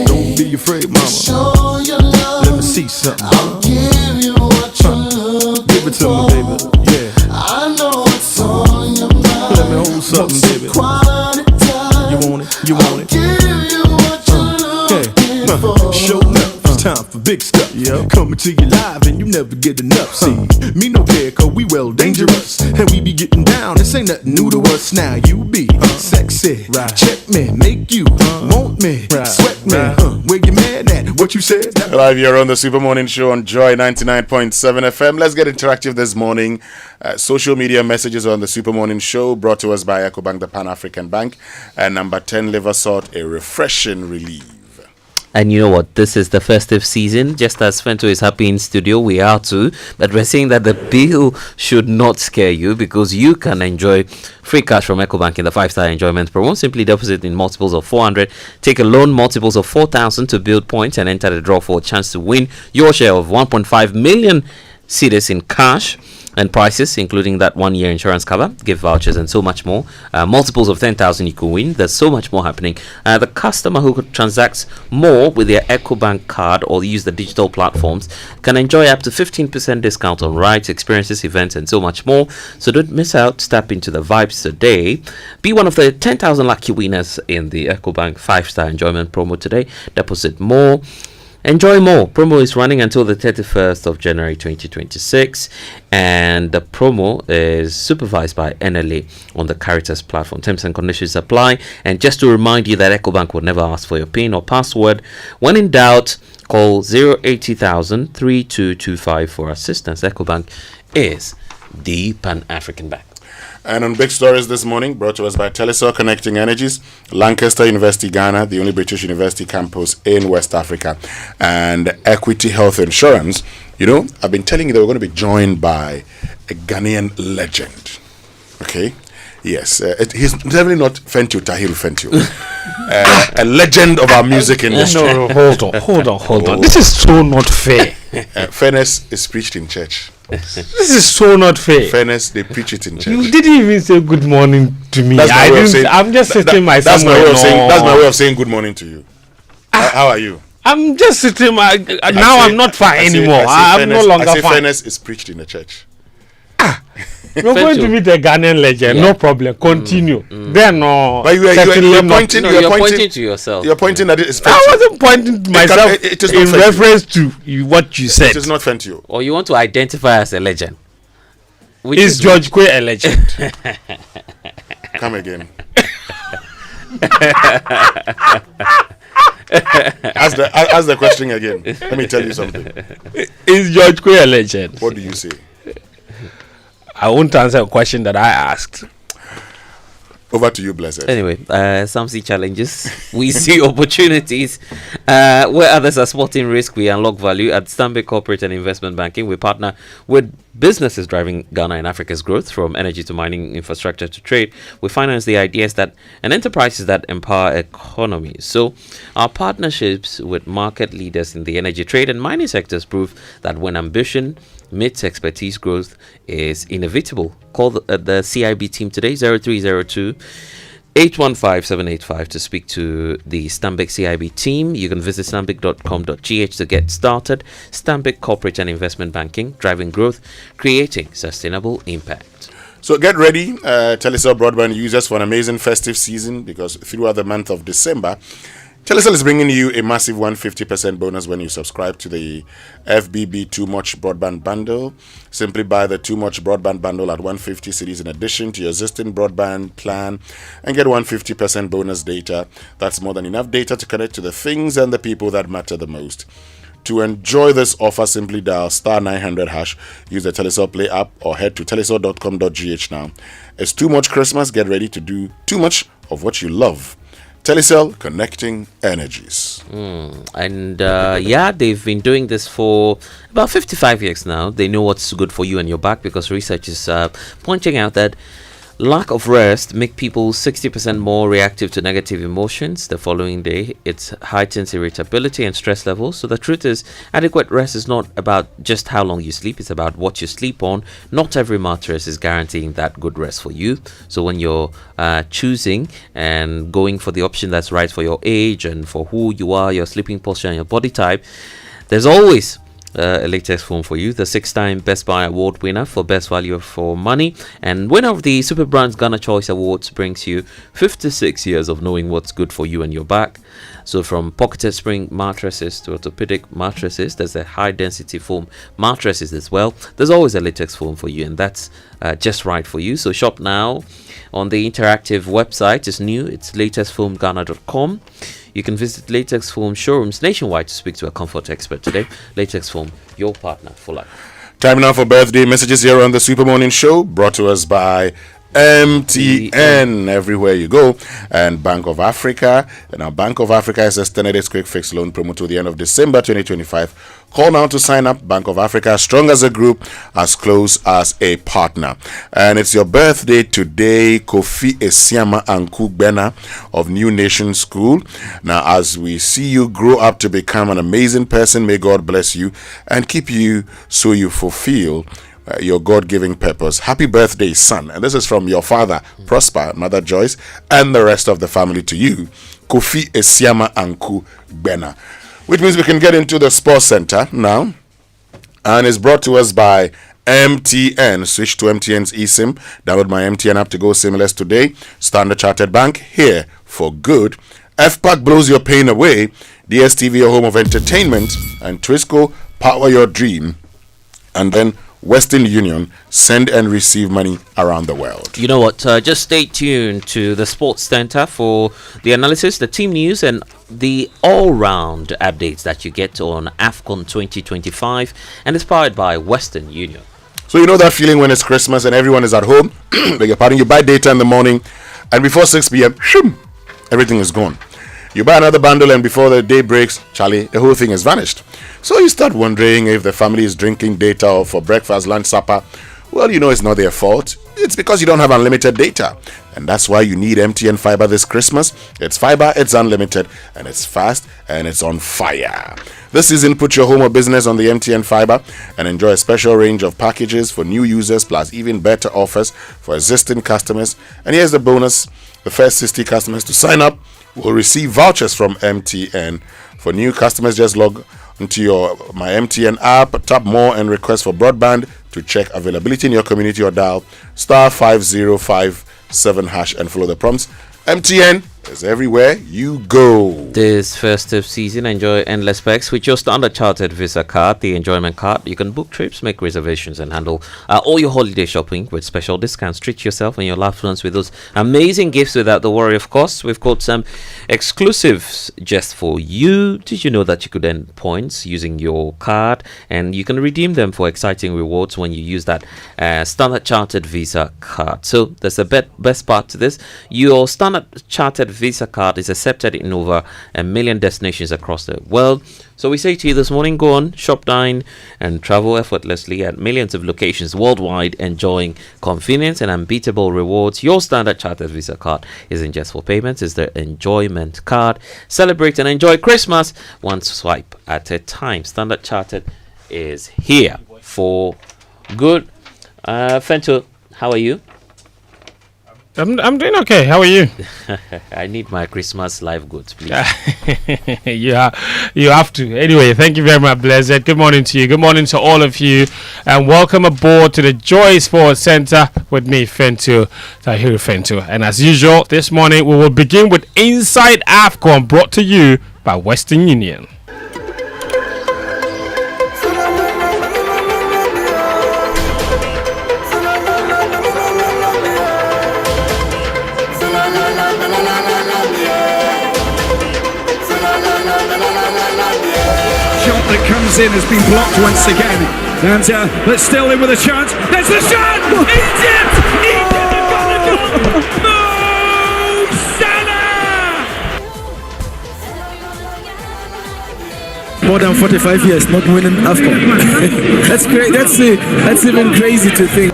Don't be afraid, mama. Let me see something. Give it it to me, baby. Yeah. I know what's on your mind. Let me hold something, baby. You want it? You want it? Give you what you're looking for. Show enough. It's time for big stuff. Coming to you live and you never get enough. See, me no care, cause we well dangerous. And we be getting down, this ain't nothing new to us. Now you be sexy, check me, make you want me, sweat me, where you mad at, what you said. Live here on the Super Morning Show on Joy 99.7 FM. Let's get interactive this morning. Social media messages on the Super Morning Show brought to us by EcoBank, the Pan-African Bank, and number 10 liver salt, a refreshing relief. And you know what? This is the festive season. Just as Fento is happy in studio, we are too. But we're saying that the bill should not scare you because you can enjoy free cash from EcoBank in the 5-star enjoyment promo. Simply deposit in multiples of 400. Take a loan multiples of 4,000 to build points and enter the draw for a chance to win your share of 1.5 million cedis in cash and prizes, including that 1-year insurance cover, gift vouchers, and so much more. Multiples of 10,000 you could win. There's so much more happening. The customer who transacts more with their EcoBank card or use the digital platforms can enjoy up to 15% discount on rides, experiences, events, and so much more. So don't miss out. Step into the vibes today. Be one of the 10,000 lucky winners in the EcoBank 5-star enjoyment promo today. Deposit more. Enjoy more. Promo is running until the 31st of January 2026, and the promo is supervised by NLA on the Caritas platform. Terms and conditions apply. And just to remind you that EcoBank will never ask for your PIN or password. When in doubt, call 080,000 3225 for assistance. EcoBank is the Pan-African Bank. And on big stories this morning, brought to us by Telesur Connecting Energies, Lancaster University, Ghana, the only British university campus in West Africa, and Equity Health Insurance. You know, I've been telling you that we're going to be joined by a Ghanaian legend. Okay? Yes, he's definitely not Fentio Tahiru Fentio. A legend of our music industry. No, hold on. This is so not fair. Fairness is preached in church. This is so not fair. Fairness, they preach it in church. You didn't even say good morning to me. I'm just sitting that's my way of saying good morning to you. How are you? I'm just sitting. I'm not fine anymore. I'm no longer fine. Fairness is preached in the church. We're going to meet a Ghanaian legend. Yeah. No problem. Continue. Then no. But you're pointing to yourself. You're pointing that it is Fentio. I wasn't pointing to myself in reference to what you said. It is not Fentio. Or you want to identify as a legend. Is George Quay a legend? Come again. Ask the question again. Let me tell you something. Is George Quay a legend? What do you say? I won't answer a question that I asked. Over to you, Blessed. Anyway, some see challenges. We see opportunities. Where others are spotting risk, we unlock value. At Stanbic Corporate and Investment Banking, we partner with businesses driving Ghana and Africa's growth, from energy to mining, infrastructure to trade. We finance the ideas and enterprises that empower economies. So our partnerships with market leaders in the energy, trade, and mining sectors prove that when ambition meets expertise, growth is inevitable. Call the CIB team today, 0302 815-785 to speak to the Stanbic CIB team. You can visit stanbic.com.gh to get started. Stanbic Corporate and Investment Banking, driving growth, creating sustainable impact. So get ready, Telesur broadband users, for an amazing festive season, because throughout the month of December, Telesur is bringing you a massive 150% bonus when you subscribe to the FBB Too Much Broadband Bundle. Simply buy the Too Much Broadband Bundle at 150 cedis in addition to your existing broadband plan and get 150% bonus data. That's more than enough data to connect to the things and the people that matter the most. To enjoy this offer, simply dial *900#, use the Telesur Play app, or head to telesur.com.gh now. It's too much Christmas. Get ready to do too much of what you love. Telesur, connecting energies. And they've been doing this for about 55 years now. They know what's good for you and your back, because research is pointing out that lack of rest make people 60% more reactive to negative emotions the following day. It heightens irritability and stress levels. So the truth is, adequate rest is not about just how long you sleep. It's about what you sleep on. Not every mattress is guaranteeing that good rest for you. So when you're choosing and going for the option that's right for your age and for who you are, your sleeping posture and your body type, there's always a latex phone for you. The 6-time Best Buy Award winner for Best Value for Money and winner of the Super Brands Ghana Choice Awards brings you 56 years of knowing what's good for you and your back. So from pocketed spring mattresses to orthopedic mattresses, there's a high density foam mattresses as well. There's always a latex foam for you, and that's just right for you. So shop now on the interactive website. It's new. It's latexfoamghana.com. You can visit Latex Foam showrooms nationwide to speak to a comfort expert today. Latex Foam, your partner for life. Time now for birthday messages here on the Super Morning Show, brought to us by MTN everywhere you go, and Bank of Africa. And now Bank of Africa has extended its quick fix loan promo to the end of December 2025. Call now to sign up. Bank of Africa, strong as a group, as close as a partner. And it's your birthday today, Kofi Esiama Ankugbena of New Nation School. Now, as we see you grow up to become an amazing person, may God bless you and keep you so you fulfill your God-given purpose. Happy birthday, son. And this is from your father, Prosper, Mother Joyce, and the rest of the family to you, Kofi Esiama Ankugbena. Which means we can get into the sports center now, and it's brought to us by MTN. Switch to MTN's eSIM. Download my MTN app to go SIMless today. Standard Chartered Bank, here for good. FPAC blows your pain away. DSTV, your home of entertainment, and Twisco, power your dream. And then Western Union, send and receive money around the world. You know what? Just stay tuned to the Sports Center for the analysis, the team news, and the all-round updates that you get on AFCON 2025, and it's powered by Western Union. So you know that feeling when it's Christmas and everyone is at home? Beg your pardon, you buy data in the morning, and before 6 p.m., everything is gone. You buy another bundle, and before the day breaks, Charlie, the whole thing has vanished. So you start wondering if the family is drinking data or for breakfast, lunch, supper. Well, you know it's not their fault. It's because you don't have unlimited data. And that's why you need MTN Fiber this Christmas. It's fiber, it's unlimited, and it's fast, and it's on fire. This season, put your home or business on the MTN Fiber and enjoy a special range of packages for new users, plus even better offers for existing customers. And here's the bonus. The first 60 customers to sign up will receive vouchers from MTN. For new customers, just log into your My MTN app, tap more and request for broadband to check availability in your community or dial *5057# and follow the prompts. MTN is everywhere you go. This festive season, enjoy endless perks with your Standard Chartered Visa card, the enjoyment card. You can book trips, make reservations, and handle all your holiday shopping with special discounts. Treat yourself and your loved ones with those amazing gifts without the worry of cost. We've got some exclusives just for you. Did you know that you could earn points using your card, and you can redeem them for exciting rewards when you use that Standard Chartered Visa card? So there's a best part to this. Your Standard Chartered Visa card is accepted in over 1 million destinations across the world. So we say to you this morning, go on, shop, dine, and travel effortlessly at millions of locations worldwide, enjoying convenience and unbeatable rewards. Your Standard Chartered Visa card isn't just for payments, it's the enjoyment card. Celebrate and enjoy Christmas one swipe at a time. Standard Chartered is here for good. Fento, how are you? I'm doing okay. How are you? I need my Christmas live goods, please. You have to. Anyway, thank you very much, Blessed. Good morning to you. Good morning to all of you. And welcome aboard to the Joy Sports Center with me, Fento, Tahiru Fento. And as usual, this morning we will begin with Inside AFCON, brought to you by Western Union. That comes in has been blocked once again, and but still in with a chance. There's the shot! Egypt! Egypt have got the goal! Mo Salah! More than 45 years not winning AFCON. That's great. That's even crazy to think.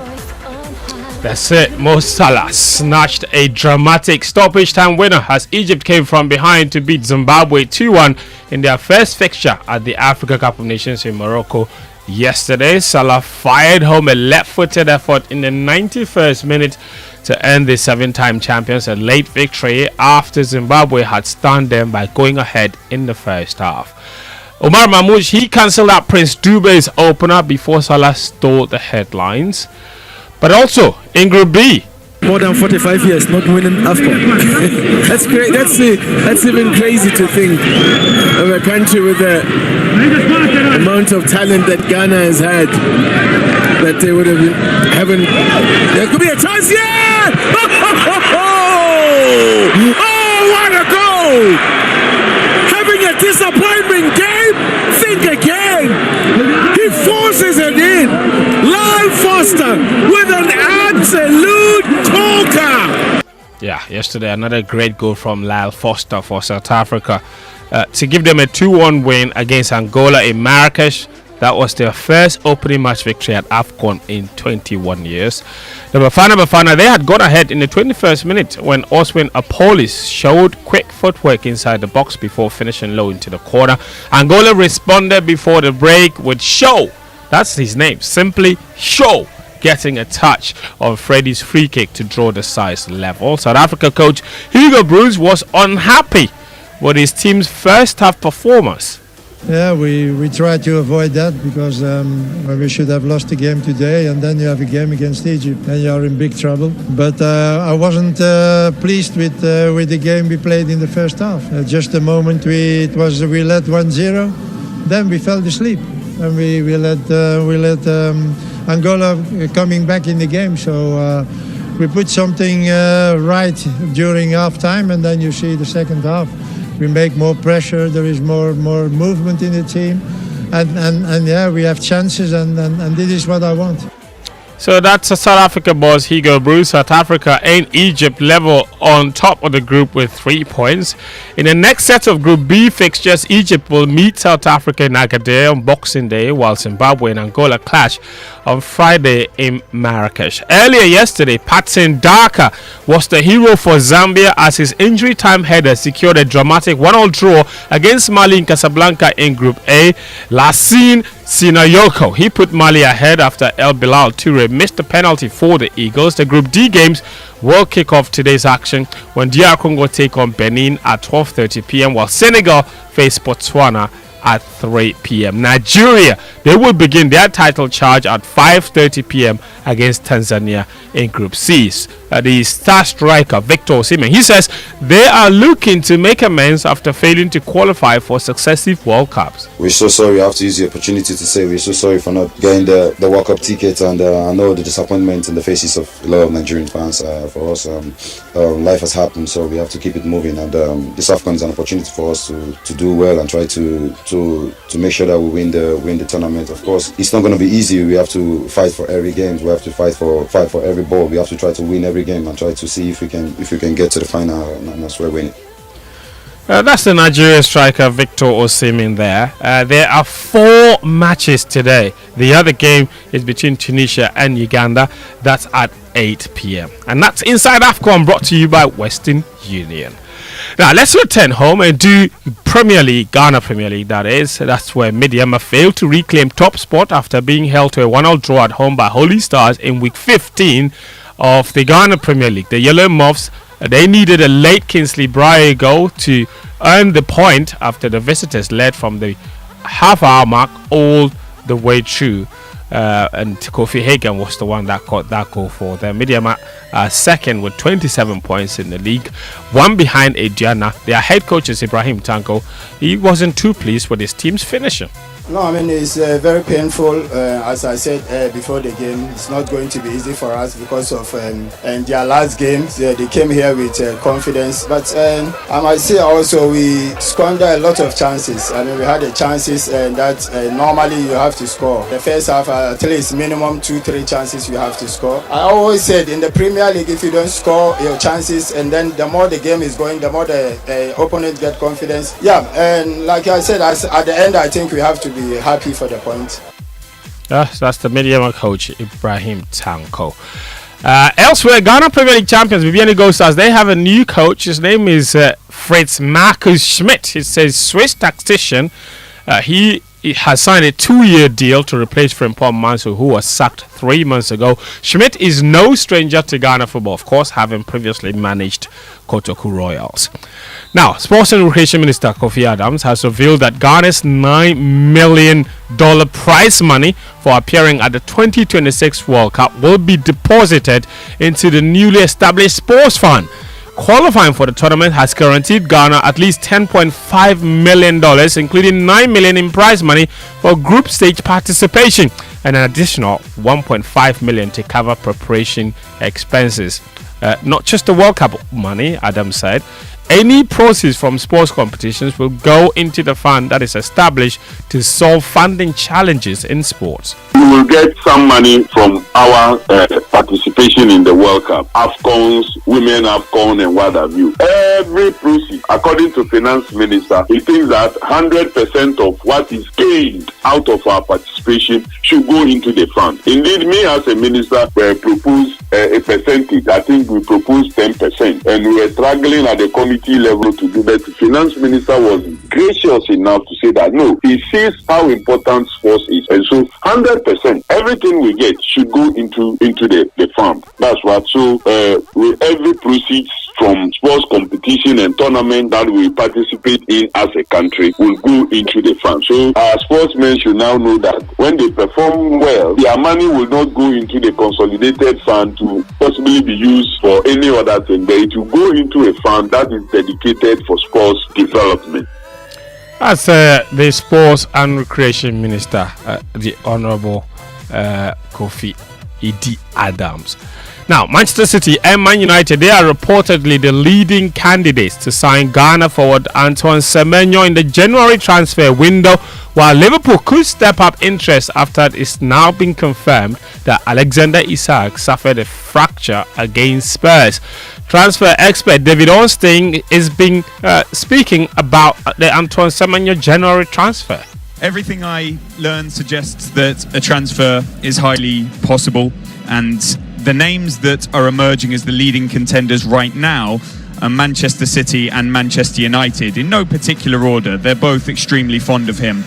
That's it. Mo Salah snatched a dramatic stoppage time winner as Egypt came from behind to beat Zimbabwe 2-1 in their first fixture at the Africa Cup of Nations in Morocco yesterday. Salah fired home a left-footed effort in the 91st minute to earn the 7-time champions a late victory after Zimbabwe had stunned them by going ahead in the first half. Omar Mamouche, he cancelled out Prince Dube's opener before Salah stole the headlines. But also in Group B, more than 45 years not winning AFCON. That's great. That's even crazy to think of a country with the amount of talent that Ghana has had, that they would have been having. There could be a chance. Yeah! Oh, what a goal! Having a disappointment game. Think again. He forces it in. Lyle Foster with an absolute talker. Yeah, yesterday another great goal from Lyle Foster for South Africa to give them a 2-1 win against Angola in Marrakesh. That was their first opening match victory at AFCON in 21 years. The Bafana, they had gone ahead in the 21st minute when Oswin Apolis showed quick footwork inside the box before finishing low into the corner. Angola responded before the break with Show. That's his name, simply Show, getting a touch on Freddie's free kick to draw the size level. South Africa coach Hugo Broos was unhappy with his team's first half performance. Yeah, we try to avoid that because we should have lost the game today, and then you have a game against Egypt and you are in big trouble. But I wasn't pleased with the game we played in the first half. Just the moment we led 1-0, then we fell asleep and we let Angola coming back in the game. So we put something right during half time, and then you see the second half. We make more pressure, there is more movement in the team, and yeah, we have chances, and this is what I want. So that's a South Africa boss, Hugo Broos. South Africa and Egypt level on top of the group with 3 points. In the next set of Group B fixtures, Egypt will meet South Africa in Agadir on Boxing Day, while Zimbabwe and Angola clash on Friday in Marrakesh. Earlier yesterday, Patson Daka was the hero for Zambia as his injury time header secured a dramatic 1-1 draw against Mali in Casablanca in Group A. Lassine Sinayoko, he put Mali ahead after El Bilal Toure missed the penalty for the Eagles. The Group D games will kick off today's action when DR Congo take on Benin at 12:30 p.m. while Senegal face Botswana at 3 p.m. Nigeria, they will begin their title charge at 5:30 p.m. against Tanzania in Group C. The star striker Victor Osimhen, he says they are looking to make amends after failing to qualify for successive World Cups. We're so sorry. I have to use the opportunity to say we're so sorry for not getting the World Cup ticket, and I know the disappointment in the faces of a lot of Nigerian fans. For us, life has happened, so we have to keep it moving, and this AFCON is an opportunity for us to do well and try to make sure that we win the tournament. Of course, it's not going to be easy. We have to fight for every game. We have to fight for every ball. We have to try to win every game and try to see if we can get to the final and that's where we win it. That's the Nigeria striker Victor Osimhen there. There are 4 matches today. The other game is between Tunisia and Uganda. That's at 8 p.m. And that's Inside AFCON, brought to you by Western Union. Now let's return home and do Premier League, Ghana Premier League that is. That's where Midyama failed to reclaim top spot after being held to a 1-1 draw at home by Holy Stars in week 15 of the Ghana Premier League. The Yellow Moths, they needed a late Kingsley Briar goal to earn the point after the visitors led from the half-hour mark all the way through. And Kofi Hagan was the one that caught that goal for them. Midyama second with 27 points in the league, one behind Adriana. Their head coach is Ibrahim Tanko. He wasn't too pleased with his team's finishing. No, I mean, it's very painful. As I said before the game, it's not going to be easy for us because of their last games. They came here with confidence. But I might say also we squandered a lot of chances. I mean, we had the chances that normally you have to score. The first half, at least minimum 2-3 chances you have to score. I always said in the Premier League, if you don't score your chances, and then the more the game is going, the more the opponent get confidence. Yeah, and like I said, at the end, I think we have to be happy for the point. That's the Midyama coach Ibrahim Tanko. Elsewhere, Ghana Premier League champions Viviani Gold Stars, they have a new coach. His name is Fritz Markus Schmidt. He's a Swiss tactician. He has signed a 2-year deal to replace Frimpong Manso, who was sacked 3 months ago. Schmidt is no stranger to Ghana football, of course, having previously managed Kotoku Royals. Now, Sports and Recreation Minister Kofi Adams has revealed that Ghana's $9 million prize money for appearing at the 2026 World Cup will be deposited into the newly established sports fund. Qualifying for the tournament has guaranteed Ghana at least $10.5 million, including $9 million in prize money for group stage participation and an additional $1.5 million to cover preparation expenses. Not just the World Cup money, Adams said. Any proceeds from sports competitions will go into the fund that is established to solve funding challenges in sports. We will get some money from our participation in the World Cup, AFCONs, Women AFCON, and what have you. Every proceed, according to Finance Minister, he thinks that 100% of what is gained out of our participation should go into the fund. Indeed, me as a minister proposed a percentage. I think we proposed 10%, and we were struggling at the committee level to do that. The Finance Minister was gracious enough to say that no, he sees how important sports is, and so 100%, everything we get should go into the fund. That's what. So with every proceeds from sports competition and tournament that we participate in as a country will go into the fund. So our sportsmen should now know that when they perform well, their money will not go into the consolidated fund to possibly be used for any other thing, but it will go into a fund that is dedicated for sports development. That's the Sports and Recreation Minister, the Honourable Kofi Idi Adams. Now, Manchester City and Man United, they are reportedly the leading candidates to sign Ghana forward Antoine Semenyo in the January transfer window, while Liverpool could step up interest after it's now been confirmed that Alexander Isak suffered a fracture against Spurs. Transfer expert David Ornstein is speaking about the Antoine Semenyo January transfer. Everything I learned suggests that a transfer is highly possible, and the names that are emerging as the leading contenders right now are Manchester City and Manchester United, in no particular order. They're both extremely fond of him.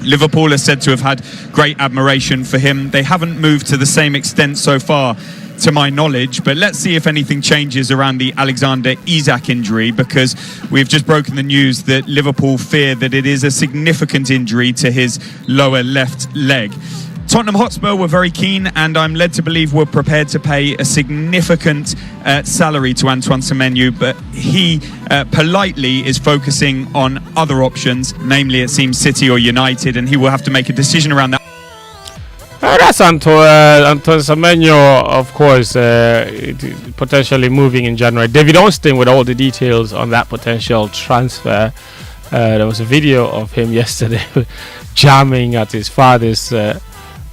Liverpool are said to have had great admiration for him. They haven't moved to the same extent so far, to my knowledge, but let's see if anything changes around the Alexander Isak injury, because we've just broken the news that Liverpool fear that it is a significant injury to his lower left leg. Tottenham Hotspur were very keen, and I'm led to believe we're prepared to pay a significant salary to Antoine Semenyo, but he politely is focusing on other options, namely it seems City or United, and he will have to make a decision around that. That's Antoine Semenyo, of course, potentially moving in January. David Ornstein with all the details on that potential transfer. There was a video of him yesterday jamming at his father's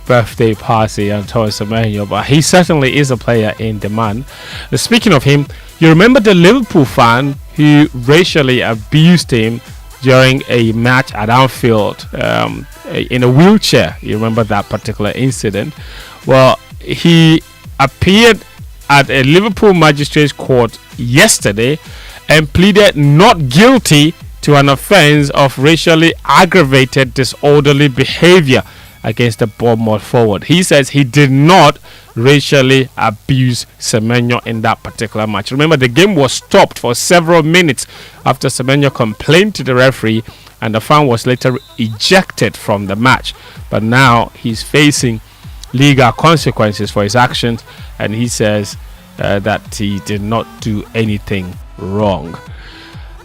birthday party, Antoine Semenyo, but he certainly is a player in demand. Speaking of him, you remember the Liverpool fan who racially abused him during a match at Anfield in a wheelchair? You remember that particular incident? Well, he appeared at a Liverpool magistrates court yesterday and pleaded not guilty to an offence of racially aggravated disorderly behaviour against the Bournemouth forward. He says he did not racially abuse Semenyo in that particular match. Remember, the game was stopped for several minutes after Semenyo complained to the referee, and the fan was later ejected from the match. But now he's facing legal consequences for his actions, and he says that he did not do anything wrong.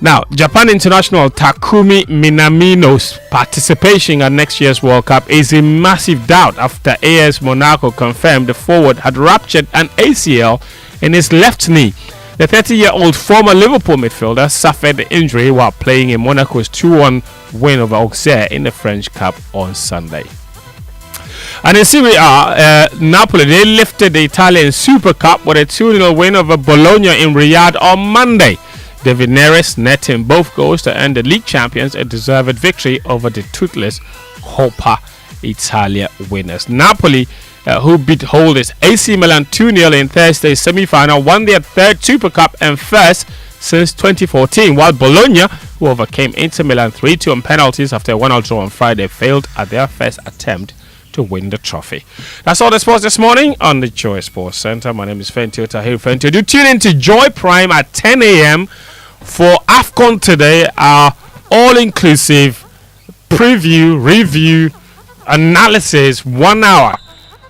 Now, Japan international Takumi Minamino's participation at next year's World Cup is in massive doubt after AS Monaco confirmed the forward had ruptured an ACL in his left knee. The 30-year-old former Liverpool midfielder suffered the injury while playing in Monaco's 2-1 win over Auxerre in the French Cup on Sunday. And in Serie A, Napoli, they lifted the Italian Super Cup with a 2-0 win over Bologna in Riyadh on Monday. David Neres netting both goals to earn the league champions a deserved victory over the toothless Coppa Italia winners. Napoli, who beat holders AC Milan 2-0 in Thursday's semi-final, won their third Super Cup and first since 2014, while Bologna, who overcame Inter Milan 3-2 on penalties after a 1-0 draw on Friday, failed at their first attempt to win the trophy. That's all the sports this morning on the Joy Sports Center. My name is Fentio Tahir Fentio. Do tune in to Joy Prime at 10 a.m. for AFCON today, our all-inclusive preview, review, analysis, 1 hour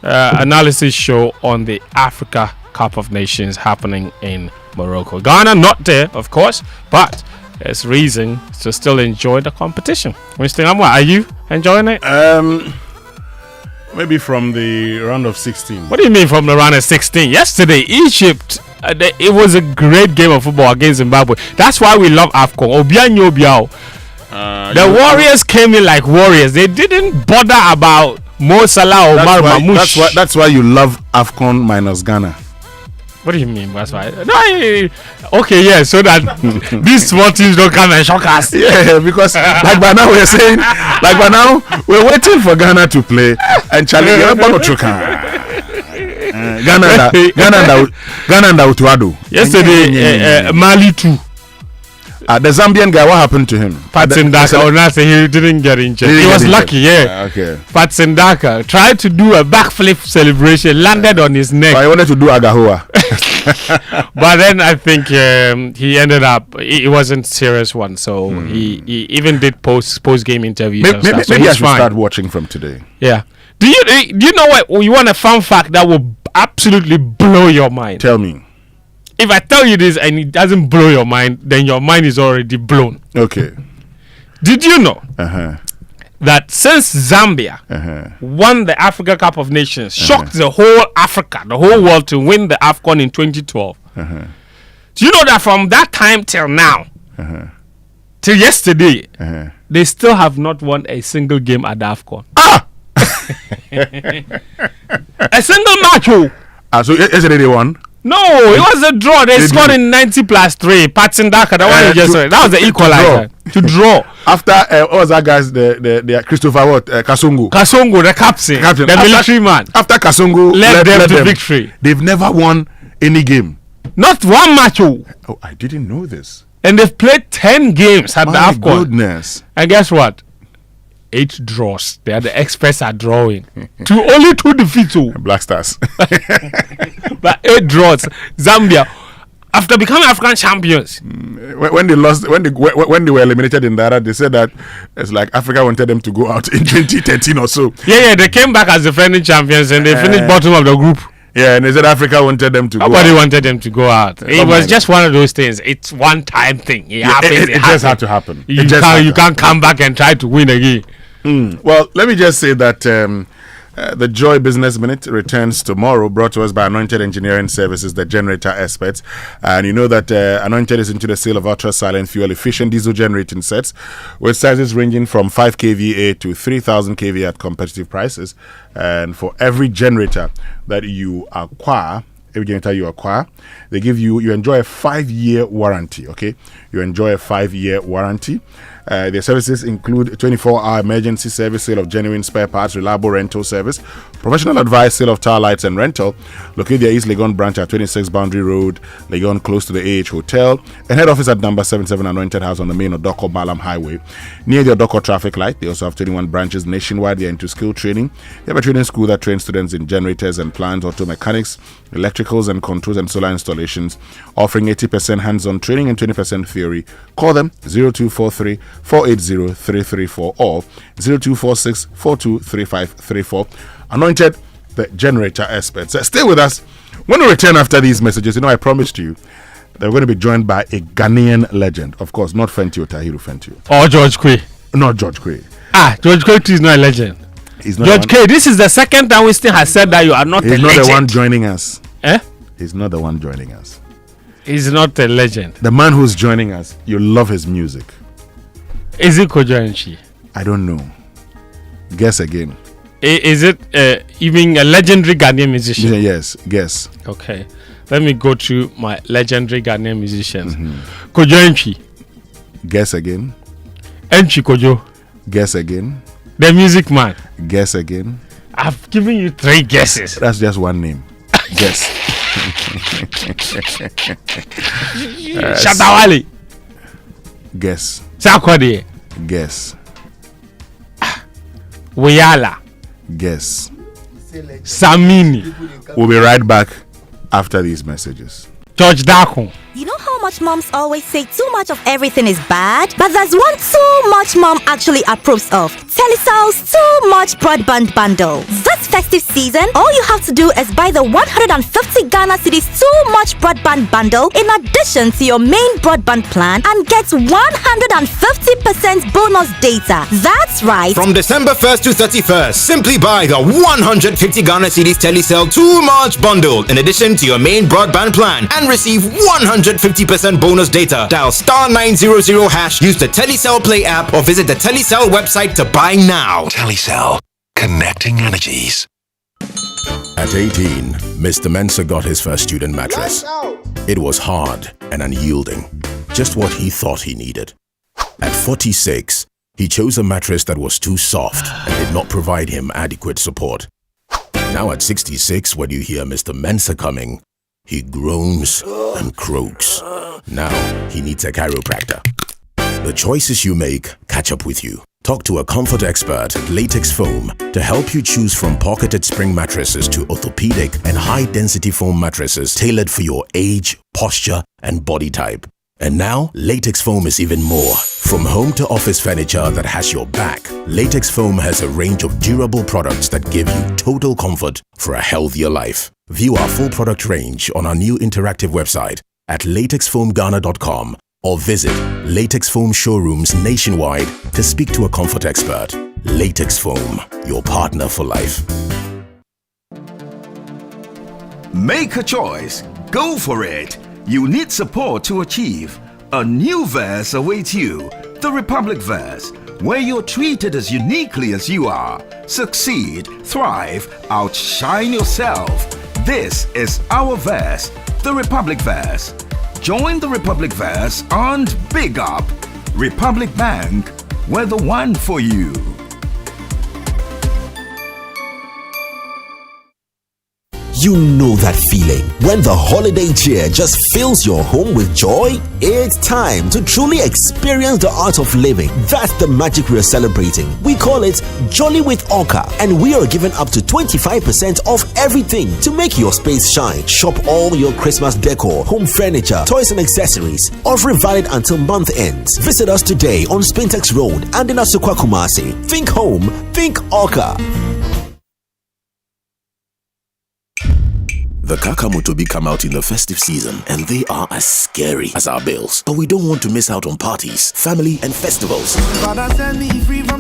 analysis show on the Africa Cup of Nations happening in Morocco. Ghana not there, of course, but there's reason to still enjoy the competition. Mr. Amwa, are you enjoying it? Maybe from the round of 16. What do you mean from the round of 16? Yesterday, Egypt, it was a great game of football against Zimbabwe. That's why we love AFCON. Obianyo Obiao. The Warriors came in like warriors. They didn't bother about Mo Salah or Omar Mamouche. That's why you love AFCON minus Ghana. What do you mean? That's why. Okay, yeah, so that these small teams don't come and shock us. Yeah, because like by now we're waiting for Ghana to play, and Charlie, Ghana and Utuado. Yesterday, Mali too. The Zambian guy, what happened to him? Patson Daka, he didn't get injured. He was lucky, yeah. Okay. Patson Daka tried to do a backflip celebration, landed on his neck. But he wanted to do Agahoa. But then I think he ended up, it wasn't serious one, so he even did post game interviews. Maybe I should start watching from today. Yeah. Do you know what? You want a fun fact that will absolutely blow your mind? Tell me. If I tell you this and it doesn't blow your mind, then your mind is already blown. Okay. Did you know that since Zambia won the Africa Cup of Nations, shocked the whole Africa, the whole world to win the AFCON in 2012? Do you know that from that time till now, till yesterday, they still have not won a single game at the AFCON? A single match. So yesterday they won? No, it was a draw. They scored in 90 plus 3. Patson Daka, the one you just said. That was the equalizer. To draw. After, what was that guy's, the Christopher Kasungu? Kasungu, the captain. The military man. After Kasungu led them to victory. They've never won any game. Not one match. Oh, I didn't know this. And they've played 10 games at the AFCON. My goodness. And guess what? 8 draws. They are the experts are drawing. Only 2 defeats. Black Stars. But 8 draws. Zambia, after becoming African champions, when they lost, when they were eliminated in Dara, they said that it's like Africa wanted them to go out in 2013 or so. Yeah, they came back as defending champions and they finished bottom of the group. Yeah, and they said Africa wanted them to go out. Nobody wanted them to go out. It was just one of those things. It's one time thing. It happens. It just had to happen. You can't come back and try to win again. Well, let me just say that the Joy Business Minute returns tomorrow, brought to us by Anointed Engineering Services, the generator experts. And you know that Anointed is into the sale of ultra-silent fuel-efficient diesel generating sets with sizes ranging from 5 kVA to 3,000 kVA at competitive prices. And for every generator that you acquire, they you enjoy a 5-year warranty. Okay, you enjoy a 5-year warranty. Their services include 24-hour emergency service, sale of genuine spare parts, reliable rental service, professional advice, sale of tower lights and rental. Locate their East Legon branch at 26 Boundary Road, Legon, close to the AH Hotel, and head office at number 77 Anointed House on the main Odoko Balam Highway, near the Odoko traffic light. They also have 21 branches nationwide. They're into skill training. They have a training school that trains students in generators and plants, auto mechanics, electricals and controls and solar installations, offering 80% hands-on training and 20% theory. Call them 0243 480 334 or 0246 423534. Anointed, the generator experts. Stay with us. When we return after these messages, I promised you that we're going to be joined by a Ghanaian legend. Of course, not Fentio Tahiru Fentio. Or George Quay. Not George Quay. George Quay is not a legend. He's not George Quay, this is the second time Winston has said that you are not a legend. He's not the one joining us. Eh? He's not the one joining us. He's not a legend. The man who's joining us, you love his music. Is it Kojo Enchi? I don't know. Guess again. Is it even a legendary Ghanaian musician? Yes, guess. Okay. Let me go through my legendary Ghanaian musicians. Kojo Enchi. Guess again. Enchi Kojo. Guess again. The Music Man. Guess again. I've given you 3 guesses. That's just one name. Guess. Shatawale. Guess. Sakode. Guess. Weyala. Guess. Samini. We'll be right back after these messages. George Dakon. You know how much moms always say too much of everything is bad? But there's one too much mom actually approves of. Telecell's too much broadband bundle. This festive season, all you have to do is buy the 150 Ghana cedis too much broadband bundle in addition to your main broadband plan and get 150% bonus data. That's right. From December 1st to 31st, simply buy the 150 Ghana cedis Telecell too much bundle in addition to your main broadband plan and receive 150% bonus data. Dial *900#, use the Telecell Play app or visit the Telecell website to buy now. Telecell, connecting energies. At 18, Mr. Mensah got his first student mattress. It was hard and unyielding, just what he thought he needed. At 46, he chose a mattress that was too soft and did not provide him adequate support. Now at 66, when you hear Mr. Mensah coming, he groans and croaks. Now he needs a chiropractor. The choices you make catch up with you. Talk to a comfort expert at Latex Foam to help you choose from pocketed spring mattresses to orthopedic and high-density foam mattresses tailored for your age, posture, and body type. And now, Latex Foam is even more. From home to office furniture that has your back, Latex Foam has a range of durable products that give you total comfort for a healthier life. View our full product range on our new interactive website at latexfoamghana.com or visit Latex Foam showrooms nationwide to speak to a comfort expert. Latex Foam, your partner for life. Make a choice. Go for it. You need support to achieve. A new verse awaits you. The Republic Verse, where you're treated as uniquely as you are. Succeed, thrive, outshine yourself. This is our verse, the Republic Verse. Join the Republic Verse and big up. Republic Bank, we're the one for you. You know that feeling when the holiday cheer just fills your home with joy? It's time to truly experience the art of living. That's the magic we're celebrating. We call it Jolly with Orca, and we are giving up to 25% off everything to make your space shine. Shop all your Christmas decor, home furniture, toys and accessories. Offer valid until month ends. Visit us today on Spintex Road and in Asukwa Kumasi. Think home, think Orca. The Kakamutobi come out in the festive season and they are as scary as our bills. But we don't want to miss out on parties, family and festivals.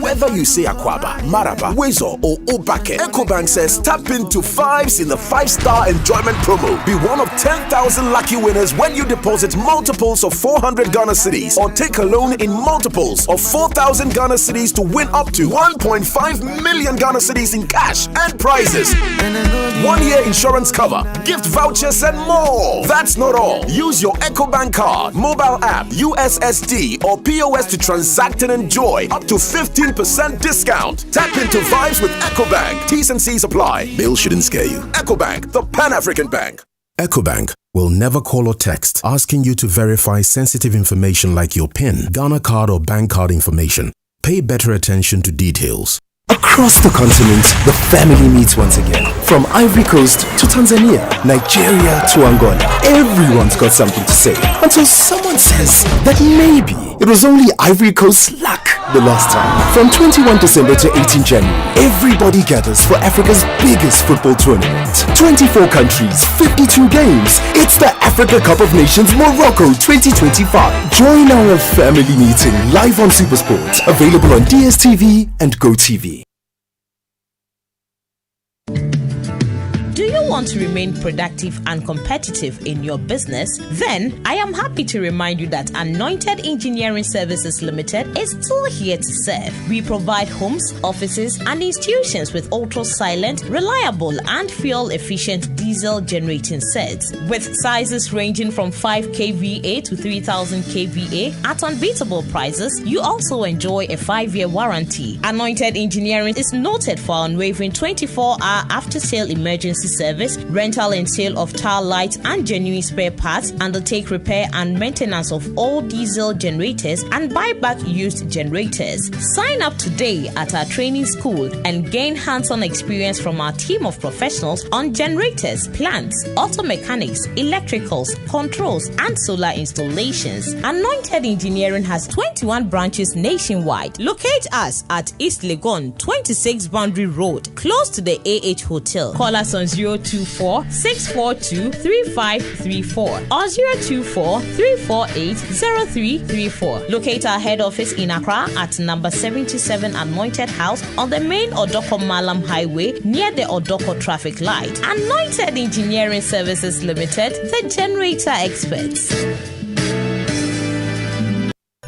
Whether you say Akwaba, Maraba, Wezo or Obake, EcoBank says tap into 5s in the 5-star enjoyment promo. Be one of 10,000 lucky winners when you deposit multiples of 400 Ghana cedis or take a loan in multiples of 4,000 Ghana cedis to win up to 1.5 million Ghana cedis in cash and prizes. 1-year insurance cover, gift vouchers and more. That's not all. Use your EcoBank card, mobile app, USSD or POS to transact and enjoy up to 15% discount. Tap into vibes with EcoBank. T's and C's apply. Bill shouldn't scare you. EcoBank, the Pan-African Bank. EcoBank will never call or text asking you to verify sensitive information like your PIN, Ghana card or bank card information. Pay better attention to details. Across the continent, the family meets once again. From Ivory Coast to Tanzania, Nigeria to Angola, everyone's got something to say. Until someone says that maybe it was only Ivory Coast's luck the last time. From 21 December to 18 January, everybody gathers for Africa's biggest football tournament. 24 countries, 52 games. It's the Africa Cup of Nations Morocco 2025. Join our family meeting live on SuperSport, available on DSTV and GoTV. Do you want to remain productive and competitive in your business? Then I am happy to remind you that Anointed Engineering Services Limited is still here to serve. We provide homes, offices, and institutions with ultra-silent, reliable, and fuel-efficient diesel diesel generating sets with sizes ranging from 5 kVA to 3000 kVA at unbeatable prices. You also enjoy a 5-year warranty. Anointed Engineering is noted for unwavering 24-hour after-sale emergency service, rental and sale of tile lights and genuine spare parts, undertake repair and maintenance of all diesel generators and buy back used generators. Sign up today at our training school and gain hands-on experience from our team of professionals on generators, plants, auto mechanics, electricals, controls, and solar installations. Anointed Engineering has 21 branches nationwide. Locate us at East Legon, 26 Boundary Road, close to the AH Hotel. Call us on 024-642-3534 or 024-348-0334. Locate our head office in Accra at number 77 Anointed House on the main Odoko Malam Highway near the Odoko traffic light. Anointed Engineering Services Limited, the generator experts.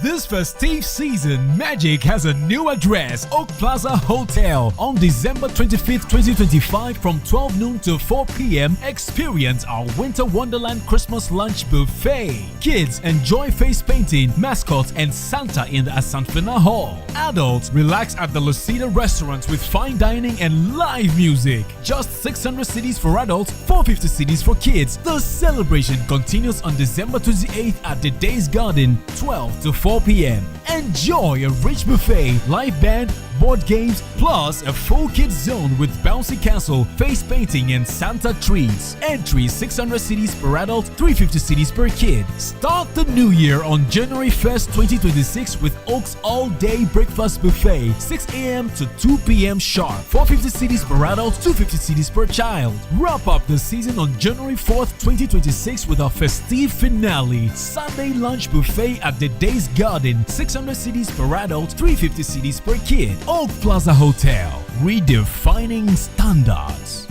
This festive season, Magic has a new address, Oak Plaza Hotel. On December 25th, 2025 from 12 noon to 4 p.m. experience our Winter Wonderland Christmas Lunch Buffet. Kids enjoy face painting, mascots and Santa in the Asanfina Hall. Adults relax at the Lucida Restaurant with fine dining and live music. Just 600 cedis for adults, 450 cedis for kids. The celebration continues on December 28th at the Days Garden, 12 to 4 p.m. Enjoy a rich buffet, live band, board games, plus a full kids zone with bouncy castle, face painting and Santa trees. Entry 600 cedis per adult, 350 cedis per kid. Start the new year on January 1st, 2026 with Oak's all-day breakfast buffet, 6 a.m. to 2 p.m. sharp. 450 cedis per adult, 250 cedis per child. Wrap up the season on January 4th, 2026 with our festive finale, Sunday lunch buffet at the Days Garden, 600 cedis per adult, 350 cedis per kid. Oak Plaza Hotel, redefining standards.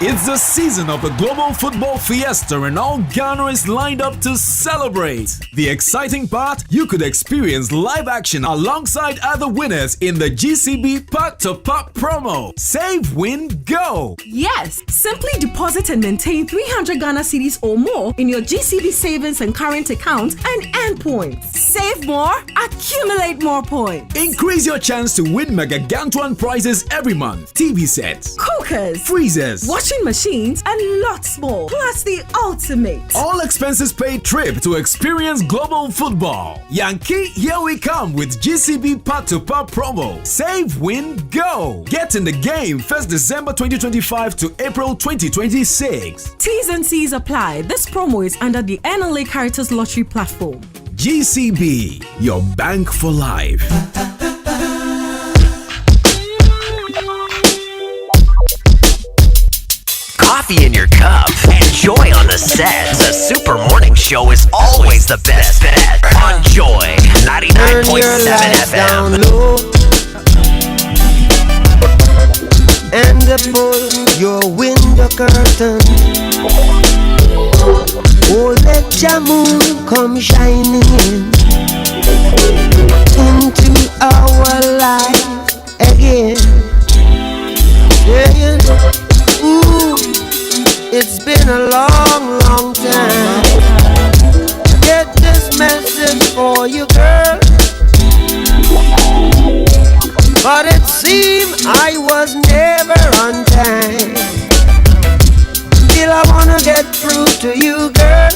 It's the season of the Global Football Fiesta and all Ghana is lined up to celebrate. The exciting part, you could experience live action alongside other winners in the GCB Pack to Pack promo. Save, win, go! Yes, simply deposit and maintain 300 Ghana cedis or more in your GCB savings and current account and earn points. Save more, accumulate more points. Increase your chance to win mega Gantuan prizes every month. TV sets, cookers, freezers, washing machines, and lots more. Plus the ultimate all expenses paid trip to experience global football. Yankee, here we come with GCB Part to Part promo. Save, win, go. Get in the game 1st December 2025 to April 2026. T's and C's apply. This promo is under the NLA Caritas Lottery platform. GCB, your bank for life. Coffee in your cup and Joy on the set. The Super Morning Show is always the best bet on Joy 99.7 FM. And pull your window curtain. Oh, let your moon come shining into our life again. Yeah. Ooh, it's been a long, long time. Get this message for you, girl. But it seemed I was never on time. Still I wanna get through to you, girl.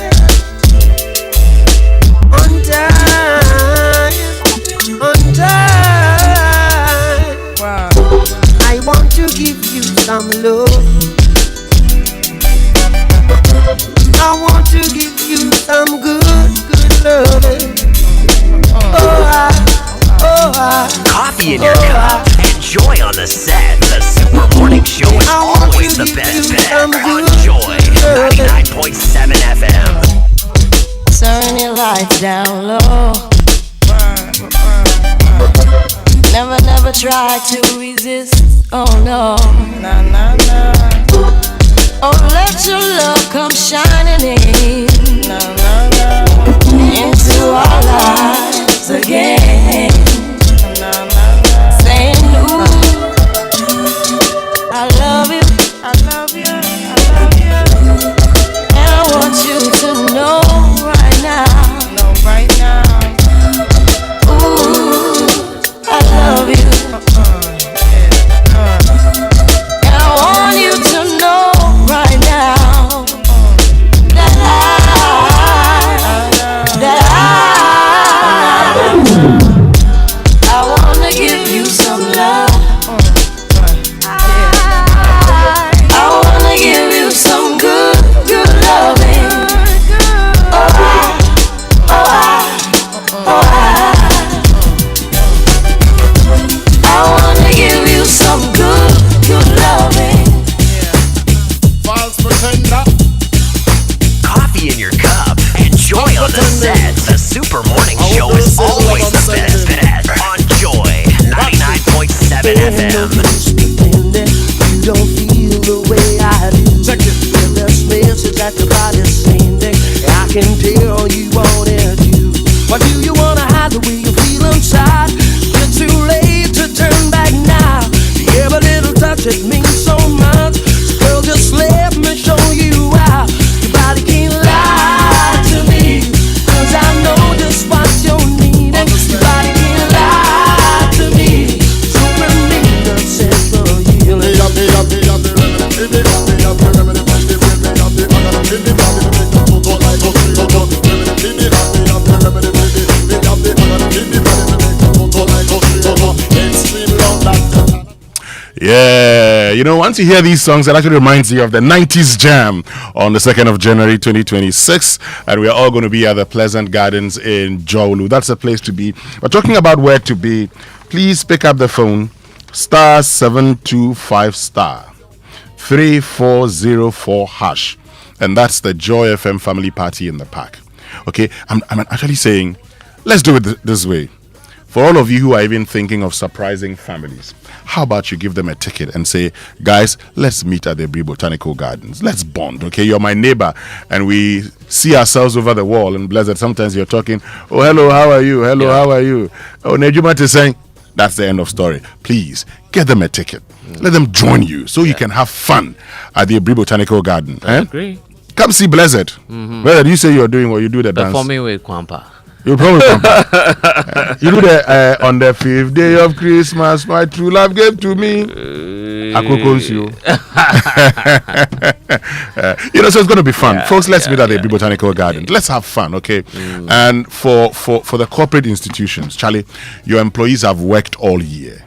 On time, on time. Wow. I want to give you some love. I want to give you some good, good loving. Coffee in your cup and Joy on the set. The Super Morning Show is always the best bet on Joy 99.7 FM. Turn your lights down low. Never try to resist. Oh no. Nah, nah, nah. Oh, let your love come shining in. Nah, nah, nah. Into our lives again. Nah, nah, nah. Saying, ooh, I Coffee in your cup and joy on the set. The Super Morning Show is always the best. On Joy 99.7 FM. You don't feel the way I do. Check it. There's message that your body's sending. I can tell you want it too. Why do you wanna hide the way you feel inside? You're too late to turn back now. Every little touch, it means so much. So girl, just let me show you out. Your body can't lie to me, 'cause I know just what you're needing. Your body can't lie to me. So bring me the central healing. Yeah, you know, once you hear these songs, it actually reminds you of the 90s Jam on the 2nd of January 2026. And we are all going to be at the Pleasant Gardens in Jowlu. That's the place to be. But talking about where to be, please pick up the phone, *725 *3404#. And that's the Joy FM family party in the park. Okay, I'm actually saying, let's do it this way. For all of you who are even thinking of surprising families, how about you give them a ticket and say, guys, let's meet at the Abri Botanical Gardens. Let's bond, okay? You're my neighbor, and we see ourselves over the wall. And blessed, sometimes you're talking, oh, hello, how are you? Hello, how are you? Oh, Nejumat is saying, that's the end of story. Please, get them a ticket. Let them join you so you can have fun at the Abri Botanical Garden. I agree. Come see Blessed. Whether you say you're doing or you do the dance. Performing with Kwampa. You probably you do the on the 5th day of Christmas, my true love gave to me. You know, so it's going to be fun, folks. Let's meet at the Botanical Garden. Let's have fun, okay? And for the corporate institutions, Charlie, your employees have worked all year.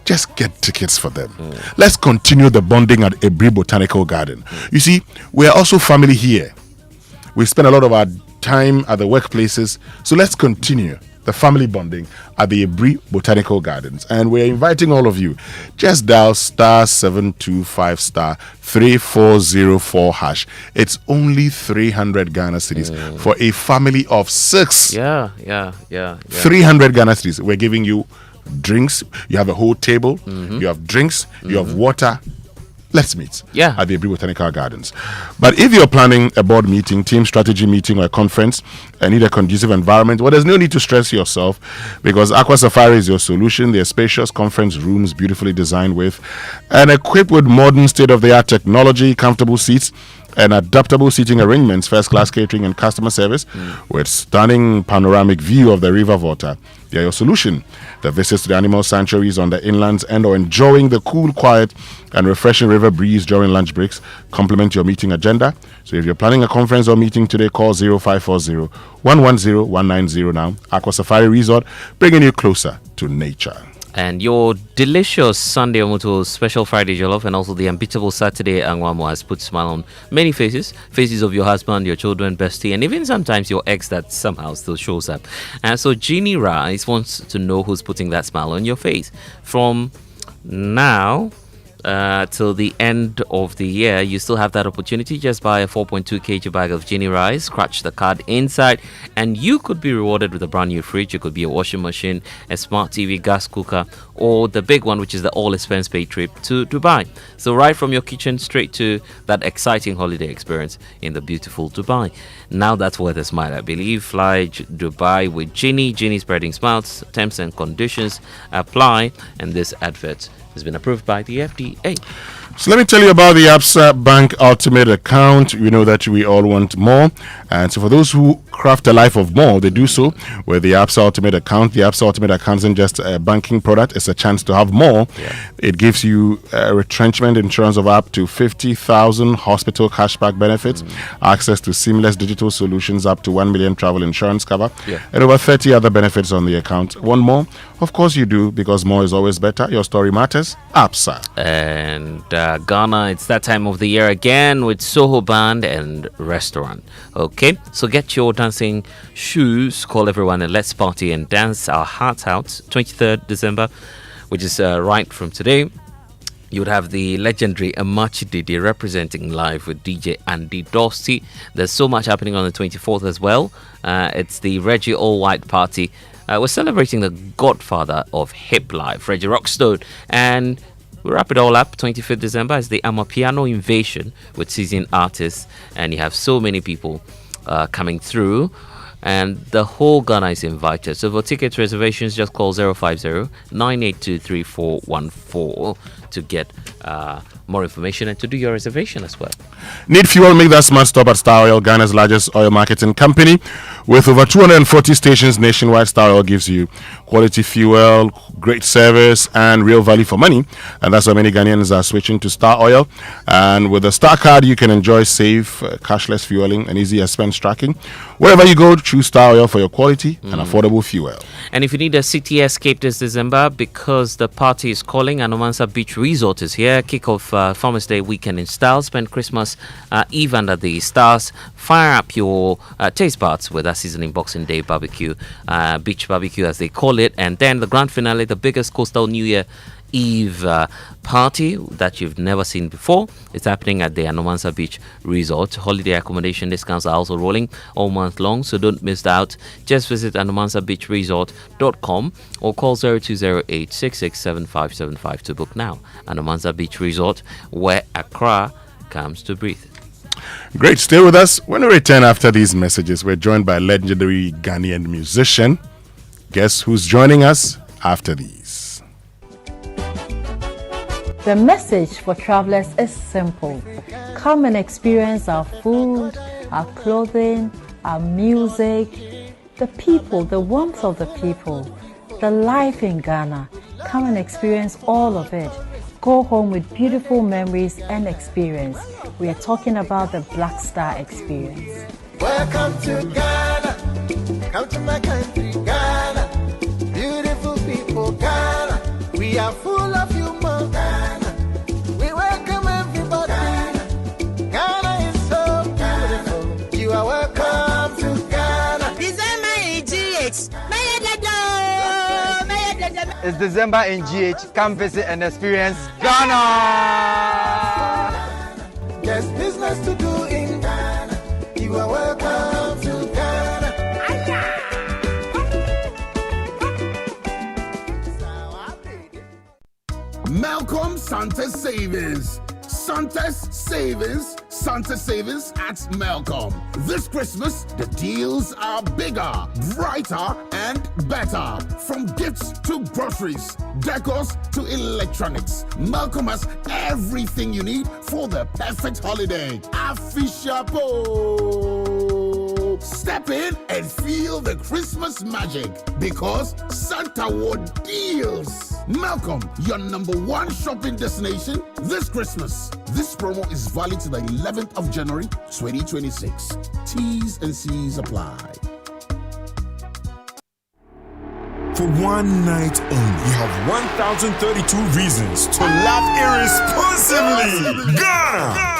Just get tickets for them. Let's continue the bonding at Abri Botanical Garden. You see, we are also family here. We spend a lot of our time at the workplaces, so let's continue the family bonding at the Abri Botanical Gardens, and we're inviting all of you. Just dial *725 *3404#. It's only 300 Ghana cedis for a family of 6. 300 Ghana cedis. We're giving you drinks. You have a whole table. You have drinks. You have water. Let's meet at the Abri Botanical Gardens. But if you're planning a board meeting, team strategy meeting, or a conference and need a conducive environment, well, there's no need to stress yourself, because Aqua Safari is your solution. They're spacious conference rooms, beautifully designed with and equipped with modern state-of-the-art technology, comfortable seats, and adaptable seating arrangements, first-class catering and customer service, with stunning panoramic view of the River Volta. They are your solution. The visits to the animal sanctuaries on the inlands and or enjoying the cool, quiet, and refreshing river breeze during lunch breaks complement your meeting agenda. So if you're planning a conference or meeting today, call 0540-110-190 now. Aqua Safari Resort, bringing you closer to nature. And your delicious Sunday Omoto special Friday jollof and also the unbeatable Saturday Angwamo has put smile on many faces. Faces of your husband, your children, bestie, and even sometimes your ex that somehow still shows up. And so Jeannie Rice wants to know who's putting that smile on your face. From now till the end of the year, you still have that opportunity. Just buy a 4.2 kg bag of Ginny rice, scratch the card inside, and you could be rewarded with a brand new fridge. It could be a washing machine, a smart TV, gas cooker, or the big one, which is the all expense paid trip to Dubai. So right from your kitchen straight to that exciting holiday experience in the beautiful Dubai. Now that's worth a smile, I believe. Fly Dubai with Ginny. Ginny spreading smiles. Terms and conditions apply, and this advert has been approved by the FDA. So let me tell you about the Absa Bank Ultimate Account. We know that we all want more. And so for those who craft a life of more, they do so with the Absa Ultimate Account. The Absa Ultimate Account isn't just a banking product. It's a chance to have more. It gives you retrenchment insurance of up to 50,000, hospital cashback benefits, access to seamless digital solutions, up to 1 million travel insurance cover, and over 30 other benefits on the account. Want more? Of course you do, because more is always better. Your story matters. Absa. And Ghana, it's that time of the year again with Soho Band and Restaurant. Okay, so get your dancing shoes, call everyone and let's party and dance our hearts out. 23rd December, which is right from today. You would have the legendary Amachi Didi representing live with DJ Andy Dosty. There's so much happening on the 24th as well. It's the Reggie All White Party. We're celebrating the godfather of hip life, Reggie Rockstone. And we wrap it all up. 25th December is the Amapiano Invasion with seasoned artists. And you have so many people coming through. And the whole Ghana is invited. So for ticket reservations, just call 050-982-3414 to get more information and to do your reservation as well. Need fuel? Make that smart stop at Star Oil, Ghana's largest oil marketing company. With over 240 stations nationwide, Star Oil gives you quality fuel, great service, and real value for money. And that's why many Ghanaians are switching to Star Oil. And with the Star Card, you can enjoy safe, cashless fueling and easy expense tracking. Wherever you go, choose Star Oil for your quality and affordable fuel. And if you need a city escape this December, because the party is calling, Anomansa Beach Resort is here. Kick off Farmers Day weekend in style. Spend Christmas Eve under the stars. Fire up your taste buds with a seasoning Boxing Day barbecue, beach barbecue as they call it. And then the grand finale, the biggest coastal New Year Eve party that you've never seen before. It's happening at the Anomansa Beach Resort. Holiday accommodation discounts are also rolling all month long, so don't miss out. Just visit anomansabeachresort.com or call 0208-667575 to book now. Anomansa Beach Resort, where Accra comes to breathe. Great, stay with us. When we return after these messages, we're joined by a legendary Ghanaian musician. Guess who's joining us after these? The message for travelers is simple. Come and experience our food, our clothing, our music, the people, the warmth of the people, the life in Ghana. Come and experience all of it. Go home with beautiful memories and experience. We are talking about the Black Star experience. Welcome to Ghana. Come to my country, Ghana. Beautiful people, Ghana. We are full of humor, Ghana. We welcome everybody. Ghana is so beautiful. You are welcome to Ghana. It's December in GH. Come visit and experience Ghana. There's business to do in Ghana. You are welcome to Ghana. Malcolm Santa's Savings. Santa's Savings at Malcolm. This Christmas, the deals are bigger, brighter, and better. From gifts to groceries, decors to electronics, Malcolm has everything you need for the perfect holiday. Afishapo. Step in and feel the Christmas magic because Santa wore deals. Malcolm, your #1 shopping destination this Christmas. This promo is valid to the 11th of January 2026. T's and C's apply. For one night only, you have 1,032 reasons to laugh irresponsibly. Ghana!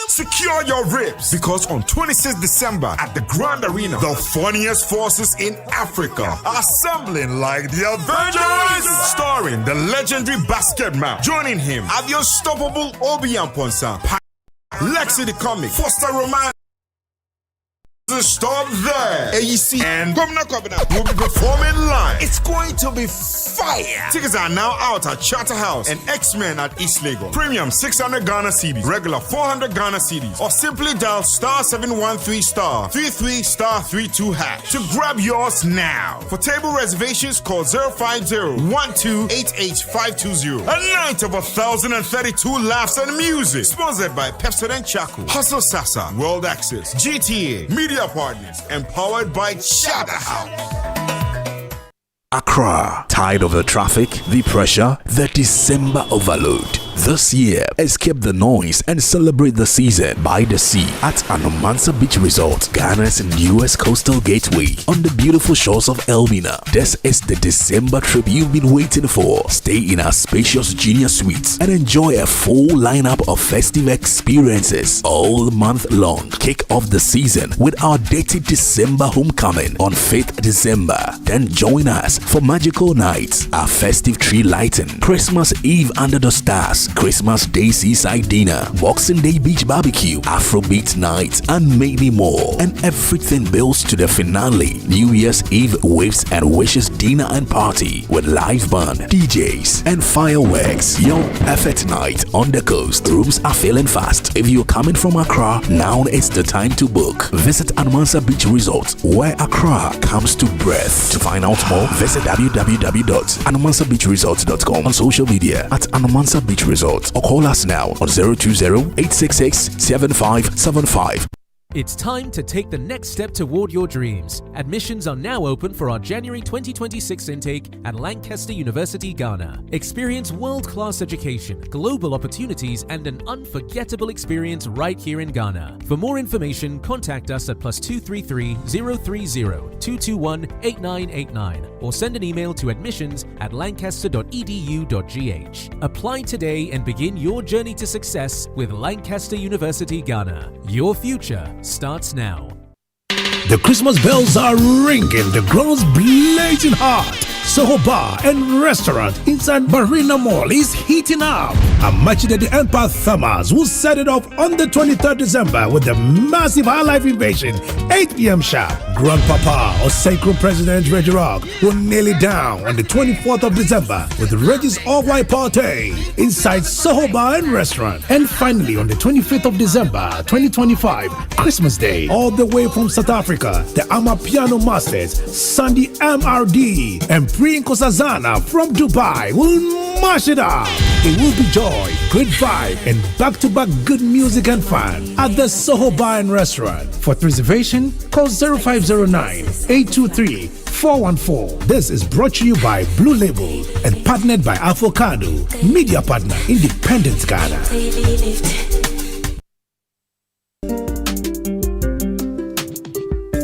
Secure your ribs because on 26th December at the Grand Arena, the funniest forces in Africa are assembling like the Avengers. Starring the legendary Basketman, joining him are the unstoppable Obi Amponsa, Lexi the Comic, Foster Roman. Stop there. AEC and Governor will be performing live. It's going to be fire. Tickets are now out at Charterhouse and X-Men at East Lagos. Premium 600 Ghana cedis, regular 400 Ghana cedis, or simply dial *713*33*32# to grab yours now. For table reservations, call 050-1288-520. A night of 1,032 laughs and music. Sponsored by Pepsodent Chaco, Hustle Sasa, World Access, GTA, Media Partners, empowered by Charterhouse. Accra, tired of the traffic, the pressure, the December overload? This year, escape the noise and celebrate the season by the sea at Anomansa Beach Resort, Ghana's newest coastal gateway on the beautiful shores of Elmina. This is the December trip you've been waiting for. Stay in our spacious junior suites and enjoy a full lineup of festive experiences all month long. Kick off the season with our dated December homecoming on 5th December. Then join us for magical nights, our festive tree lighting, Christmas Eve under the stars, Christmas Day seaside dinner, Boxing Day beach barbecue, Afrobeat night, and many more. And everything builds to the finale, New Year's Eve waves and wishes dinner and party with live band, DJs, and fireworks. Your perfect night on the coast. Rooms are filling fast. If you're coming from Accra, now it's the time to book. Visit Anomansa Beach Resort, where Accra comes to breath. To find out more, visit www.anomansabeachresort.com, on social media at Anomansa Beach Resort, or call us now on 020-866-7575. It's time to take the next step toward your dreams. Admissions are now open for our January 2026 intake at Lancaster University, Ghana. Experience world-class education, global opportunities, and an unforgettable experience right here in Ghana. For more information, contact us at +233-030-221-8989 or send an email to admissions@lancaster.edu.gh. Apply today and begin your journey to success with Lancaster University, Ghana. Your future starts now. The Christmas bells are ringing, the grounds blazing hot. Soho Bar and Restaurant inside Marina Mall is heating up. A match that the Empire Thumbers will set it off on the 23rd December with the massive High Life Invasion, 8 p.m. sharp. Grandpapa or Sacred President Reggie Rock will nail it down on the 24th of December with Reggie's All-White Party inside Soho Bar and Restaurant. And finally on the 25th of December 2025, Christmas Day, all the way from South Africa, the Amapiano Masters, Sandy MRD, and Priyanka Sazana from Dubai will mash it up. It will be joy, great vibe, and back-to-back good music and fun at the Soho Bar and Restaurant. For reservation, call 0509-823-414. This is brought to you by Blue Label and partnered by Avocado, media partner, Independent Ghana.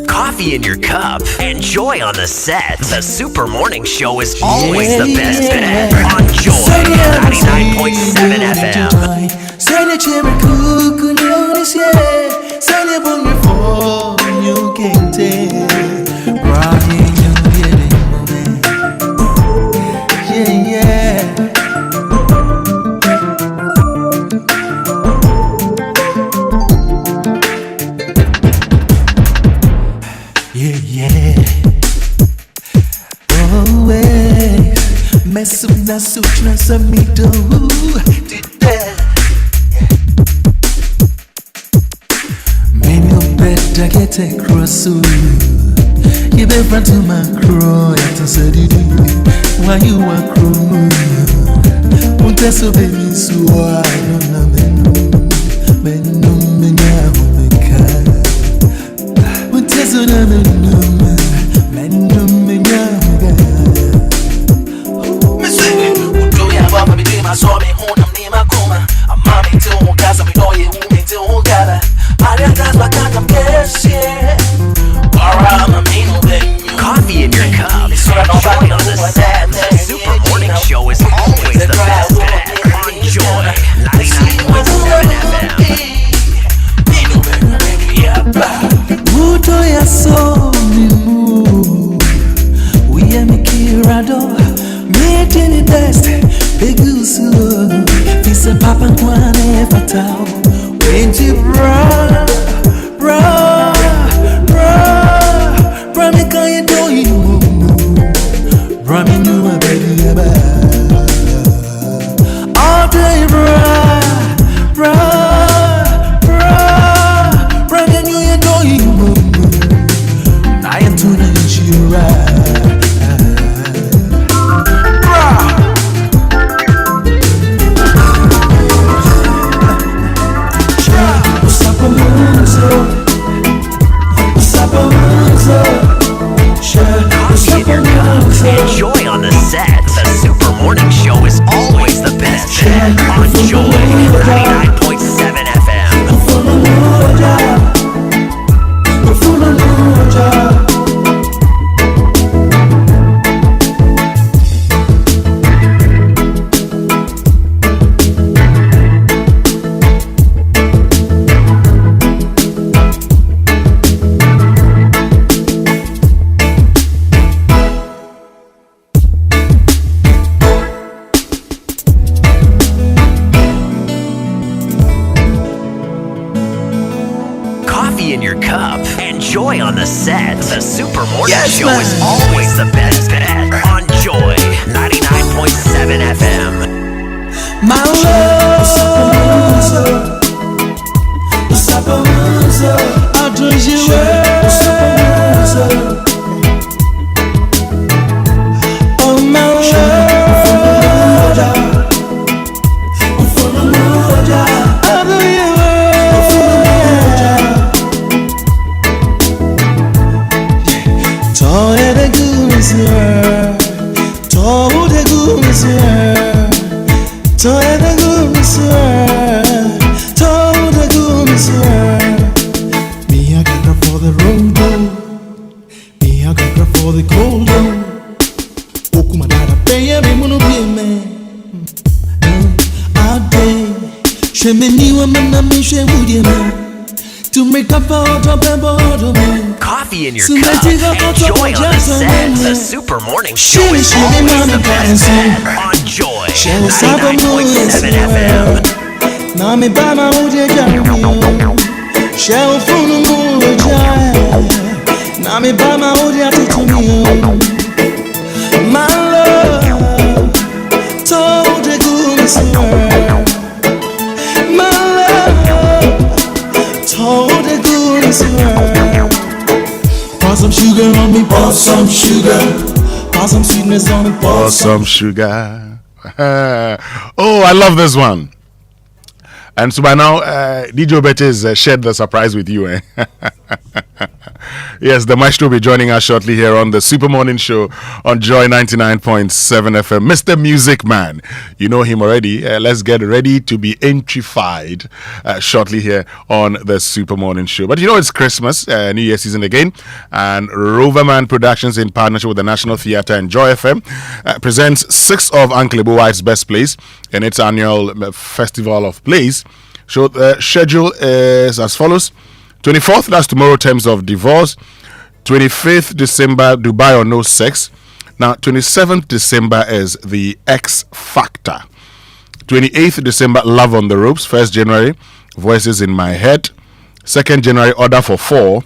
Coffee in your cup. Enjoy on the set. The Super Morning Show is always the best bet. On Joy 99.7 FM. Na sutra samito Many better get a cross. You be front to my crow. Yata said why you are crow. Unta so baby so I don't know menu menya umeka. Unta so na menu menya umeka. I saw me home, I'm near my coma. I'm mommy too, guys, I'm know you, me too, gotta. I realize my God, I'm shit. Alright, I'm a mean Coffee in your cup. Enjoy on the set. The Super Morning Show is always the best bet. On Joy 99.7 FM. Muto ya so mimu. We are me kirado. Meeting the best. Big usu, pisa papa kwane fatao. Wenji bra, me kaya do you. Bra me you a baby aba. All day bra, me you do you. I am too nice you right. Enjoy on the set. The Super Morning Show is always the best bet. On Joy Coffee in your cup and joy on the set. The Super Morning Show is always the best bet on Joy 99.7 FM. My love, I dreams you oh my love, me I got her for the room though. Me I got her for the cold though. Okuma dada pay me munu be me. I day she me ni wa man me she would me. To make up for the me. Coffee in your cup and joy on the set. The Super Morning Show is always the best bet on Joy 99.7 FM. Na me ba ma uje jami shell funu mu jai na me ba ma uje atitumi my love told the goodness my love told the goodness pour some sugar on me, pour some sugar, pour some sweetness on me, pour some sugar. Oh, I love this one. And so by now, DJ Obete has shared the surprise with you. Yes, the maestro will be joining us shortly here on the Super Morning Show on Joy 99.7 FM. Mr. Music Man, you know him already. Let's get ready to be entrified shortly here on the Super Morning Show. But you know it's Christmas, New Year season again, and Roverman Productions in partnership with the National Theatre and Joy FM presents 6 of Uncle Ibu White's best plays in its annual Festival of Plays. So the schedule is as follows. 24th, that's tomorrow, Terms of Divorce. 25th December, Dubai or No Sex. Now, 27th December is the X Factor. 28th December, Love on the Ropes. 1st January, Voices in My Head. 2nd January, Order for 4.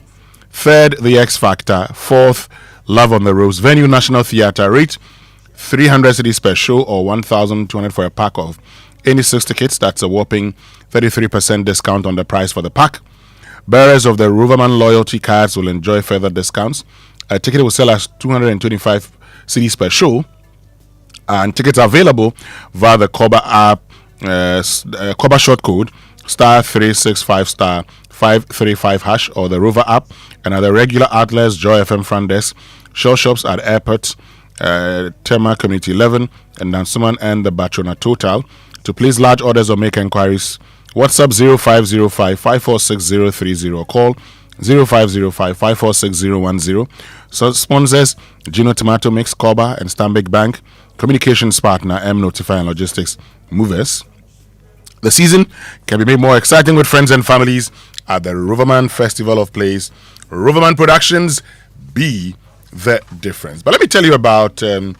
3rd, The X Factor. 4th, Love on the Ropes. Venue, National Theatre. Rate, 300 cedis per show or 1,200 for a pack of any 6 tickets. That's a whopping 33% discount on the price for the pack. Bearers of the Roverman loyalty cards will enjoy further discounts. A ticket will sell as 225 cedis per show, and tickets are available via the Koba app, Koba short code *365 *535# or the Rover app, and at the regular outlets, Joy FM front desk, Shell shops at airports, Tema Community 11, and Dansuman and the Bachona Total. To place large orders or make inquiries, WhatsApp 0505 546030, call 0505 546010. So sponsors Gino Tomato Mix, Koba and Stanbic Bank. Communications partner M Notify and Logistics Movers. The season can be made more exciting with friends and families at the Roverman Festival of Plays. Roverman Productions, be the difference. But let me tell you about the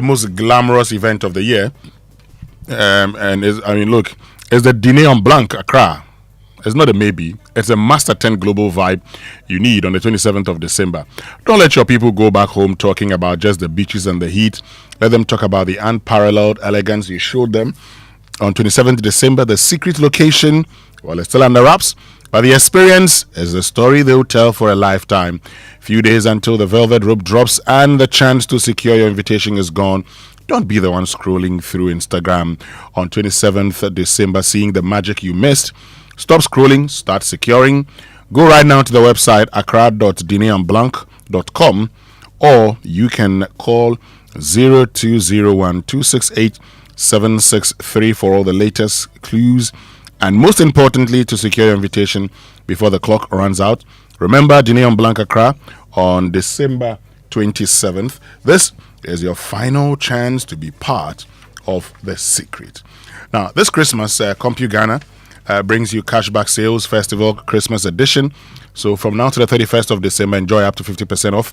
most glamorous event of the year. Look, it's the Dîner en Blanc Accra. It's not a maybe. It's a Master 10 global vibe you need on the 27th of December. Don't let your people go back home talking about just the beaches and the heat. Let them talk about the unparalleled elegance you showed them. On 27th December, the secret location, well, it's still under wraps, but the experience is the story they'll tell for a lifetime. Few days until the velvet rope drops and the chance to secure your invitation is gone. Don't be the one scrolling through Instagram on 27th December seeing the magic you missed. Stop scrolling, start securing. Go right now to the website accra.dinerblanc.com, or you can call 0201 268 763 for all the latest clues, and most importantly, to secure your invitation before the clock runs out. Remember, Dîner en Blanc Accra on December 27th. This is your final chance to be part of the secret. Now, this Christmas, CompuGhana brings you Cashback Sales Festival Christmas Edition. So from now to the 31st of December, enjoy up to 50% off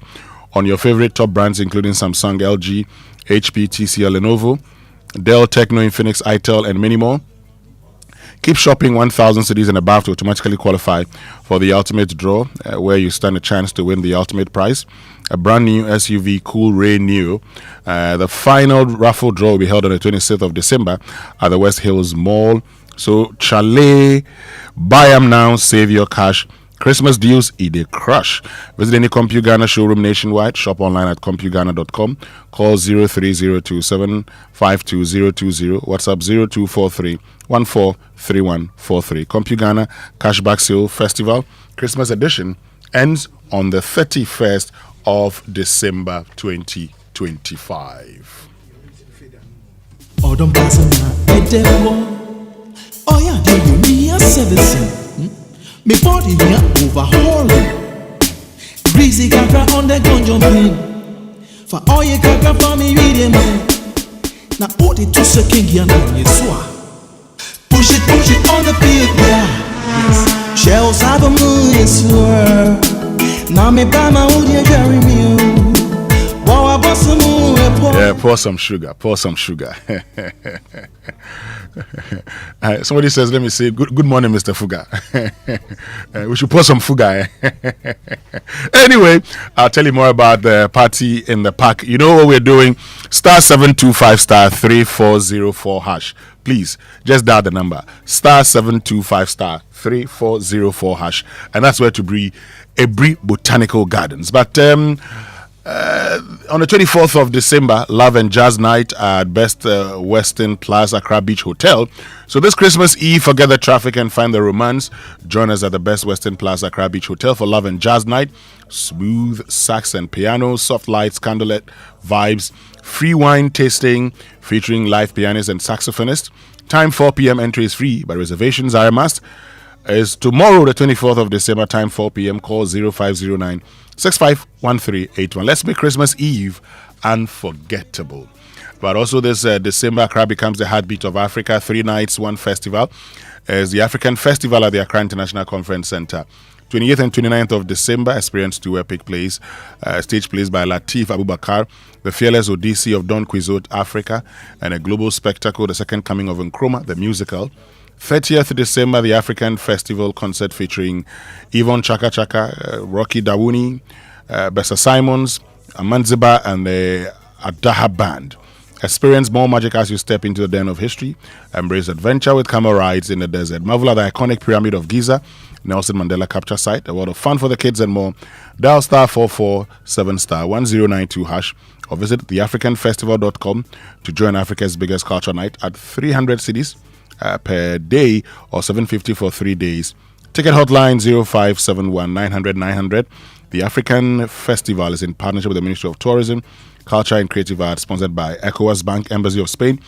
on your favorite top brands, including Samsung, LG, HP, TCL, Lenovo, Dell, Tecno, Infinix, itel, and many more. Keep shopping 1,000 cities and above to automatically qualify for the ultimate draw, where you stand a chance to win the ultimate prize. A brand new SUV Cool Ray Neo. The final raffle draw will be held on the 26th of December at the West Hills Mall. So, Chalet, buy them now, save your cash. Christmas deals, a crush. Visit any CompuGhana showroom nationwide. Shop online at CompuGhana.com. Call 0302752020. WhatsApp 0243143143. CompuGhana Cashback Sale Festival Christmas edition ends on the 31st of December 2025. Me body here overhauling. Greasy gaga on the gun jumping. For all you gaga for me reading man. Now put it to second gear on your swat. Push it on the field, yeah. Yes. Shells have a moon and swirl. Now me buy my own yeah, Jerry me. Yeah, pour some sugar. Somebody says, let me say, good morning, Mr. Fuga. We should pour some Fuga. Anyway, I'll tell you more about the party in the park. You know what we're doing? *725*3404#. Please, just dial the number. *725*3404#. And that's where to be Ebri Botanical Gardens. But on the 24th of December, Love and Jazz Night at Best Western Plaza Accra Beach Hotel. So this Christmas Eve, forget the traffic and find the romance. Join us at the Best Western Plaza Accra Beach Hotel for Love and Jazz Night. Smooth sax and piano, soft lights, candlelit vibes, free wine tasting featuring live pianist and saxophonist. Time 4 p.m. Entry is free, but reservations are a must. Is tomorrow, the 24th of December, time 4 p.m. Call 0509-651381. Let's make Christmas Eve unforgettable. But also this December, Accra becomes the heartbeat of Africa. 3 nights, 1 festival. Is the African Festival at the Accra International Conference Center. 28th and 29th of December, Experience 2 Epic Plays. Stage plays by Latif Abubakar, the fearless Odyssey of Don Quixote, Africa, and a global spectacle, The Second Coming of Nkrumah, the musical. 30th December, the African Festival concert featuring Yvonne Chaka Chaka, Rocky Dawuni, Bessa Simons, Amanziba, and the Adaha Band. Experience more magic as you step into the den of history. Embrace adventure with camel rides in the desert. Marvel at the iconic Pyramid of Giza, Nelson Mandela Capture Site, a world of fun for the kids and more. Dial *447*1092# or visit theafricanfestival.com to join Africa's biggest culture night at 300 cities per day or $750 for 3 days. Ticket hotline 0571-900-900. The African Festival is in partnership with the Ministry of Tourism, Culture and Creative Arts, sponsored by ECOWAS Bank, Embassy of Spain,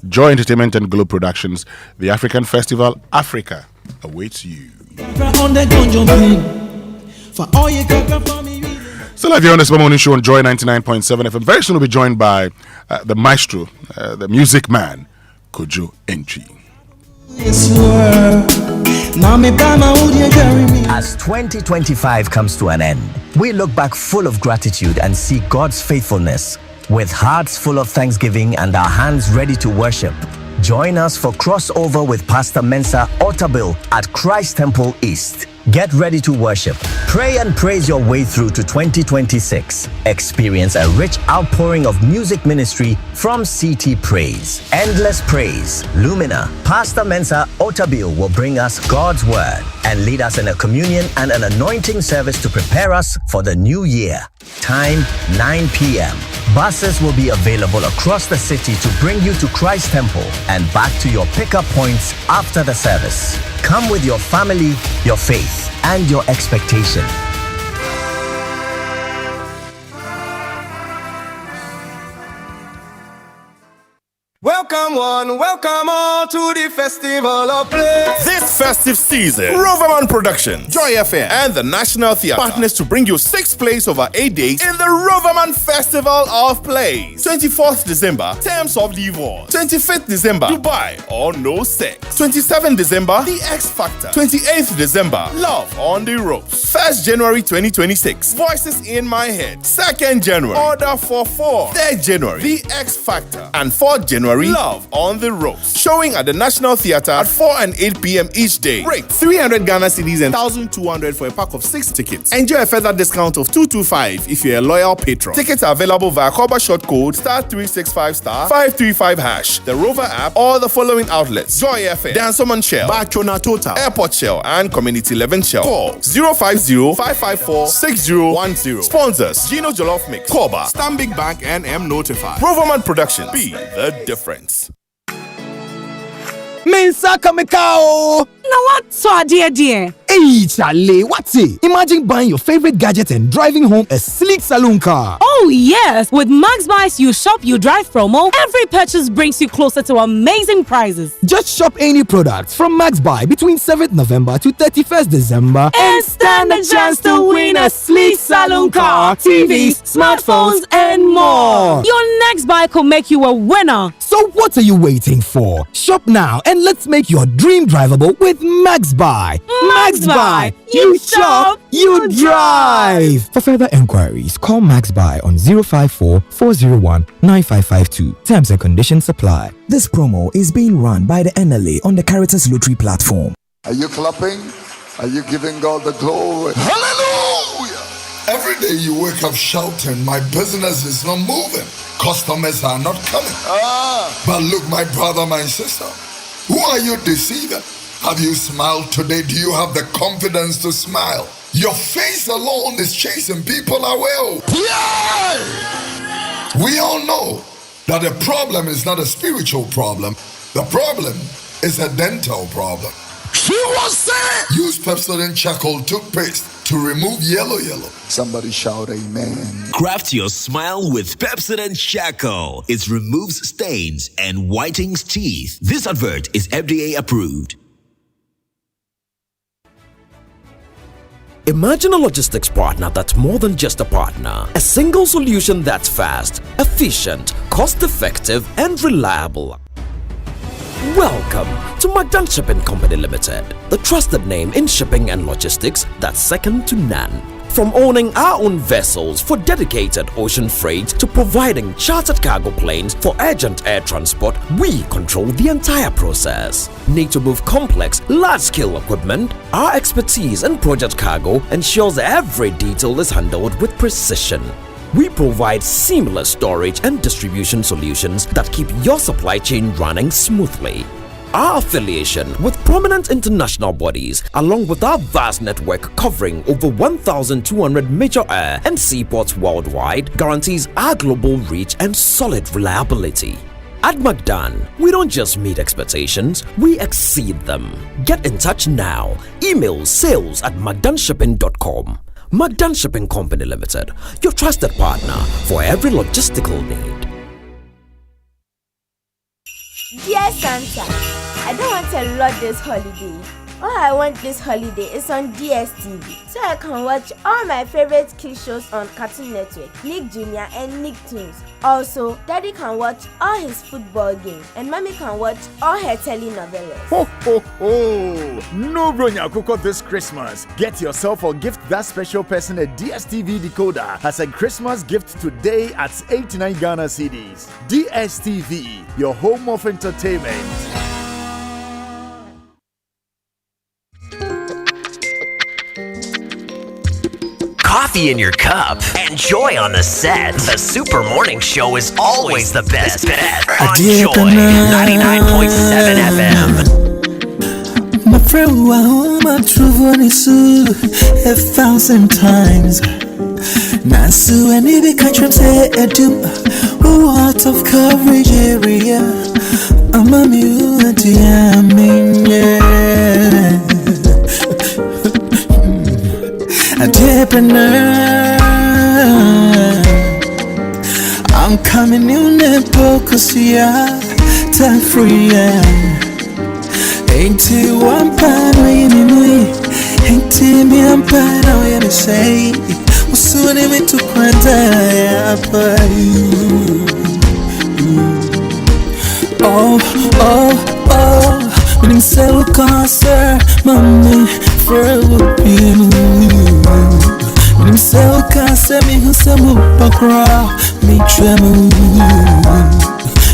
Joy Entertainment and Globe Productions. The African Festival, Africa, awaits you. Still have you on the Super Morning Show on Joy 99.7 FM. Very soon we'll be joined by the maestro, the music man, Kojo Entry. As 2025 comes to an end, we look back full of gratitude and see God's faithfulness. With hearts full of thanksgiving and our hands ready to worship, join us for crossover with Pastor Mensa Otabil at Christ Temple East. Get ready to worship, pray and praise your way through to 2026. Experience a rich outpouring of music ministry from CT Praise. Endless Praise, Lumina. Pastor Mensa Otabil will bring us God's word and lead us in a communion and an anointing service to prepare us for the new year. Time 9 p.m. Buses will be available across the city to bring you to Christ Temple and back to your pickup points after the service. Come with your family, your faith, and your expectation. Welcome one, welcome all to the Festival of Play. This festive season, Roverman Productions, Joy FM, and the National Theatre partners to bring you 6 plays over 8 days in the Roverman Festival of Plays. 24th December, Terms of Divorce. 25th December, Dubai or No Sex. 27th December, The X Factor. 28th December, Love on the Ropes. 1st January 2026, Voices in My Head. 2nd January, Order for 4. 3rd January, The X Factor. And 4th January, Love on the Road. Showing at the National Theatre at 4 and 8 p.m. each day. Rate 300 Ghana cedis and 1,200 for a pack of 6 tickets. Enjoy a further discount of 225 if you're a loyal patron. Tickets are available via Koba short code *365*535#, the Rover app, or the following outlets: Joy FM, Dansoman Shell, Bachona Total, Airport Shell, and Community 11 Shell. Call 050-554-6010. Sponsors: Gino Jollof Mix, Koba, Stanbic Bank, and M Notify. Roverman Production. Be the difference. Mensa Kamekao! Now what so dear? Hey, Charlie, what's it? Imagine buying your favorite gadget and driving home a sleek saloon car. Oh, yes. With Max Buys You Shop You Drive promo, every purchase brings you closer to amazing prizes. Just shop any product from Max Buy between 7th November to 31st December and stand a chance to win a sleek saloon car, TVs, smartphones, and more. Your next buy could make you a winner. So what are you waiting for? Shop now and let's make your dream drivable with Max Buy. Max Buy. You shop, you drive. For further enquiries, call Max Buy on 054-401-9552. Terms and conditions apply. This promo is being run by the NLA on the Caritas Lottery platform. Are you clapping? Are you giving God the glory? Hallelujah! Every day you wake up shouting, my business is not moving. Customers are not coming. But look, my brother, my sister, who are you deceiving? Have you smiled today? Do you have the confidence to smile? Your face alone is chasing people away. Yeah! We all know that the problem is not a spiritual problem. The problem is a dental problem. She was saying, use Pepsodent charcoal toothpaste to remove yellow. Somebody shout amen. Craft your smile with Pepsodent charcoal. It removes stains and whitens teeth. This advert is FDA approved. Imagine a logistics partner that's more than just a partner. A single solution that's fast, efficient, cost-effective, and reliable. Welcome to Magdan Shipping Company Limited, the trusted name in shipping and logistics that's second to none. From owning our own vessels for dedicated ocean freight to providing chartered cargo planes for urgent air transport, we control the entire process. Need to move complex, large-scale equipment? Our expertise in project cargo ensures every detail is handled with precision. We provide seamless storage and distribution solutions that keep your supply chain running smoothly. Our affiliation with prominent international bodies, along with our vast network covering over 1,200 major air and seaports worldwide, guarantees our global reach and solid reliability. At Magdan, we don't just meet expectations, we exceed them. Get in touch now. Email sales@magdanshipping.com. Magdan Shipping Company Limited, your trusted partner for every logistical need. Dear Santa, I don't want a lot this holiday. All I want this holiday is on DSTV, so I can watch all my favorite kids shows on Cartoon Network, Nick Jr. and Nicktoons. Also, Daddy can watch all his football games, and Mommy can watch all her telenovelas. Ho ho ho! No bronya kuko this Christmas. Get yourself or gift that special person a DSTV decoder as a Christmas gift today at 89 Ghana cedis. DSTV, your home of entertainment. Coffee in your cup and joy on the set. The Super Morning Show is always the best bet on Joy 99.7 FM. My friend, my true one is 1,000 times. Nasu and if you catch him say do out of coverage area. I'm a mute, I mean, yeah. Entrepreneur, I'm coming in the focus, yeah, time free, yeah. Ain't you one part of me, ain't me I'm part of me, say, what's soon even to quanta, when I'm so concerned, mommy, for you. When I'm so concerned, me who's a move, me tremble.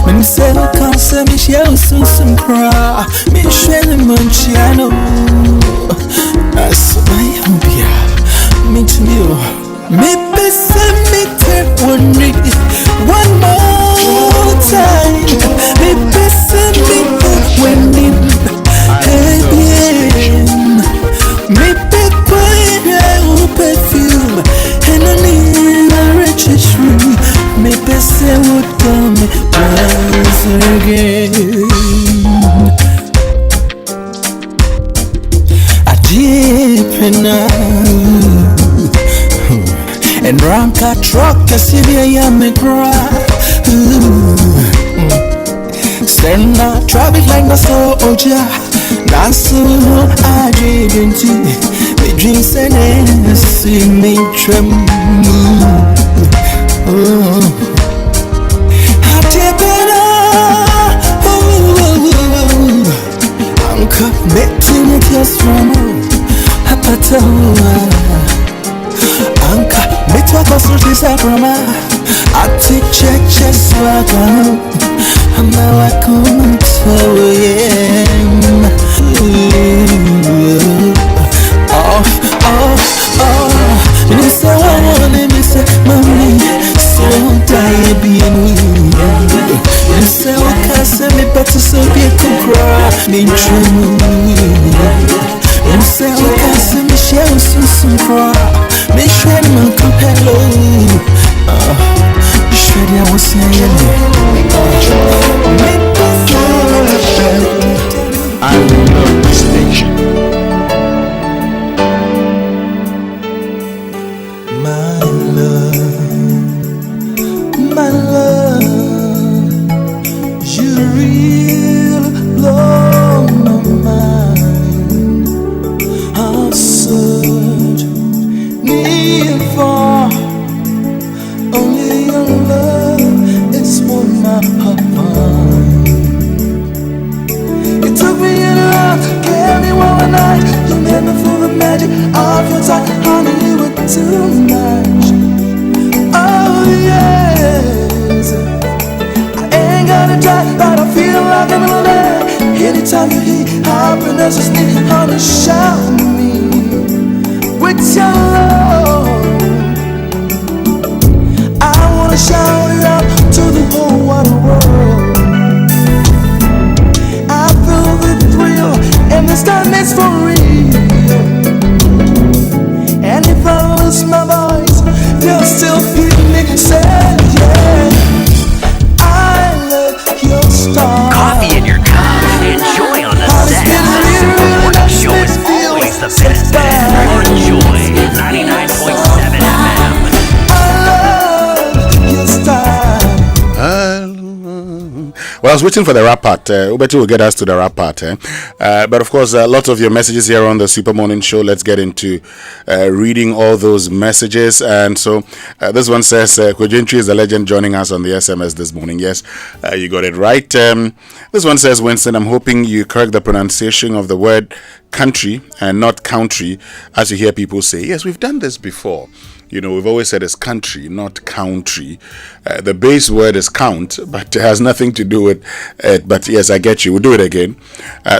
When say no come say me share some cry. Me share the manchiano. That's my hobby. Me to you. Me best me take one more time. Me best me take one again. Me pick boy perfume and I need a richest room. Me best would come once again. I deep enough. And Ramka truck, I see the me cry. Send out traffic like the soldier. That's so I didn't me dreams and see me tremble. I take it up. I'm committing it just from Apatoa. Anka, me talk us through this abrama. I take check swagger. I'm now I come to You say I wanna miss it, mommy. So tired being with you say I can't say me better so be a cry. Me true. You say I can't say me share some cry. Me share my compello. Share I was saying. I love this station. My love, you real blow my mind. I'll search near far. Only your love is what my heart finds. You took me in love, gave me one night. You made me feel the magic of your touch. Honey, you were too much. Oh yes, I ain't gonna try, but I feel like I'm alive. Anytime you hear happiness is near, honey, shower me with your love. I wanna shout it out to the whole wide world. I feel the thrill, and this time it's for real. And if I lose my voice, they'll still hear me say, yeah, I love your style. Coffee in your cup, enjoy on the set. The Super Morning Show is always the best. Enjoy 99.7 FM. I love your style. Well, I was waiting for the rap part. Ubeti will get us to the rap part. But of course, lots of your messages here on the Super Morning Show. Let's get into reading all those messages. And so this one says, Kojentry is a legend joining us on the SMS this morning. Yes, you got it right. This one says, Winston, I'm hoping you correct the pronunciation of the word country and not country, as you hear people say. Yes, we've done this before. You know, we've always said it's country, not country. The base word is count, but it has nothing to do with it. But yes, I get you. We'll do it again.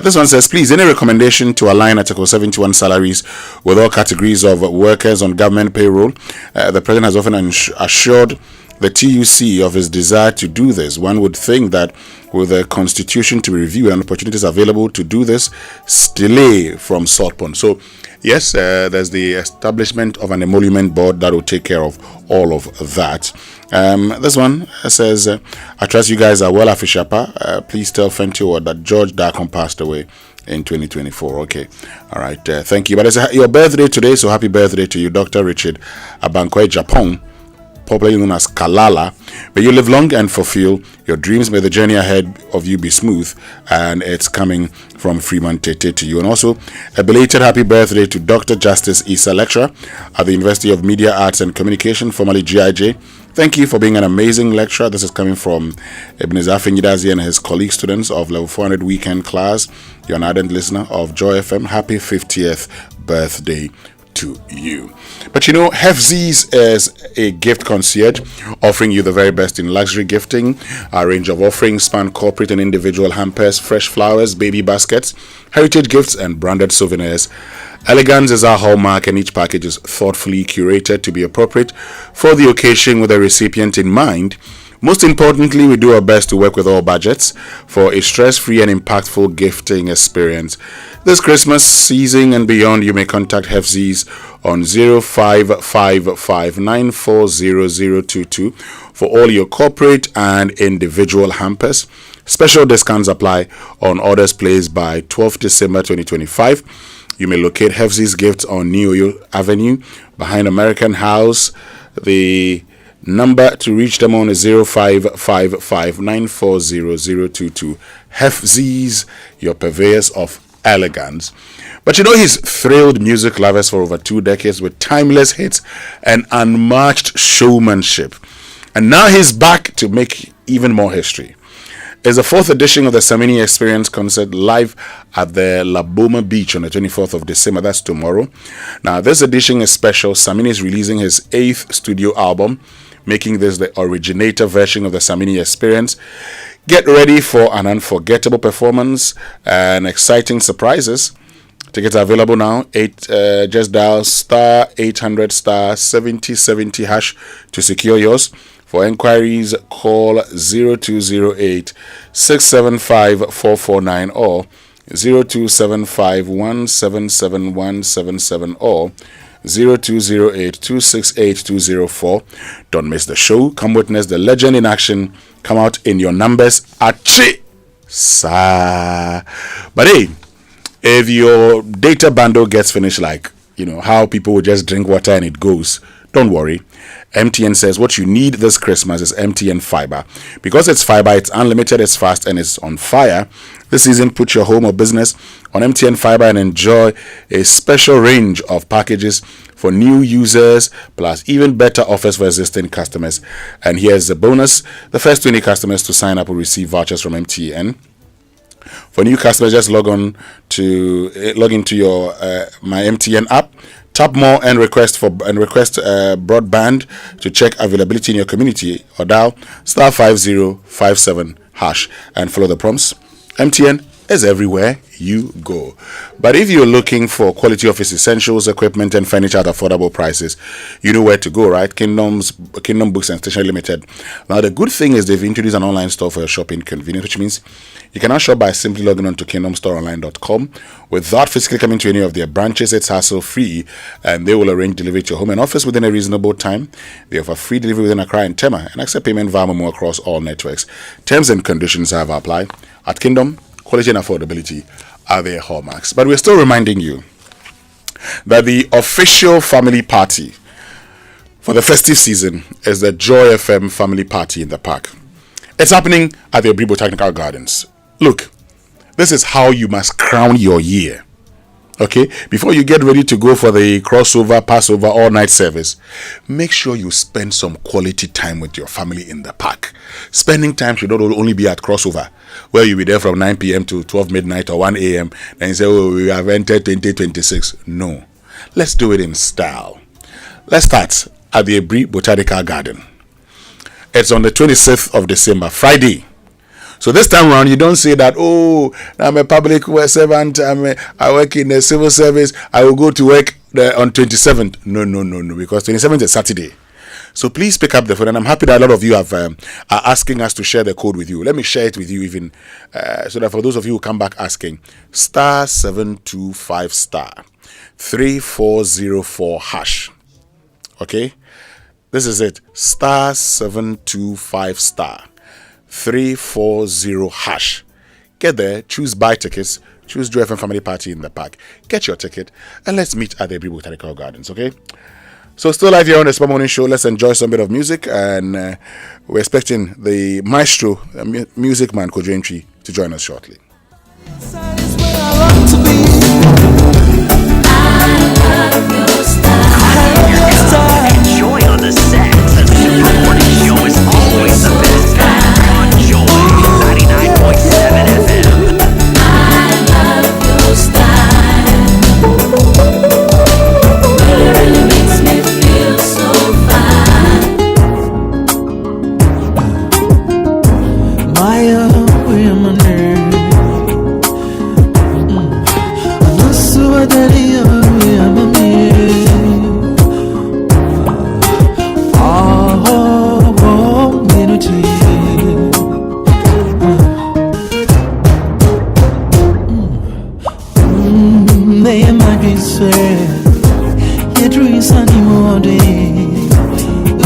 This one says, please, any recommendation to align Article 71 salaries with all categories of workers on government payroll? The President has often assured the TUC of his desire to do this. One would think that with the Constitution to review and opportunities available to do this, delay from Saltpond. So, yes, there's the establishment of an emolument board that will take care of all of that. This one says, I trust you guys are well, Afishapa. Please tell Fentio that George Darkon passed away in 2024. Okay. All right. Thank you. But it's your birthday today, so happy birthday to you, Dr. Richard Abankwe Japon, popularly known as Kalala. May you live long and fulfill your dreams. May the journey ahead of you be smooth. And it's coming from Freeman Tete to you. And also a belated happy birthday to Dr. Justice Issa, lecturer at the University of Media Arts and Communication, formerly GIJ. Thank you for being an amazing lecturer. This is coming from Ebenezer Afenyidazi and his colleague students of Level 400 Weekend Class. You're an ardent listener of Joy FM. Happy 50th birthday to you. But you know, Hefzies is a gift concierge offering you the very best in luxury gifting. Our range of offerings span corporate and individual hampers, fresh flowers, baby baskets, heritage gifts, and branded souvenirs. Elegance is our hallmark, and each package is thoughtfully curated to be appropriate for the occasion with the recipient in mind. Most importantly, we do our best to work with all budgets for a stress-free and impactful gifting experience. This Christmas season and beyond, you may contact Hefzies on 0555940022 for all your corporate and individual hampers. Special discounts apply on orders placed by 12 December 2025. You may locate Hefzies Gifts on New Oyo Avenue behind American House. The number to reach them on is 0555940022. Hefzies, your purveyors of elegance. But you know, he's thrilled music lovers for over 2 decades with timeless hits and unmatched showmanship. And now he's back to make even more history. It's the 4th edition of the Samini Experience concert live at the La Boma Beach on the 24th of December. That's tomorrow. Now, this edition is special. Samini is releasing his 8th studio album, making this the originator version of the Samini Experience. Get ready for an unforgettable performance and exciting surprises. Tickets are available now. Just dial star 800 star 7070 hash to secure yours. For enquiries, call 0208 675 449 or 0275 177 177 or 0208-268-204. Don't miss the show. Come witness the legend in action. Come out in your numbers. Achi! Sa. But hey, if your data bundle gets finished, like, you know, how people will just drink water and it goes, don't worry. MTN says what you need this Christmas is MTN Fiber. Because it's fiber, it's unlimited, it's fast, and it's on fire. This season, put your home or business on MTN Fiber and enjoy a special range of packages for new users, plus even better offers for existing customers. And here's the bonus. The first 20 customers to sign up will receive vouchers from MTN. For new customers, just log into your My MTN app. Tap more and request broadband to check availability in your community, or dial star 5057 hash and follow the prompts. MTN is everywhere you go. But if you're looking for quality office essentials, equipment, and furniture at affordable prices, you know where to go, right? Kingdom Books and Stationery Limited. Now, the good thing is they've introduced an online store for your shopping convenience, which means you can now shop by simply logging on to kingdomstoreonline.com without physically coming to any of their branches. It's hassle-free, and they will arrange delivery to your home and office within a reasonable time. They offer free delivery within Accra and Tema and accept payment via Momo across all networks. Terms and conditions have applied. At Kingdom, quality and affordability are their hallmarks. But we're still reminding you that the official family party for the festive season is the Joy FM Family Party in the Park. It's happening at the Obri Botanical Gardens. Look, this is how you must crown your year. Okay, before you get ready to go for the crossover, Passover, all-night service, make sure you spend some quality time with your family in the park. Spending time should not only be at crossover, where you'll be there from 9 p.m. to 12 midnight or 1 a.m. and you say, oh, we have entered 2026. No, let's do it in style. Let's start at the Ebri Botanical Garden. It's on the 26th of December, Friday. So this time around, you don't say that, oh, I'm a public servant, I work in the civil service, I will go to work on 27th. No, because 27th is Saturday. So please pick up the phone, and I'm happy that a lot of you are asking us to share the code with you. Let me share it with you even, so that for those of you who come back asking, star 725 star 3404 hash. Okay? This is it. Star 725 star 340 hash. Get there, choose buy tickets, choose Joy FM Family Party in the Park. Get your ticket, and let's meet at the Ebri Botanical Gardens, okay? So still live here on the Spur Morning Show. Let's enjoy some bit of music, and we're expecting the maestro, music man Kojo Entry, to join us shortly. Enjoy on the set. The Super Morning Show is always the best. On Joy 99.7 FM. I love your style. more day.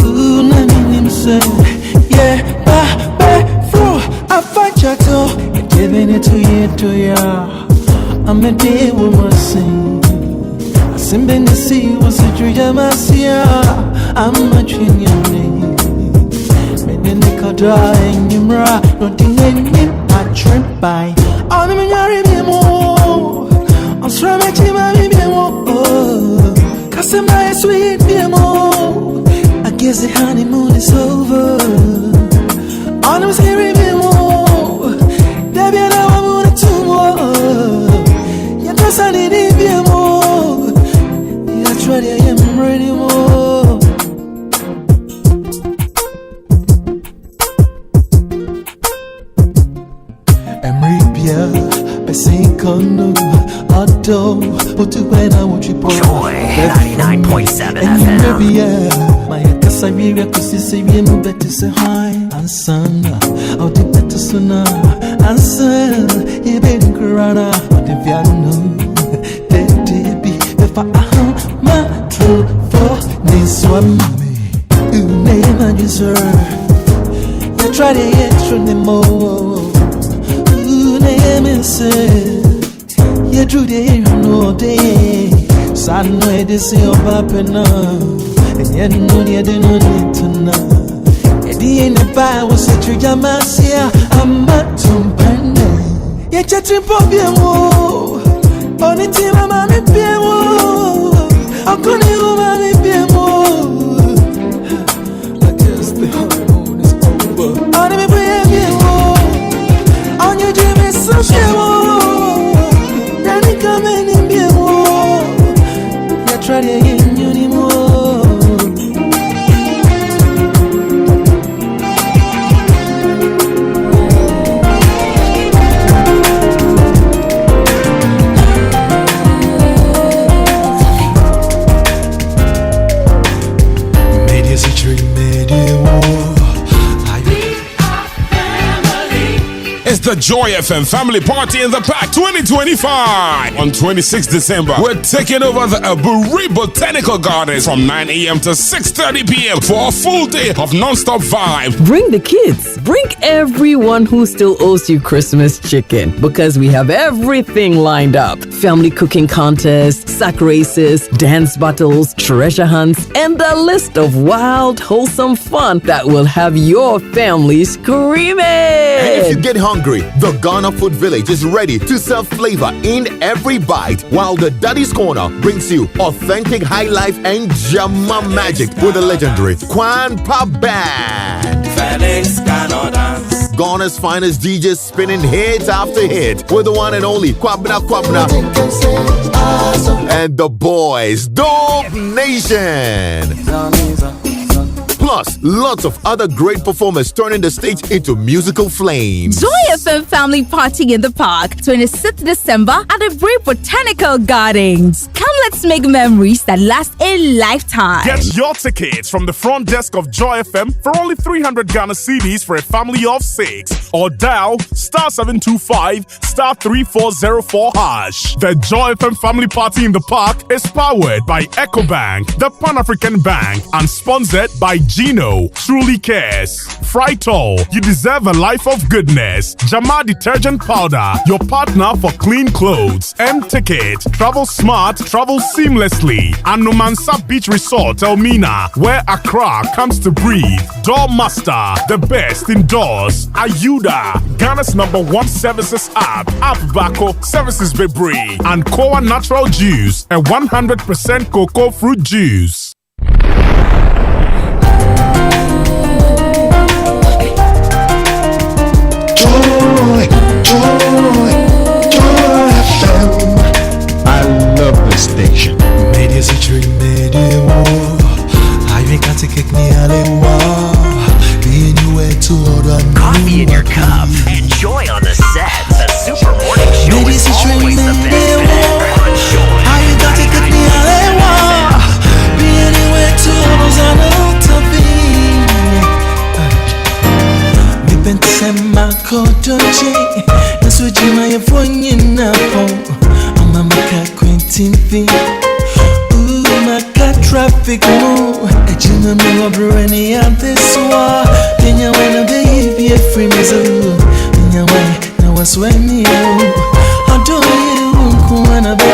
Ooh, nani say, yeah, bro, I fight your door, giving it to you, I'm a day woman sing. I sing in the sea, was a dream, I'm a dream, your name. Many nickel drawing, you mra, nothing in I trip by. I'm in your more. I'm struggling to my baby more. Cause I'm my sweet more. I guess the honeymoon is over. All I'm hearing me more. There be no one to more. Yeah, cause I need it be more. Yeah, I try to am ready more. Kono, Otto, Otuena, what you bought. Joy 99.7 FM. My Casaria, Cossi, no better say hi, and son, or the better sooner, and son, he been Kurana, or the piano, baby, if my true for this one, you name and deserve. You try to get through the more. Name and say, you drew the air no day. Son, where they say your papa now, and yet no, you didn't need to know. At the end of the was a tree, Yamasia, I'm not to pay. Yet you trip up your more. On the team, I'm a PMO. I couldn't even be more. I guess the honeymoon is over. I never be more. On your dream. So she won't. Daddy come in be more. You try to get you anymore. Made you see dream, made you more. It's the Joy FM Family Party in the Park 2025. On 26th December, we're taking over the Abossey Botanical Gardens from 9 a.m. to 6:30 p.m. for a full day of non-stop vibes. Bring the kids. Bring everyone who still owes you Christmas chicken, because we have everything lined up. Family cooking contests, sack races, dance battles, treasure hunts, and a list of wild, wholesome fun that will have your family screaming. And if you get hungry, the Ghana Food Village is ready to serve flavor in every bite, while the Daddy's Corner brings you authentic high life and Jama magic with the legendary Kwanpa Band. Felix cannot dance. Ghana's finest DJs spinning hit after hit with the one and only Kwabna and the boys, Dope Nation. Plus, lots of other great performers turning the stage into musical flames. Joy FM Family Party in the Park, 26th December at the Abossey Botanical Gardens. Come, let's make memories that last a lifetime. Get your tickets from the front desk of Joy FM for only 300 Ghana cedis for a family of 6. Or dial *725 *3404 #. The Joy FM Family Party in the Park is powered by EcoBank, the Pan-African Bank, and sponsored by Gino, Truly Cares. Frytol, you deserve a life of goodness. Jama Detergent Powder, your partner for clean clothes. M-Ticket, travel smart, travel seamlessly. And Nomansa Beach Resort, Elmina, where Accra comes to breathe. Doormaster, the best indoors. Ayuda, Ghana's #1 services app. Bako, Services Bebre. And Koa Natural Juice, a 100% cocoa fruit juice. Joy FM. I love this station. Media Citri Media I make a ticket me being you way to order. Coffee in your cup and joy on the set. The Super Morning Show is always the best bet on Joy. I got to get me being you way to Sema kotoche Nasuji mayafonye napo Mama maka kwentinfi Maka Ejima me wa brani am this war. Pinya when baby free me so. Pinya when na waswe me oh. Odo you kuana be.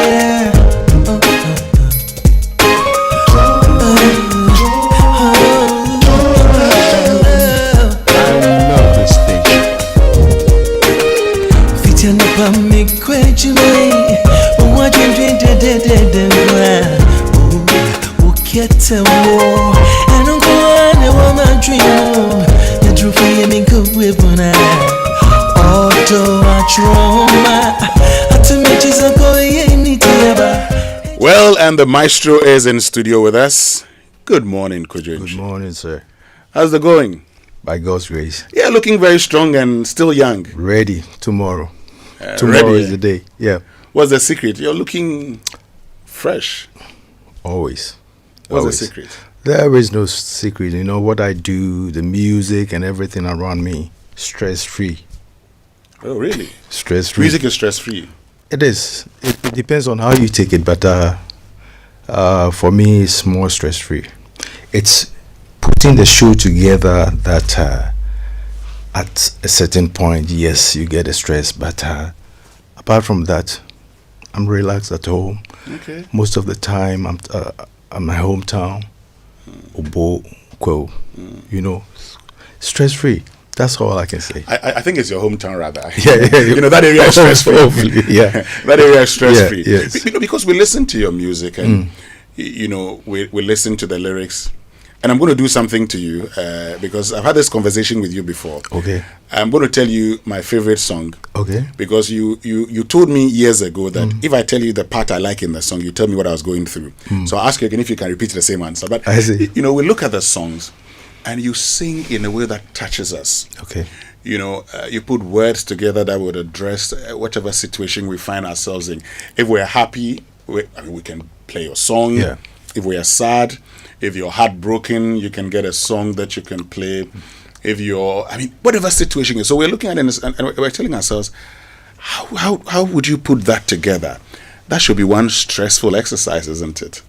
Well, and the maestro is in studio with us. Good morning, Kujunji. Good morning, sir. How's it going? By God's grace. Yeah, looking very strong and still young. Ready tomorrow. Tomorrow ready. is the day. Yeah. What's the secret? You're looking fresh. Always. What's the secret? There is no secret. You know what I do, the music and everything around me, stress-free. Oh, really? Stress-free. Music is stress-free. It is. It depends on how you take it, but for me, it's more stress-free. It's putting the show together that at a certain point, yes, you get a stress, but apart from that, I'm relaxed at home. Okay. Most of the time, I'm my hometown, Obo, Kwo, you know, stress-free. That's all I can say. I think it's your hometown, rather. Yeah. You know, that area is stress-free. Yeah. That area is stress-free. Yeah, yes. Because we listen to your music and, you know, we listen to the lyrics. And I'm going to do something to you because I've had this conversation with you before. Okay. I'm going to tell you my favorite song. Okay. Because you told me years ago that if I tell you the part I like in the song, you tell me what I was going through. So I'll ask you again if you can repeat the same answer. But, I see. you know, we look at the songs and you sing in a way that touches us. Okay. You know, you put words together that would address whatever situation we find ourselves in. If we're happy, we can play your song. Yeah. If we are sad, if you're heartbroken, you can get a song that you can play. If you're, whatever situation is. So we're looking at it and we're telling ourselves, how would you put that together? That should be one stressful exercise, isn't it?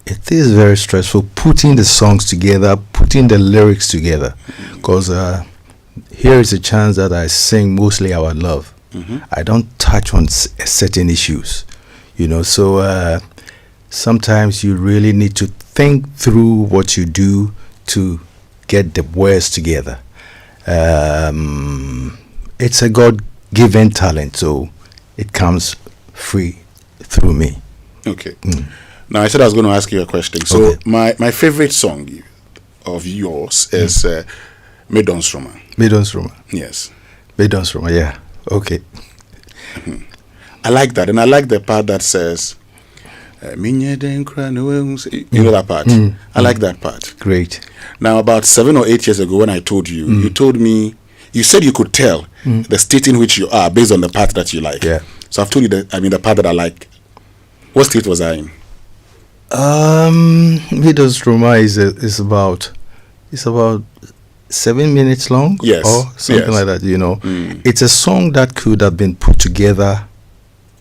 It is very stressful putting the songs together, putting the lyrics together, because here is a chance that I sing mostly about love. I don't touch on certain issues, you know. So sometimes you really need to think through what you do to get the words together. It's a God-given talent, so it comes free through me. Okay. Now, I said I was going to ask you a question. So, my favorite song of yours is Medonsroma. Medonsroma. Yes. Medonsroma, yeah. Okay. I like that. And I like the part that says, you know that part? I like that part. Great. Now, about 7 or 8 years ago when I told you, you told me, you said you could tell the state in which you are based on the part that you like. Yeah. So I've told you the part that I like. What state was I in? Medonsroma is about 7 minutes long. Yes. Or something like that, you know. It's a song that could have been put together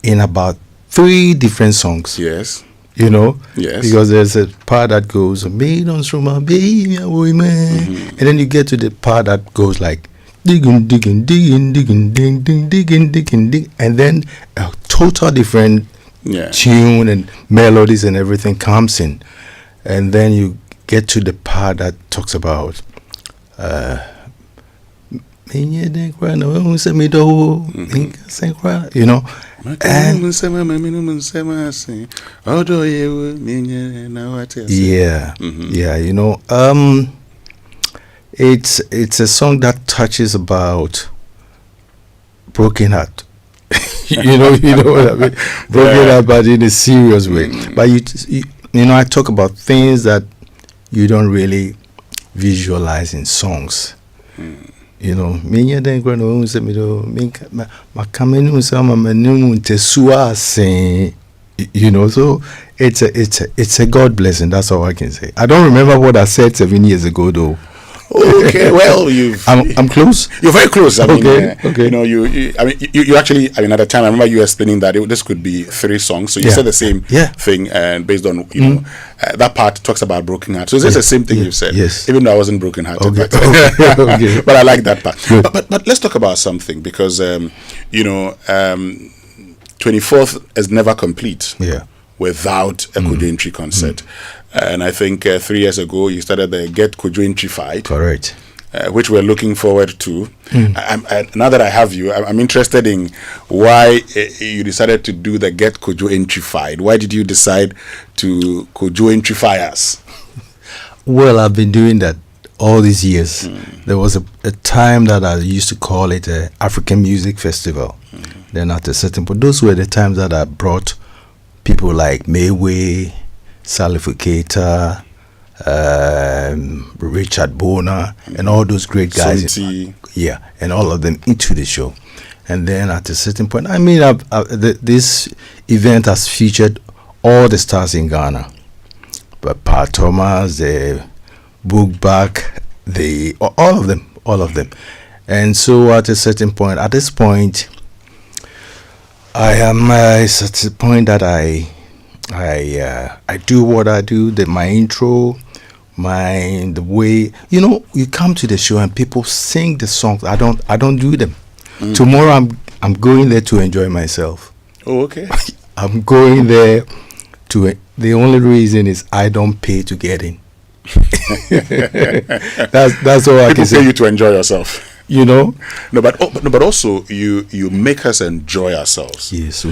in about 3 different songs. Yes. You know? Yes. Because there's a part that goes, Medonsroma, baby, and then you get to the part that goes like, digging, digging, digging, digging, ding, ding, digging, digging, dig, and then a total different tune and melodies and everything comes in, and then you get to the part that talks about you know, and yeah, you know, it's a song that touches about broken heart. you know what I mean? Broken heart, but in a serious way. But you know, I talk about things that you don't really visualize in songs. You know, you know, so it's a God blessing. That's all I can say. I don't remember what I said 7 years ago, though. Okay, well, I'm close. You're very close. I mean, okay. You know, you actually. I mean, at the time, I remember you explaining that this could be 3 songs. So you said the same thing, and based on know that part talks about broken heart. So is this the same thing you said? Yes. Even though I wasn't broken hearted, Okay. but, but I like that part. But let's talk about something because 24th is never complete. Yeah. Without a Kojo Entry concert. And I think 3 years ago you started the Get Kojo Entry Fight. Correct. Which we're looking forward to. Now that I have you, I'm interested in why you decided to do the Get Kojo Entry Fight. Why did you decide to Kojo Entry us? Well, I've been doing that all these years. There was a time that I used to call it a African Music Festival. Then at a certain point, those were the times that I brought people like Mayway, Salif Keita, Richard Bona, and all those great guys. And all of them into the show. And then at a certain point, I mean, this event has featured all the stars in Ghana. But Pat Thomas, the Bookback, all of them. And so at a certain point, at this point, I am it's at the point that I do what I do, my intro, the way you come to the show and people sing the songs. I don't do them. Tomorrow I'm going there to enjoy myself. Oh, okay. I'm going there the only reason is I don't pay to get in. that's all I can say. People pay you to enjoy yourself. No, but also you make us enjoy ourselves. Yes,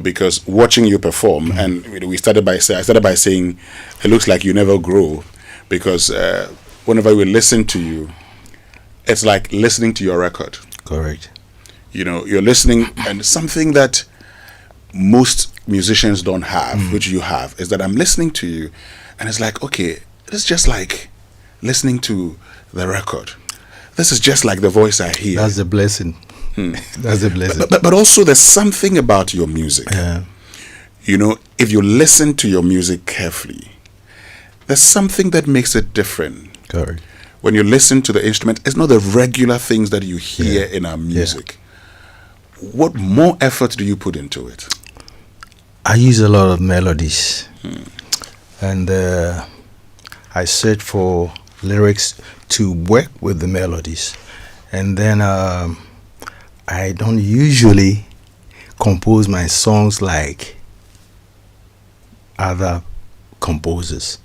because watching you perform, and I started by saying, it looks like you never grow, because whenever we listen to you, it's like listening to your record. Correct. You're listening, and something that most musicians don't have, which you have, is that I'm listening to you, and it's like, okay, it's just like listening to the record. This is just like the voice I hear. That's a blessing. That's a blessing. But also there's something about your music. Yeah. If you listen to your music carefully, there's something that makes it different. Correct. When you listen to the instrument, it's not the regular things that you hear in our music. Yeah. What more effort do you put into it? I use a lot of melodies. And I search for lyrics to work with the melodies, and then I don't usually compose my songs like other composers.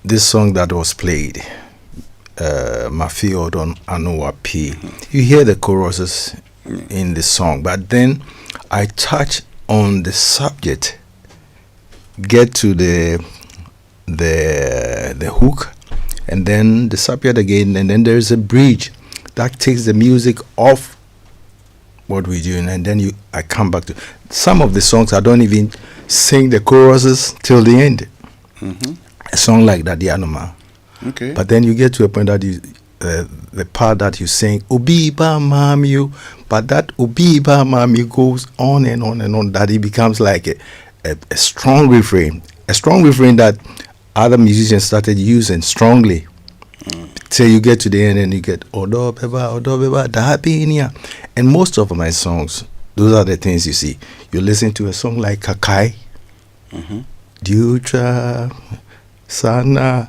This song that was played, Mafio Don Anoa P, you hear the choruses in the song, but then I touch on the subject, get to the hook, and then the subject again, and then there's a bridge that takes the music off what we're doing, and then I come back to some of the songs. I don't even sing the choruses till the end. A song like that, the Anoma. Okay. But then you get to a point that the part that you sing Obiba Mami, but that Obiba Mami goes on and on and on, that it becomes like a strong refrain. A strong refrain that other musicians started using strongly. Till you get to the end and you get Odo Beba, da happy in here. And most of my songs, those are the things you see. You listen to a song like Kakai, Dutra, Sana.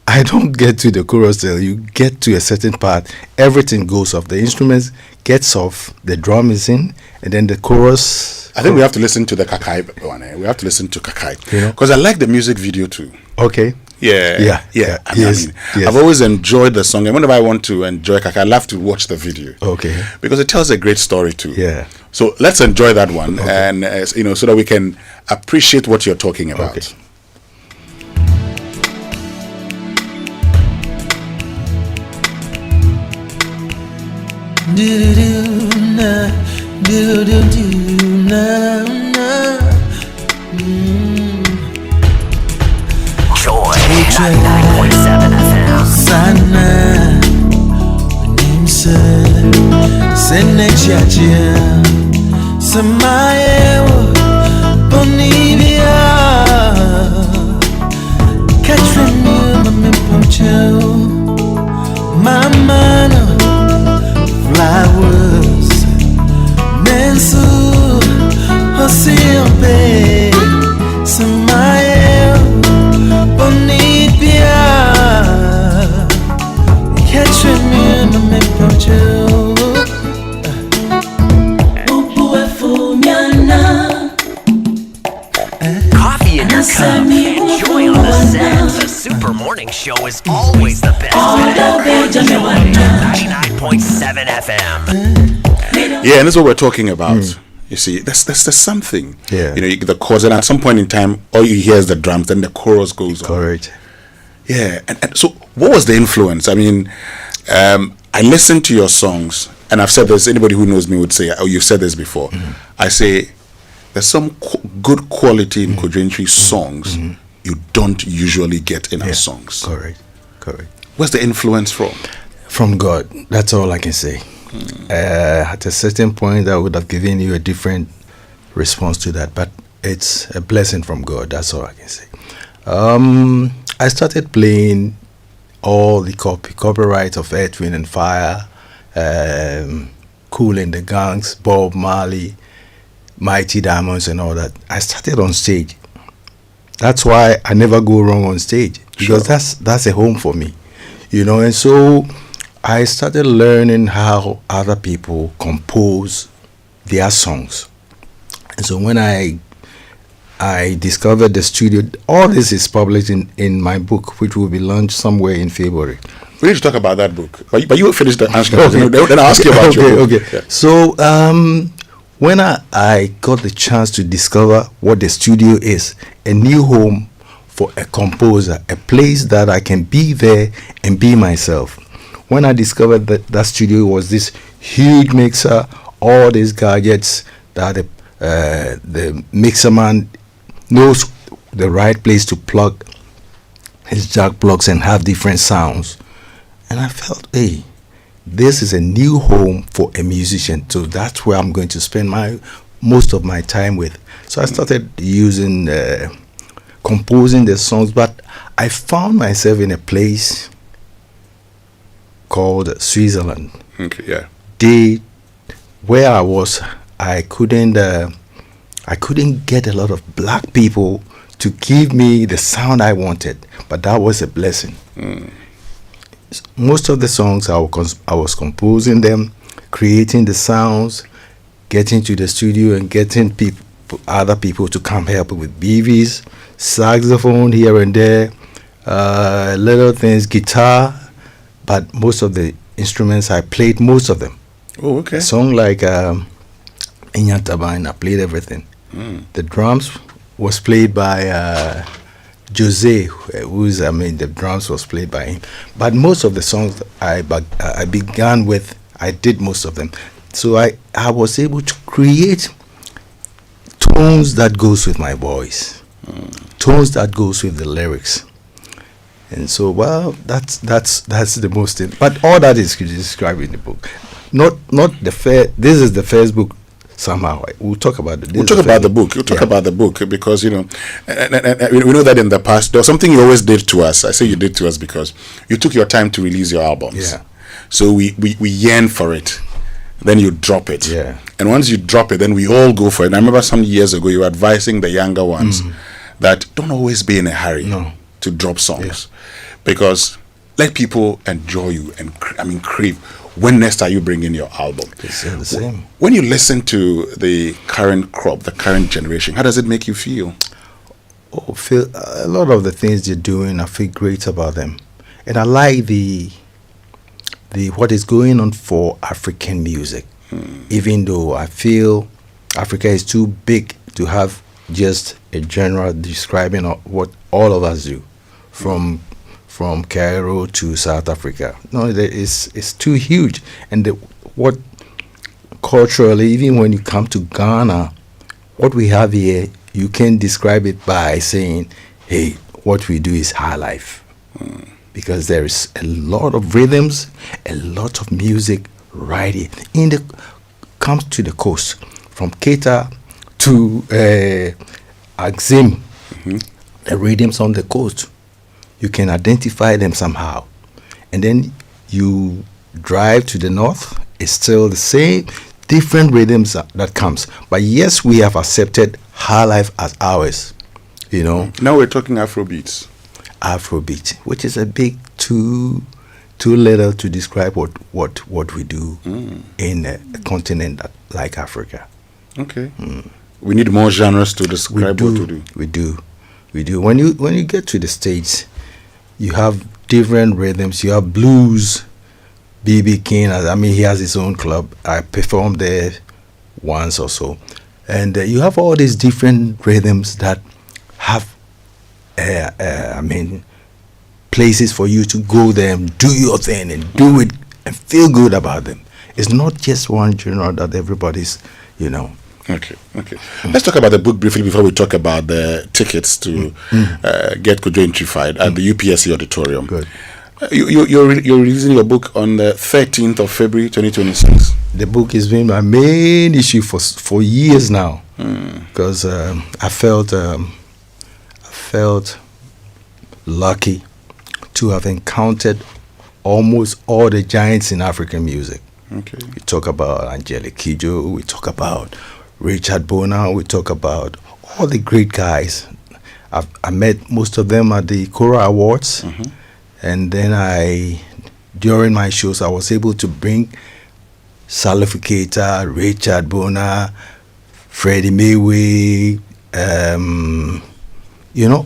I don't get to the chorus till you get to a certain part. Everything goes off. The instruments gets off, the drum is in, and then the chorus. I think we have to listen to the Kakai one. We have to listen to Kakai. Because I like the music video too. Okay. Yeah. Yes. I've always enjoyed the song, and whenever I want to enjoy Kakai, I love to watch the video. Okay. Because it tells a great story too. Yeah. So let's enjoy that one, and so that we can appreciate what you're talking about. Okay. Joy 99.7 FM. Sana Nimse Senechacha Samayo Bonivia Catch from you, Mamma Pocha. your cup. Enjoy on the set. The Super Morning Show is always the best. Enjoy 99.7 FM. Yeah, and that's what we're talking about. You see, there's something. Yeah. You know, the chords, and at some point in time, all you hear is the drums, then the chorus goes on. Correct. Yeah, and so what was the influence? I mean, I listened to your songs, and I've said this, anybody who knows me would say, oh, you've said this before. I say, there's some good quality in Kodwentry songs you don't usually get in our songs. Correct. Where's the influence from? From God. That's all I can say. At a certain point, I would have given you a different response to that, but it's a blessing from God. That's all I can say. I started playing all the copyright of Earth, Wind and Fire, Kool and the Gangs, Bob Marley, Mighty Diamonds and all that. I started on stage. That's why I never go wrong on stage, because that's a home for me, you know. And so I started learning how other people compose their songs. And so when I discovered the studio, all this is published in my book, which will be launched somewhere in February. We need to talk about that book, but you finish the answer. Then I'll ask you about your book. Okay. Yeah. So when I got the chance to discover what the studio is, a new home for a composer, a place that I can be there and be myself. When I discovered that studio was this huge mixer, all these gadgets that the mixer man knows the right place to plug his jack plugs and have different sounds. And I felt, hey, this is a new home for a musician. So that's where I'm going to spend most of my time with. So I started using, composing the songs, but I found myself in a place called Switzerland. Okay, yeah. Where I was, I couldn't get a lot of black people to give me the sound I wanted, but that was a blessing. Most of the songs I was composing them, creating the sounds, getting to the studio and getting other people to come help with BVs, saxophone here and there, little things, guitar, but most of the instruments I played most of them. Oh, okay. A song like Inyantabine, I played everything. The drums was played by Jose, the drums was played by him. But most of the songs I began with, I did most of them. So I was able to create tones that goes with my voice, tones that goes with the lyrics. And so, well, that's the most. But all that is described in the book. Not the this is the first book. Somehow we'll talk about it. We'll talk about the book. We'll talk about the book because we know that in the past there was something you always did to us. I say you did to us because you took your time to release your albums. Yeah. So we yearn for it. Then you drop it. Yeah. And once you drop it, then we all go for it. And I remember some years ago you were advising the younger ones that don't always be in a hurry to drop songs, because let people enjoy you and crave. When next are you bringing your album? It's the same. When you listen to the current crop, the current generation, how does it make you feel? Feel a lot of the things they're doing, I feel great about them, and I like the what is going on for African music. Even though I feel Africa is too big to have just a genre describing what all of us do, from Cairo to South Africa. No, it's too huge. And what culturally, even when you come to Ghana, what we have here, you can describe it by saying, hey, what we do is high life. Because there is a lot of rhythms, a lot of music right here. Comes to the coast, from Keita to Axim, the rhythms on the coast. You can identify them somehow. And then you drive to the north, it's still the same, different rhythms that comes. But yes, we have accepted high life as ours, you know. Now we're talking Afrobeats. Afrobeat, which is a big too little to describe what we do in a continent like Africa. Okay. We need more genres to describe what we do. We do. we do. When you get to the States, you have different rhythms. You have blues. B.B. King, I mean, he has his own club. I performed there once or so. And you have all these different rhythms that have, places for you to go there and do your thing and do it and feel good about them. It's not just one genre that everybody's, Okay. Let's talk about the book briefly before we talk about the tickets to get Kojo-Entrified at the UPSC Auditorium. Good. You're releasing your book on the 13th of February 2026. The book has been my main issue for years now, because I felt lucky to have encountered almost all the giants in African music. Okay. We talk about Angelique Kidjo, we talk about Richard Bona, we talk about all the great guys. I met most of them at the Cora Awards, and then during my shows, I was able to bring Salif Keita, Richard Bona, Freddie Mayweather,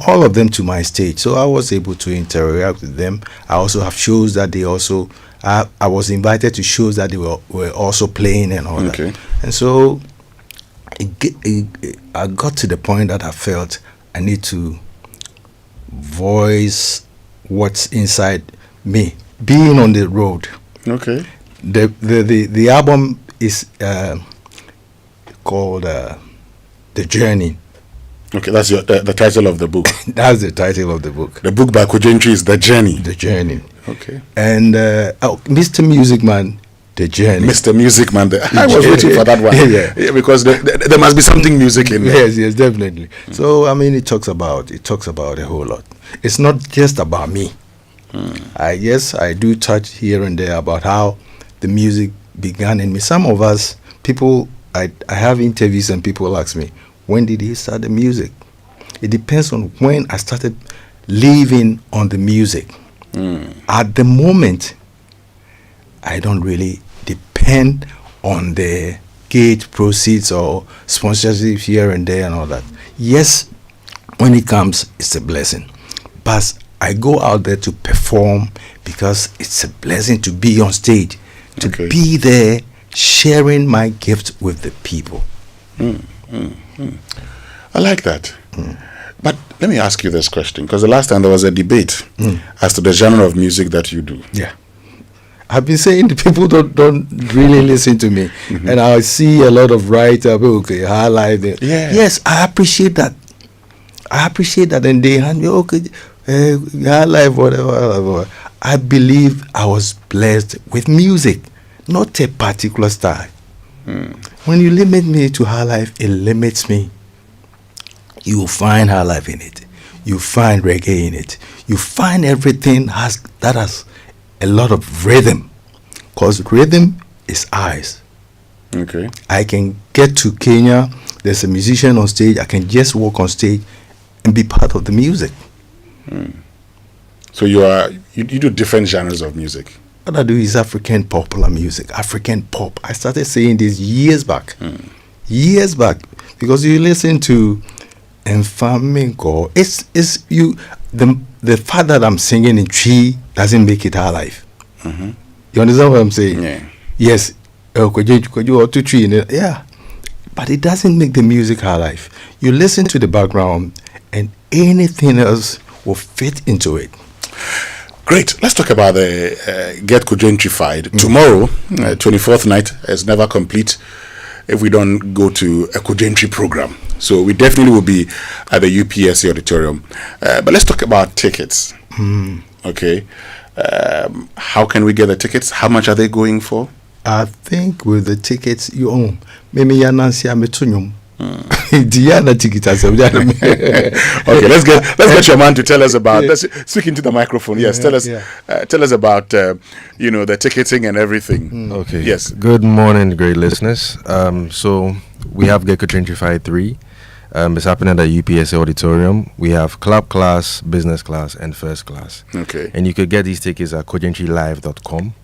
all of them to my stage. So I was able to interact with them. I also have shows that they also, I was invited to shows that they were also playing and all that. And so I got to the point that I felt I need to voice what's inside me, being on the road. Okay. The album is called The Journey. Okay, that's the title of the book. That's the title of the book. The book by Kojo-Entri is The Journey. The Journey. Okay. And Mr. Music Man, The Journey. Mr. Music Man, I was waiting for that one. Yeah, because there must be something music in there. Yes, definitely. So I mean, it talks about a whole lot. It's not just about me. I do touch here and there about how the music began in me. Some of us people, I have interviews and people ask me, when did he start the music? It depends on when I started living on the music. At the moment, I don't really depend on the gate proceeds or sponsorship here and there and all that. Yes, when it comes, it's a blessing. But I go out there to perform because it's a blessing to be on stage, to be there sharing my gift with the people. I like that. But let me ask you this question, because the last time there was a debate as to the genre of music that you do. Yeah. I've been saying the people don't really listen to me. And I see a lot of writers, high life. Yes, I appreciate that. And they hand me, high life, whatever. I believe I was blessed with music, not a particular style. When you limit me to high life, it limits me. You will find high life in it. You find reggae in it. You find everything that has a lot of rhythm, because rhythm is eyes. Okay. I can get to Kenya. There's a musician on stage. I can just walk on stage and be part of the music. So you do different genres of music. What I do is African popular music, African pop. I started saying this years back, because you listen to Flamenco. It's you. The fact that I'm singing in tree doesn't make it high life. You understand what I'm saying? Yeah. Yes. Yeah. But it doesn't make the music high life. You listen to the background, and anything else will fit into it. Great. Let's talk about the Get Kojo-Entrified. Tomorrow, 24th night, is never complete if we don't go to a Kojo-Entri program. So we definitely will be at the UPSC Auditorium. But let's talk about tickets. Okay. How can we get the tickets? How much are they going for? I think with the tickets you own, maybe you're not seeing Diana ticket. Okay, let's get your man to tell us about. Let's speak into the microphone. Yes, tell us about the ticketing and everything. Okay. Yes. Good morning, great listeners. So we have Get Kojo-Entrified 3. It's happening at the UPSA Auditorium. We have club class, business class, and first class. Okay. And you could get these tickets at kojoentrilive.com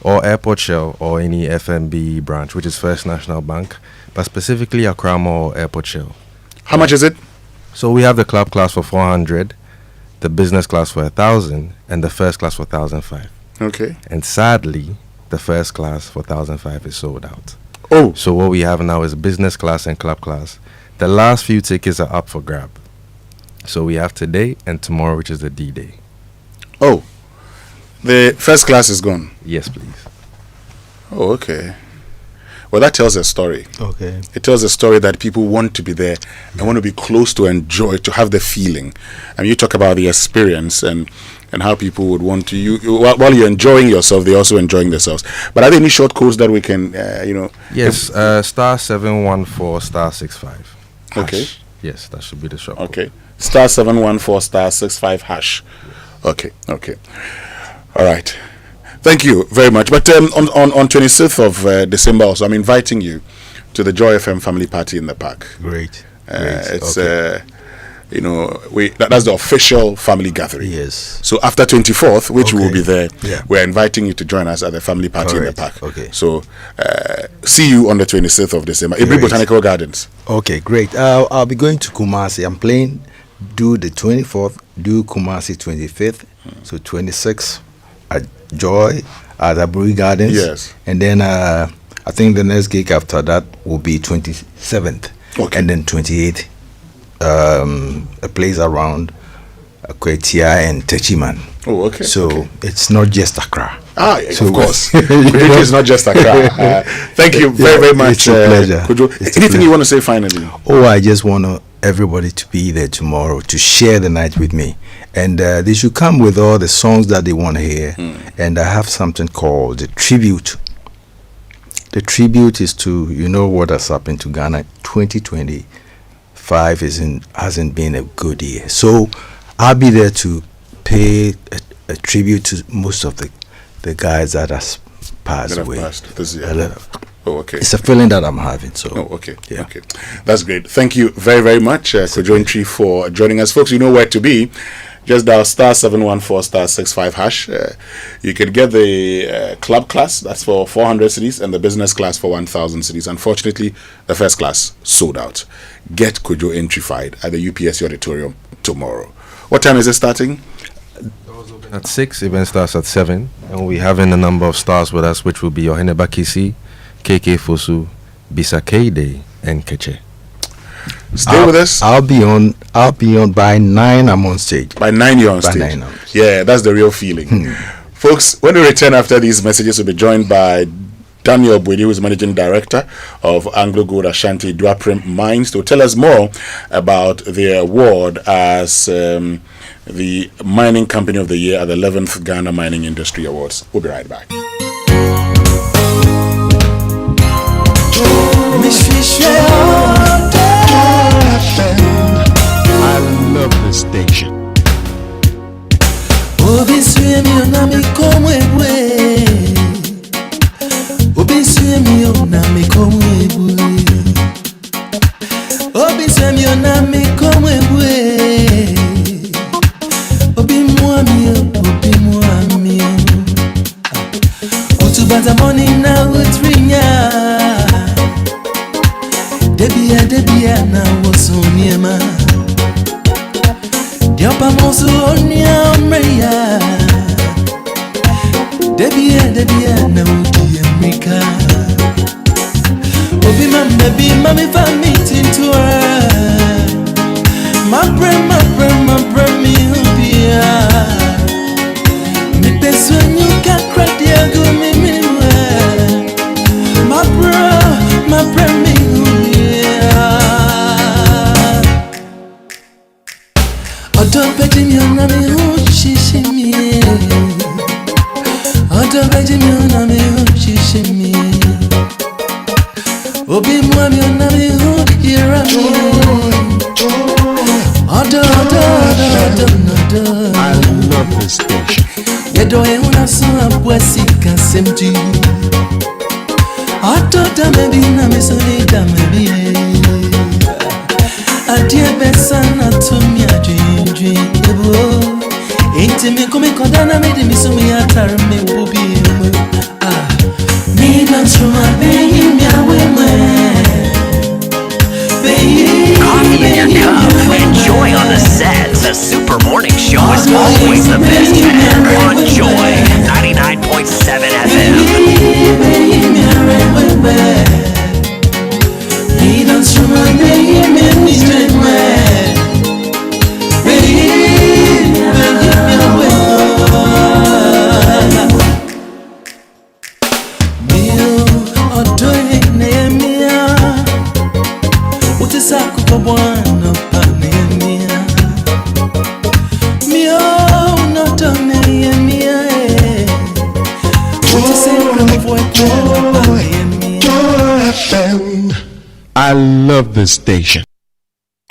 or Airport Shell or any FNB branch, which is First National Bank, but specifically Accra or Airport Shell. How much is it? So we have the club class for 400, the business class for 1,000, and the first class for 1,005. Okay. And sadly, the first class for 1,005 is sold out. Oh. So what we have now is business class and club class. The last few tickets are up for grab. So we have today and tomorrow, which is the D-Day. Oh. The first class is gone? Yes, please. Oh, okay. Well, that tells a story. Okay. It tells a story that people want to be there and want to be close to enjoy, to have the feeling. And you talk about the experience and how people would want to, while you're enjoying yourself, they're also enjoying themselves. But are there any short codes that we can, Yes, star 714 star 65. Okay. Hash. Yes, that should be the short code. Okay. Star 714 star 65 hash. Okay. All right. Thank you very much. But on 26th of December also, I'm inviting you to the Joy FM family party in the park. Great. It's that's the official family gathering. Yes. So after 24th, which we will be there, Yeah. we're inviting you to join us at the family party in the park. Okay. So see you on the 26th of December. Ibri Botanical Gardens. Okay, great. I'll be going to Kumasi. I'm playing do the 24th, do Kumasi 25th, so 26th at Joy at Abossey Gardens. Yes. And then I think the next gig after that will be 27th. Okay. And then 28th, a place around Kwetia and Techiman. Oh, okay. So it's not just Accra. Of course. It's not just Accra. Thank you very much. It's a pleasure. Anything you want to say finally? Oh, I just want everybody to be there tomorrow to share the night with me. And they should come with all the songs that they want to hear. And I have something called the tribute. The tribute is to, what has happened to Ghana. 2025 hasn't been a good year. So I'll be there to pay a tribute to most of the guys that has passed away. This year. Oh, okay. It's a feeling that I'm having. So. Oh, okay. Yeah. Okay. That's great. Thank you very, very much, Kojo Ntwi, for joining us. Folks, you know where to be. Just dial star 714 star 65 hash. You can get the club class, that's for 400 cedis, and the business class for 1,000 cedis. Unfortunately, the first class sold out. Get Kojo Ntwified at the UPSC auditorium tomorrow. What time is it starting? At 6, event starts at 7, and we have in a number of stars with us, which will be Yohene Bakisi, KK Fosu, Bisa Kede, and Keche. Stay with us. I'll be on by 9. I'm on stage. By 9 you're on stage. Yeah, that's the real feeling. Folks, when we return after these messages, we'll be joined by Daniel Bwedi, who is Managing Director of Anglo Gold Ashanti Duaprim Mines, to tell us more about their award as the Mining Company of the Year at the 11th Ghana Mining Industry Awards. We'll be right back. I love this station. Debia na wosoniema Diopa mosu onia mreya Debia na uki Amerika Obi mami fami tintua My brain mi ubia Mi pesu nyuka kradia gumi My brain mi Odo beji mi ona mi uchishi mi Odo beji mi ona mi uchishi mi Obi mwa mi ona mi ukira mi Odo I love this station. Yedo e una sua bwesi kasemji Odo da mebi na mi soni da mebi Adie besana tumi adwendwen ebo Enti me kome kodana me de misumi atar me bobi mu Me na truma beyi mi awe me Beyi Coffee in your cup. Enjoy Enjoy on the set. The Super Morning Show is always the best on Joy 99.7 FM. I love this station.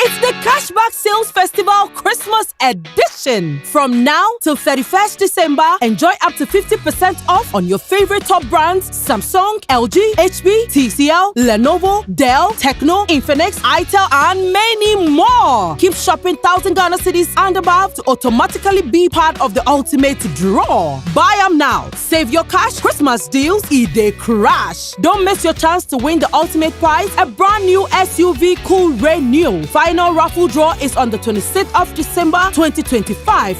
It's the Cashback Sales Festival Christmas Edition. From now till 31st December, enjoy up to 50% off on your favorite top brands: Samsung, LG, HP, TCL, Lenovo, Dell, Tecno, Infinix, itel, and many more. Keep shopping 1,000 Ghana cedis and above to automatically be part of the ultimate draw. Buy them now. Save your cash. Christmas deals, they crash. Don't miss your chance to win the ultimate prize, a brand new SUV Cool Renew. Final raffle draw is on the 26th of December 2025.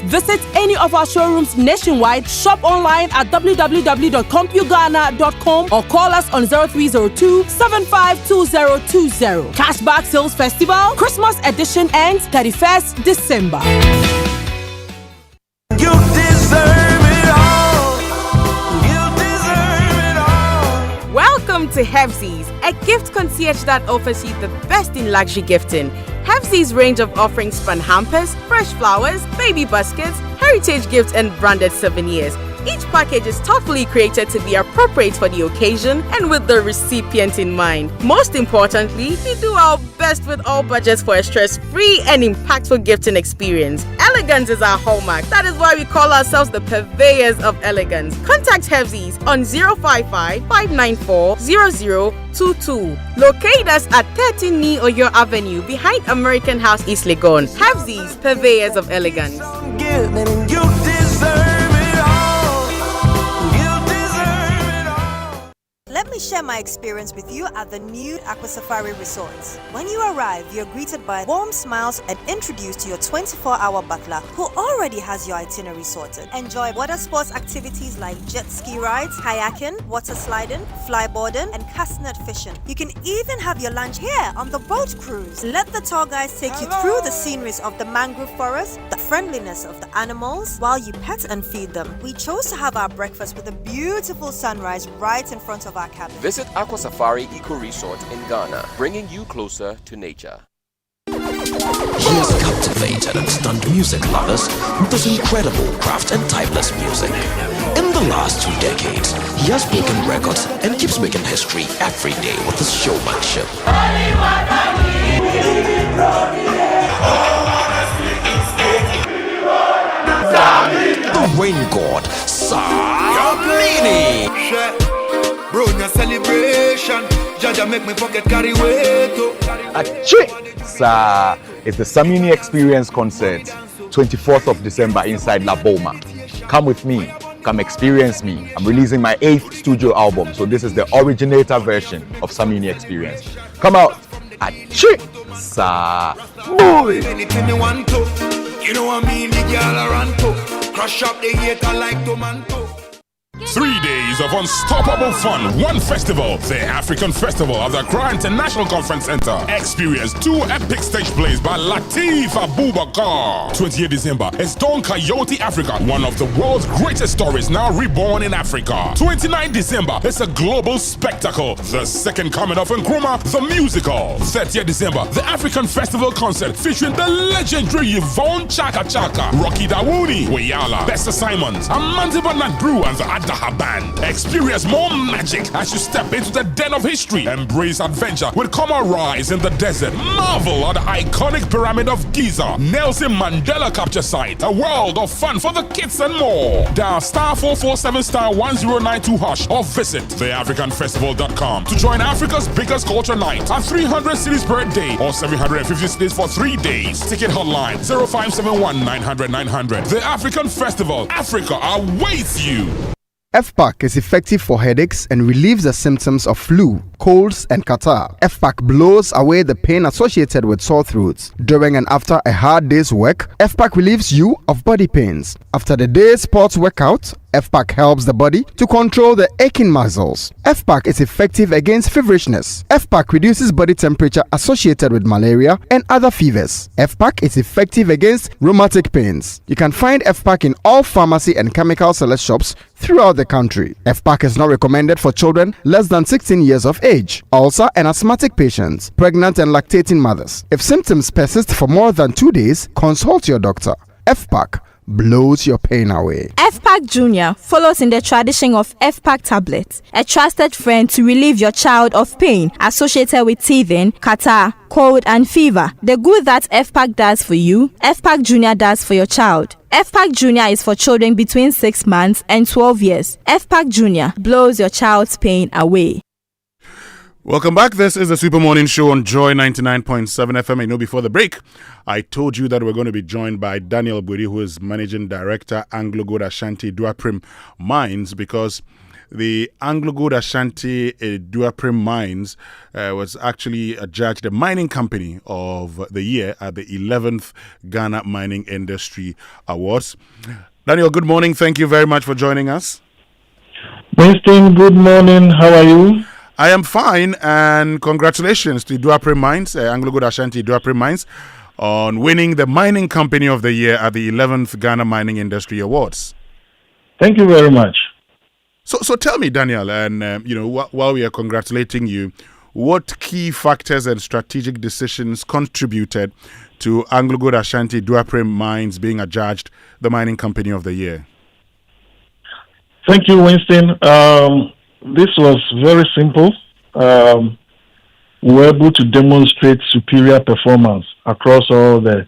Visit any of our showrooms nationwide, shop online at www.compugana.com or call us on 0302-752020. Cashback Sales Festival Christmas Edition ends 31st December. You deserve it all. You deserve it all. Welcome to Hevzies, a gift concierge that offers you the best in luxury gifting. Hevzies' range of offerings span hampers, fresh flowers, baby baskets, heritage gifts, and branded souvenirs. Each package is thoughtfully created to be appropriate for the occasion and with the recipient in mind. Most importantly, we do our best with all budgets for a stress-free and impactful gifting experience. Elegance is our hallmark. That is why we call ourselves the purveyors of elegance. Contact Hevzies on 055-594-0022. Locate us at 13 Ni Oyo Avenue behind American House, East Legon. Hevzies, purveyors of elegance. You deserve it all. Let me share my experience with you at the new Aqua Safari Resorts. When you arrive, you're greeted by warm smiles and introduced to your 24-hour butler who already has your itinerary sorted. Enjoy water sports activities like jet ski rides, kayaking, water sliding, flyboarding, and castnet fishing. You can even have your lunch here on the boat cruise. Let the tour guides take you through the sceneries of the mangrove forest, the friendliness of the animals, while you pet and feed them. We chose to have our breakfast with a beautiful sunrise right in front of our cabin. Visit Aqua Safari Eco Resort in Ghana, bringing you closer to nature. He has captivated and stunned music lovers with his incredible craft and timeless music. In the last 2 decades, he has broken records and keeps making history every day with his showmanship. The rain god, Samini. Bro, your celebration, Jaja make me pocket carry weight. Sir, it's the Samini Experience Concert, 24th of December inside La Boma. Come with me, come experience me. I'm releasing my 8th studio album, so this is the originator version of Samini Experience. Come out, sir. Move Anything you want to, you know what I mean, the girl around to, crush up the hater like tomato. 3 days of unstoppable fun, one festival, the African Festival of the Accra International Conference Center. Experience 2 epic stage plays by Lateef Abubakar. 28th December is Don Coyote Africa, one of the world's greatest stories now reborn in Africa. 29th December is a global spectacle, the second coming of Nkrumah, the musical. 30th December, the African Festival concert featuring the legendary Yvonne Chaka Chaka, Rocky Dawuni, Wayala, Bester Simons, Amandiba Nagru, and the Adaha Band. Experience more magic as you step into the den of history. Embrace adventure with Koma Rise in the desert. Marvel at the iconic Pyramid of Giza, Nelson Mandela Capture Site, a world of fun for the kids and more. Dial *447*1092# or visit theafricanfestival.com to join Africa's biggest culture night at 300 cities per day or 750 cities for 3 days. Ticket hotline 0571 900 900. The African Festival, Africa awaits you. FPAC is effective for headaches and relieves the symptoms of flu, colds, and catarrh. FPAC blows away the pain associated with sore throats. During and after a hard day's work, FPAC relieves you of body pains. After the day's sports workout, FPAC helps the body to control the aching muscles. FPAC is effective against feverishness. FPAC reduces body temperature associated with malaria and other fevers. FPAC is effective against rheumatic pains. You can find FPAC in all pharmacy and chemical select shops throughout the country. FPAC is not recommended for children less than 16 years of age, ulcer and asthmatic patients, pregnant and lactating mothers. If symptoms persist for more than 2 days, consult your doctor. FPAC blows your pain away. FPAC Junior follows in the tradition of FPAC tablets, a trusted friend to relieve your child of pain associated with teething, catarrh, cold, and fever. The good that FPAC does for you, FPAC Junior does for your child. FPAC Junior is for children between 6 months and 12 years. FPAC Junior blows your child's pain away. Welcome back. This is the Super Morning Show on Joy 99.7 FM. I know before the break, I told you that we're going to be joined by Daniel Buri, who is Managing Director, Anglo Gold Ashanti Duaprim Mines, because the Anglo Gold Ashanti Duaprim Mines was actually adjudged the mining company of the year at the 11th Ghana Mining Industry Awards. Daniel, good morning. Thank you very much for joining us. Winston, good morning. How are you? I am fine, and congratulations to Duaprim Mines, Anglo Gold Ashanti Duaprim Mines, on winning the Mining Company of the Year at the 11th Ghana Mining Industry Awards. Thank you very much. So tell me, Daniel, and while we are congratulating you, what key factors and strategic decisions contributed to Anglo Gold Ashanti Duaprim Mines being adjudged the Mining Company of the Year? Thank you, Winston. This was very simple. We were able to demonstrate superior performance across all the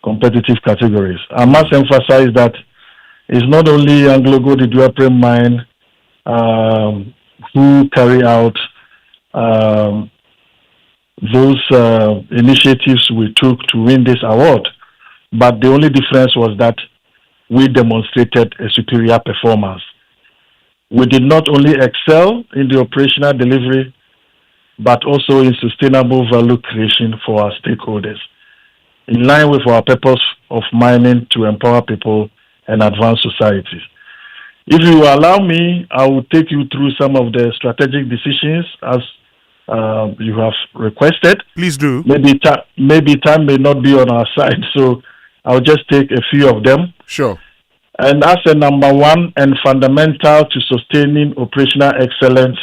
competitive categories. I must emphasize that it's not only Anglo Gold Duaprim Mine who carry out those initiatives we took to win this award, but the only difference was that we demonstrated a superior performance. We did not only excel in the operational delivery, but also in sustainable value creation for our stakeholders, in line with our purpose of mining to empower people and advance society. If you allow me, I will take you through some of the strategic decisions as you have requested. Please do. Maybe time may not be on our side, so I'll just take a few of them. Sure. And as a number one and fundamental to sustaining operational excellence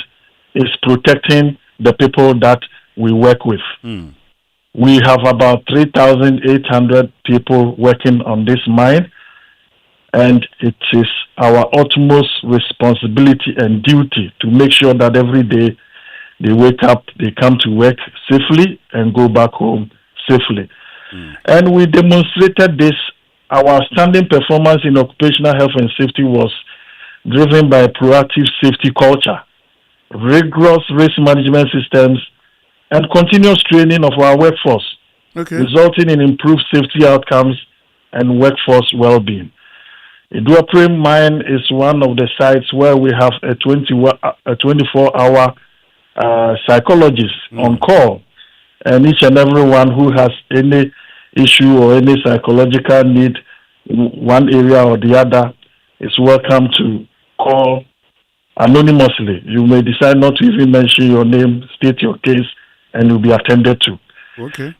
is protecting the people that we work with. We have about 3,800 people working on this mine, and it is our utmost responsibility and duty to make sure that every day they wake up, they come to work safely and go back home safely. And we demonstrated this. Our outstanding performance in occupational health and safety was driven by a proactive safety culture, rigorous risk management systems, and continuous training of our workforce, resulting in improved safety outcomes and workforce well-being. The Duaprim Mine is one of the sites where we have a 24-hour psychologist on call, and each and everyone who has any issue or any psychological need in one area or the other is welcome to call anonymously. You may decide not to even mention your name, state your case, and you'll be attended to. Okay.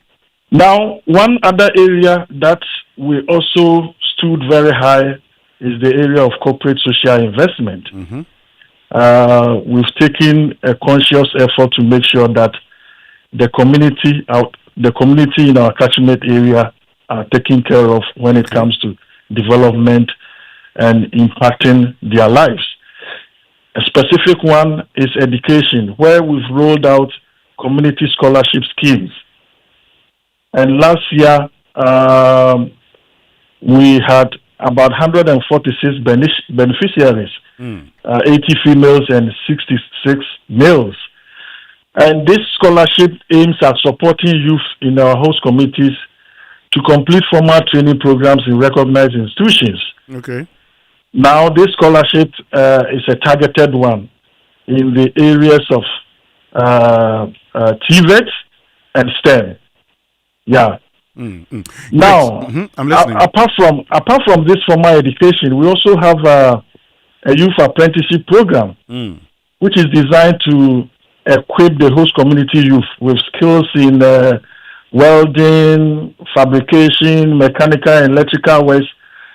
Now, one other area that we also stood very high is the area of corporate social investment. We've taken a conscious effort to make sure that the community in our catchment area are taken care of when it comes to development and impacting their lives. A specific one is education, where we've rolled out community scholarship schemes. And last year, we had about 146 beneficiaries, 80 females and 66 males. And this scholarship aims at supporting youth in our host communities to complete formal training programs in recognized institutions. Okay. Now, this scholarship is a targeted one in the areas of TVET and STEM. Yeah. Now, I'm listening. apart from this formal education, we also have a youth apprenticeship program, which is designed to equip the host community youth with skills in welding, fabrication, mechanical and electrical works,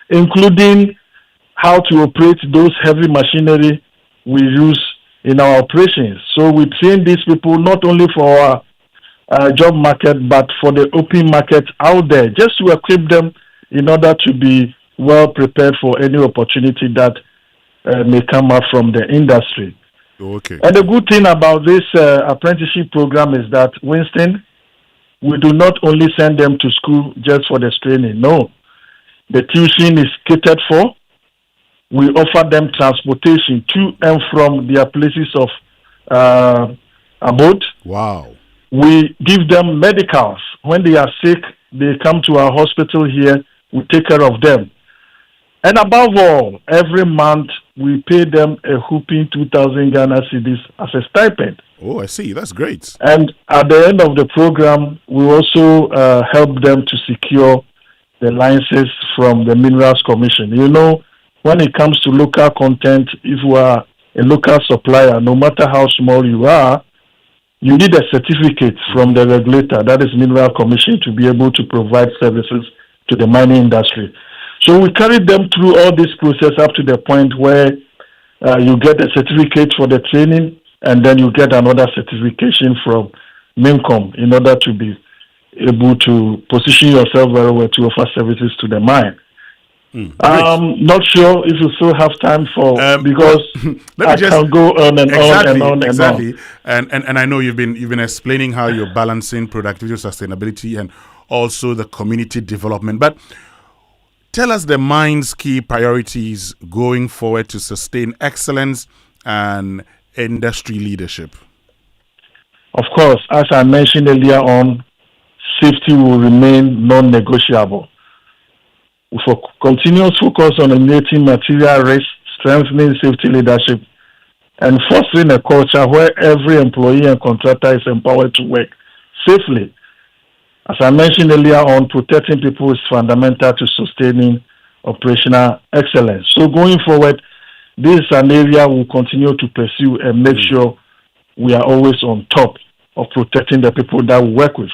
including how to operate those heavy machinery we use in our operations. So we train these people not only for our job market, but for the open market out there, just to equip them in order to be well prepared for any opportunity that may come up from the industry. Okay. And the good thing about this apprenticeship program is that, Winston, we do not only send them to school just for this training. No. The tuition is catered for. We offer them transportation to and from their places of abode. Wow. We give them medicals. When they are sick, they come to our hospital here. We take care of them. And above all, every month we pay them a whooping 2,000 Ghana cedis as a stipend. Oh, I see. That's great. And at the end of the program, we also help them to secure the licenses from the Minerals Commission. You know, when it comes to local content, if you are a local supplier, no matter how small you are, you need a certificate from the regulator, that is Mineral Commission, to be able to provide services to the mining industry. So we carry them through all this process up to the point where you get a certificate for the training, and then you get another certification from MINCOM in order to be able to position yourself very well to offer services to the mine. Not sure if you still have time for because I can go on and on and on and on. And I know you've been explaining how you're balancing productivity, sustainability, and also the community development. But tell us the mine's key priorities going forward to sustain excellence and industry leadership. Of course, as I mentioned earlier on, safety will remain non-negotiable. For continuous focus on eliminating material risk, strengthening safety leadership, and fostering a culture where every employee and contractor is empowered to work safely. As I mentioned earlier on, protecting people is fundamental to sustaining operational excellence. So going forward, this is an area we'll continue to pursue and make sure we are always on top of protecting the people that we work with.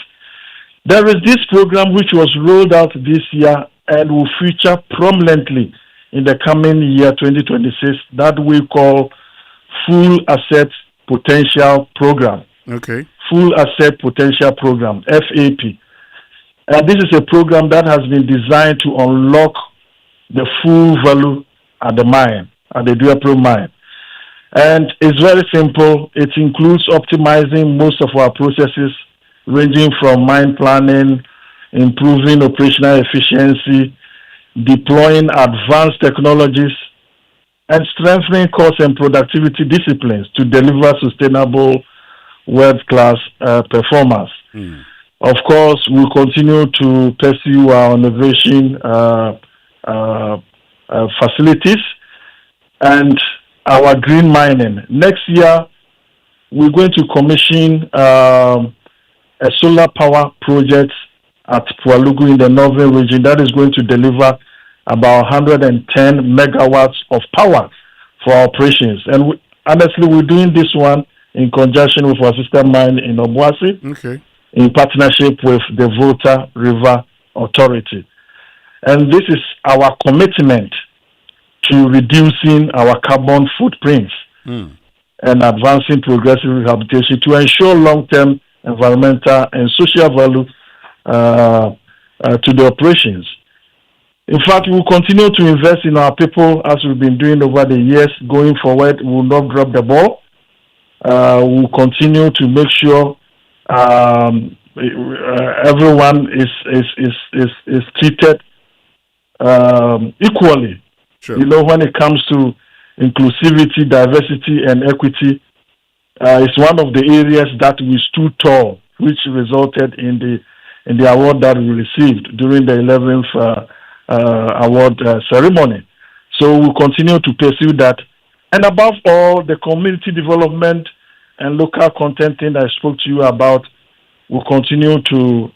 There is this program which was rolled out this year and will feature prominently in the coming year 2026 that we call Full Asset Potential Program. Okay. Full Asset Potential Program, FAP. And this is a program that has been designed to unlock the full value at the mine, at the Duapro mine. And it's very simple. It includes optimizing most of our processes, ranging from mine planning, improving operational efficiency, deploying advanced technologies, and strengthening cost and productivity disciplines to deliver sustainable world-class performance. Of course, we'll continue to pursue our innovation facilities and our green mining. Next year, we're going to commission a solar power project at Pualugu in the northern region that is going to deliver about 110 megawatts of power for our operations. And honestly, we're doing this one in conjunction with our sister mine in Abossey, in partnership with the Volta River Authority. And this is our commitment to reducing our carbon footprints and advancing progressive rehabilitation to ensure long-term environmental and social value to the operations. In fact, we'll continue to invest in our people as we've been doing over the years. Going forward, we will not drop the ball. We'll continue to make sure everyone is treated equally. Sure. You know, when it comes to inclusivity, diversity, and equity, it's one of the areas that we stood tall, which resulted in the award that we received during the 11th award ceremony. So we'll continue to pursue that. And above all, the community development and local content thing I spoke to you about, we'll continue to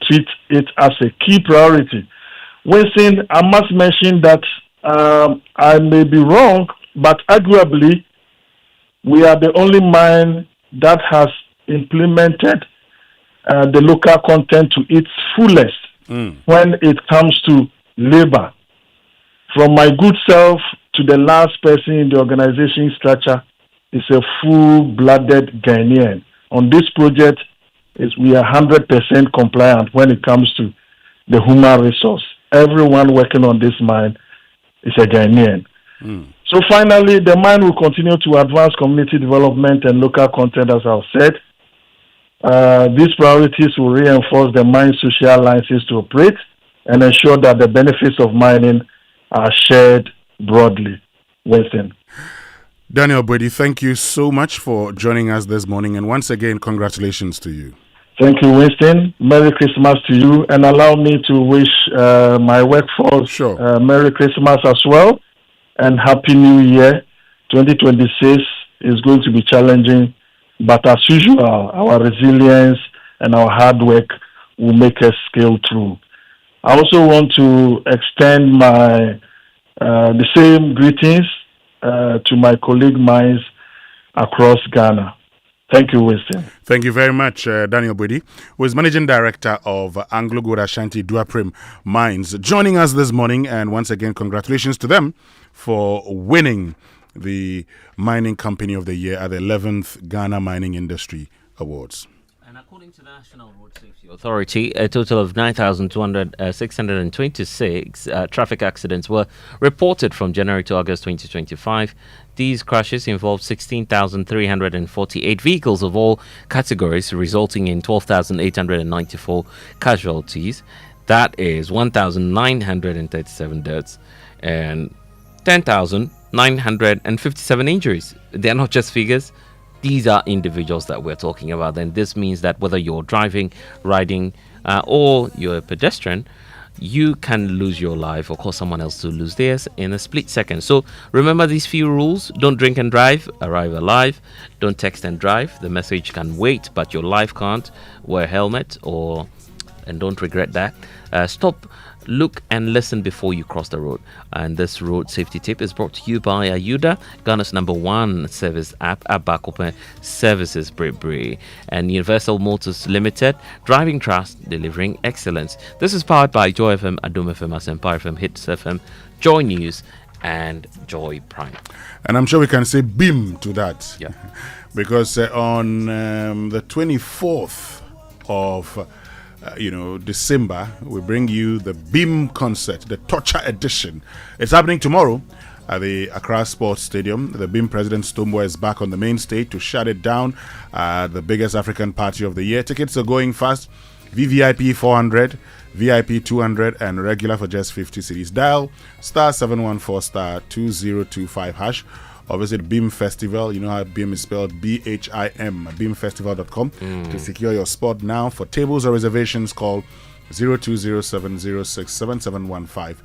treat it as a key priority. Winston, I must mention that I may be wrong, but arguably, we are the only mine that has implemented the local content to its fullest when it comes to labor. From my good self to the last person in the organization structure is a full-blooded Ghanaian. On this project, we are 100% compliant when it comes to the human resource. Everyone working on this mine is a Ghanaian. So finally, the mine will continue to advance community development and local content, as I've said. These priorities will reinforce the mine's social license to operate and ensure that the benefits of mining are shared broadly. Winston. Daniel Brady, thank you so much for joining us this morning. And once again, congratulations to you. Thank you, Winston. Merry Christmas to you. And allow me to wish my workforce Merry Christmas as well. And Happy New Year. 2026 is going to be challenging. But as usual, our resilience and our hard work will make us scale through. I also want to extend my the same greetings to my colleague mines across Ghana. Thank you, Winston. Thank you very much, Daniel Brady, who is Managing Director of Anglo Gold Ashanti Duaprim Mines, joining us this morning. And once again, congratulations to them for winning the Mining Company of the Year at the 11th Ghana Mining Industry Awards. And according to the National Road Safety Authority, a total of 9,626 traffic accidents were reported from January to August 2025. These crashes involved 16,348 vehicles of all categories, resulting in 12,894 casualties. That is 1,937 deaths and 10,957 injuries. They're not just figures. These are individuals that we're talking about. And this means that whether you're driving, riding, or you're a pedestrian, you can lose your life or cause someone else to lose theirs in a split second. So remember these few rules. Don't drink and drive. Arrive alive. Don't text and drive. The message can wait, but your life can't. Wear a helmet and don't regret that. Stop, look and listen before you cross the road. And this road safety tip is brought to you by Ayuda, Ghana's #1 service app, Abakope Services Bri, and Universal Motors Limited, driving trust, delivering excellence. This is powered by Joy FM, Adom FM, Asempa FM, Hits FM, Joy News, and Joy Prime. And I'm sure we can say BIM to that. Yeah. Because on the 24th of December, we bring you the BIM concert, the Torture Edition. It's happening tomorrow at the Accra Sports Stadium. The BIM president Stoneboy is back on the main stage to shut it down. The biggest African party of the year. Tickets are going fast. VVIP 400, VIP 200, and regular for just 50 cedis. Dial *714 *2025 hash. Or visit BIM Festival. You know how BIM is spelled, BHIM, BIMFestival.com to secure your spot now. For tables or reservations, call 0207067715.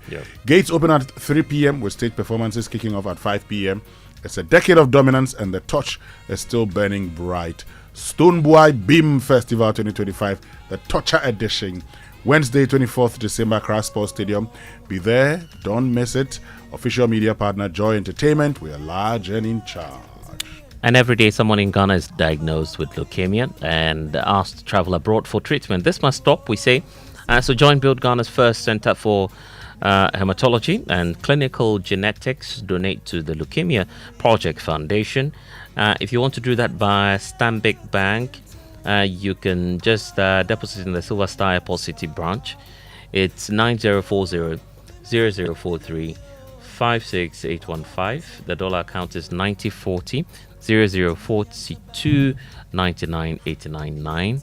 Gates open at 3 p.m. with stage performances kicking off at 5 p.m. It's a decade of dominance and the torch is still burning bright. Stoneboy BIM Festival 2025, the Torture Edition. Wednesday, 24th December, Accra Sports Stadium. Be there, don't miss it. Official media partner, Joy Entertainment. We are large and in charge. And every day, someone in Ghana is diagnosed with leukemia and asked to travel abroad for treatment. This must stop, we say. So join Build Ghana's first center for hematology and clinical genetics. Donate to the Leukemia Project Foundation. If you want to do that by Stanbic Bank, you can just deposit in the Silver Star Airport City branch. It's 9040 0043 56815. The dollar account is 9040 0042 99899.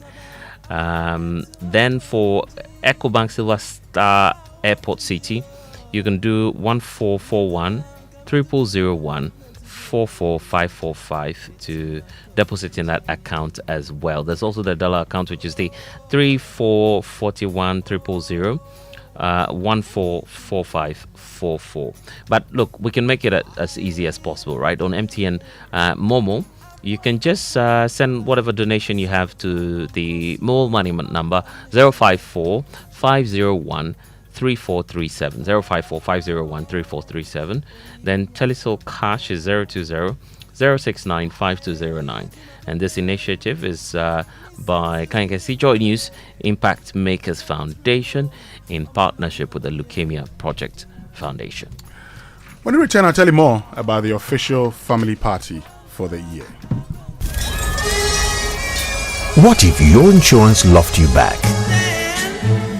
Then for EcoBank Silver Star Airport City, you can do 1441 0001 44545 to deposit in that account as well. There's also the dollar account, which is the 3441 000 144544. But look, we can make it as easy as possible, right? On MTN Momo, you can just send whatever donation you have to the mobile money number 054 501 3437 054 501 3437. Then Telecel Cash is 020 069 5209. And this initiative is by Kankasi Joy News Impact Makers Foundation in partnership with the Leukemia Project Foundation. When we return, I'll tell you more about the official family party for the year. What if your insurance loved you back?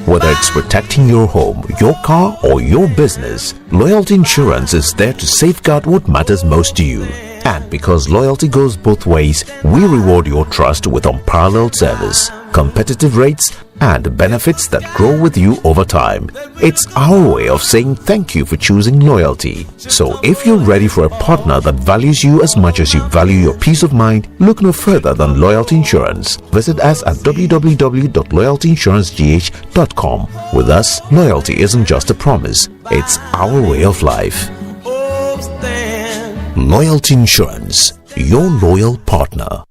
Whether it's protecting your home, your car, or your business, Loyalty Insurance is there to safeguard what matters most to you. And because loyalty goes both ways, we reward your trust with unparalleled service, competitive rates, and benefits that grow with you over time. It's our way of saying thank you for choosing loyalty. So if you're ready for a partner that values you as much as you value your peace of mind, look no further than Loyalty Insurance. Visit us at www.loyaltyinsurancegh.com. With us, loyalty isn't just a promise, it's our way of life. Loyalty Insurance, your loyal partner.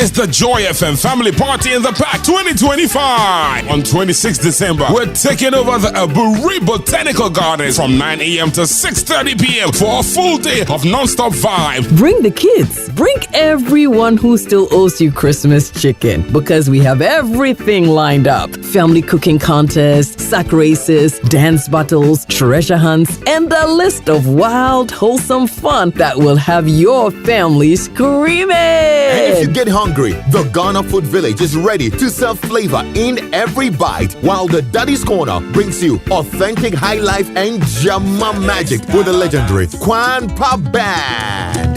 It's the Joy FM Family Party in the Park 2025. On 26th December, we're taking over the Abossey Botanical Gardens from 9 a.m. to 6:30 p.m. for a full day of non-stop vibes. Bring the kids. Bring everyone who still owes you Christmas chicken, because we have everything lined up. Family cooking contests, sack races, dance battles, treasure hunts, and a list of wild, wholesome fun that will have your family screaming. And if you get hungry, the Ghana Food Village is ready to serve flavor in every bite, while the Daddy's Corner brings you authentic high life and Jama magic with the legendary Kwanpa Band.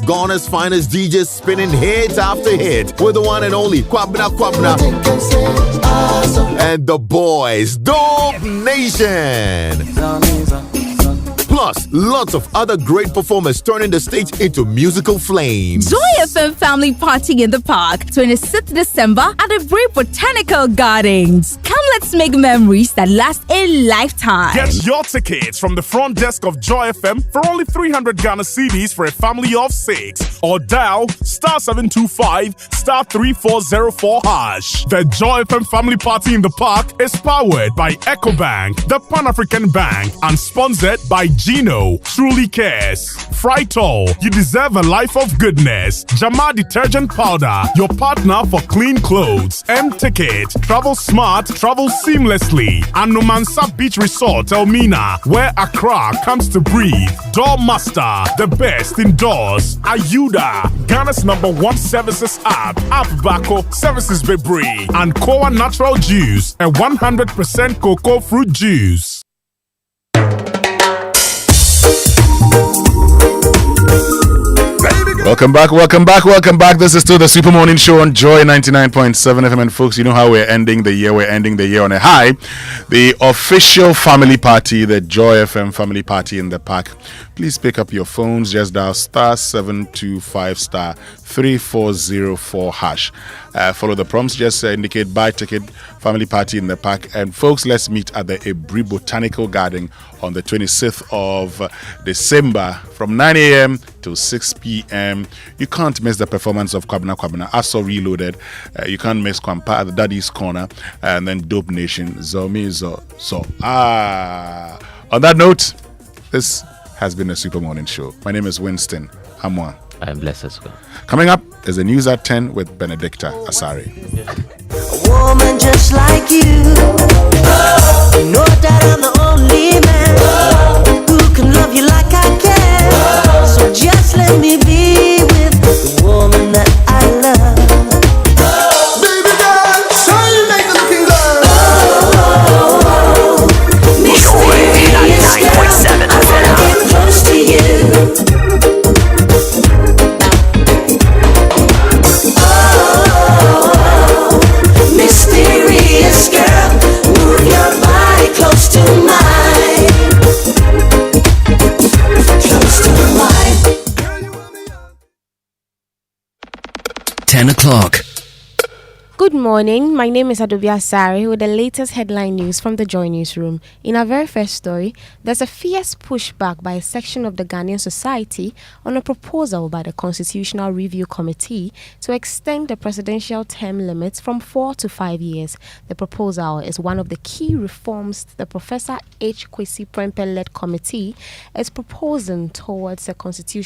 Ghana's finest DJs spinning hit after hit with the one and only Kwabna and the boys Dope Nation. Plus, lots of other great performers turning the stage into musical flames. Joy FM Family Party in the Park, 26th December at the Abossey Botanical Gardens. Come, let's make memories that last a lifetime. Get your tickets from the front desk of Joy FM for only 300 Ghana cedis for a family of 6. Or dial *725 *3404 hash. The Joy FM Family Party in the Park is powered by EcoBank, the Pan-African Bank, and sponsored by Gino, Truly Cares. Frytol, you deserve a life of goodness. Jama Detergent Powder, your partner for clean clothes. M-Ticket, travel smart, travel seamlessly. And Numansa Beach Resort, Elmina, where Accra comes to breathe. Doormaster, the best indoors. Ayuda, Ghana's #1 services app Bako, Services Bebre, and Koa Natural Juice, a 100% cocoa fruit juice. Welcome back. This is still the Super Morning Show on Joy 99.7 FM. And folks, you know how we're ending the year. We're ending the year on a high. The official family party, the Joy FM family party in the park. Please pick up your phones. Just dial *725 *3404 hash. Follow the prompts. Just indicate buy ticket, family party in the park. And folks, let's meet at the Abossey Botanical Garden on the 26th of December from 9 a.m. to 6 p.m. You can't miss the performance of Kwabna Aso Reloaded. You can't miss Kwampa at the Daddy's Corner, and then Dope Nation, Zomizo. So, on that note, this has been a Super Morning Show. My name is Winston Amwa. I am blessed as well. Coming up is the news at 10 with Benedicta Asari. A woman just like you. Know that I'm the only man who can love you like I can. So just let me be with the woman that I love. Baby girl, show you make the looking girl. Joy 99.7 FM. Get close to you. Mysterious girl, move your body close to mine. Close to mine. 10 o'clock. Good morning. My name is Adobia Sari with the latest headline news from the Joy Newsroom. In our very first story, there's a fierce pushback by a section of the Ghanaian society on a proposal by the Constitutional Review Committee to extend the presidential term limits from 4 to 5 years. The proposal is one of the key reforms the Professor H. Kwesi Prempeh-led committee is proposing towards the constitution.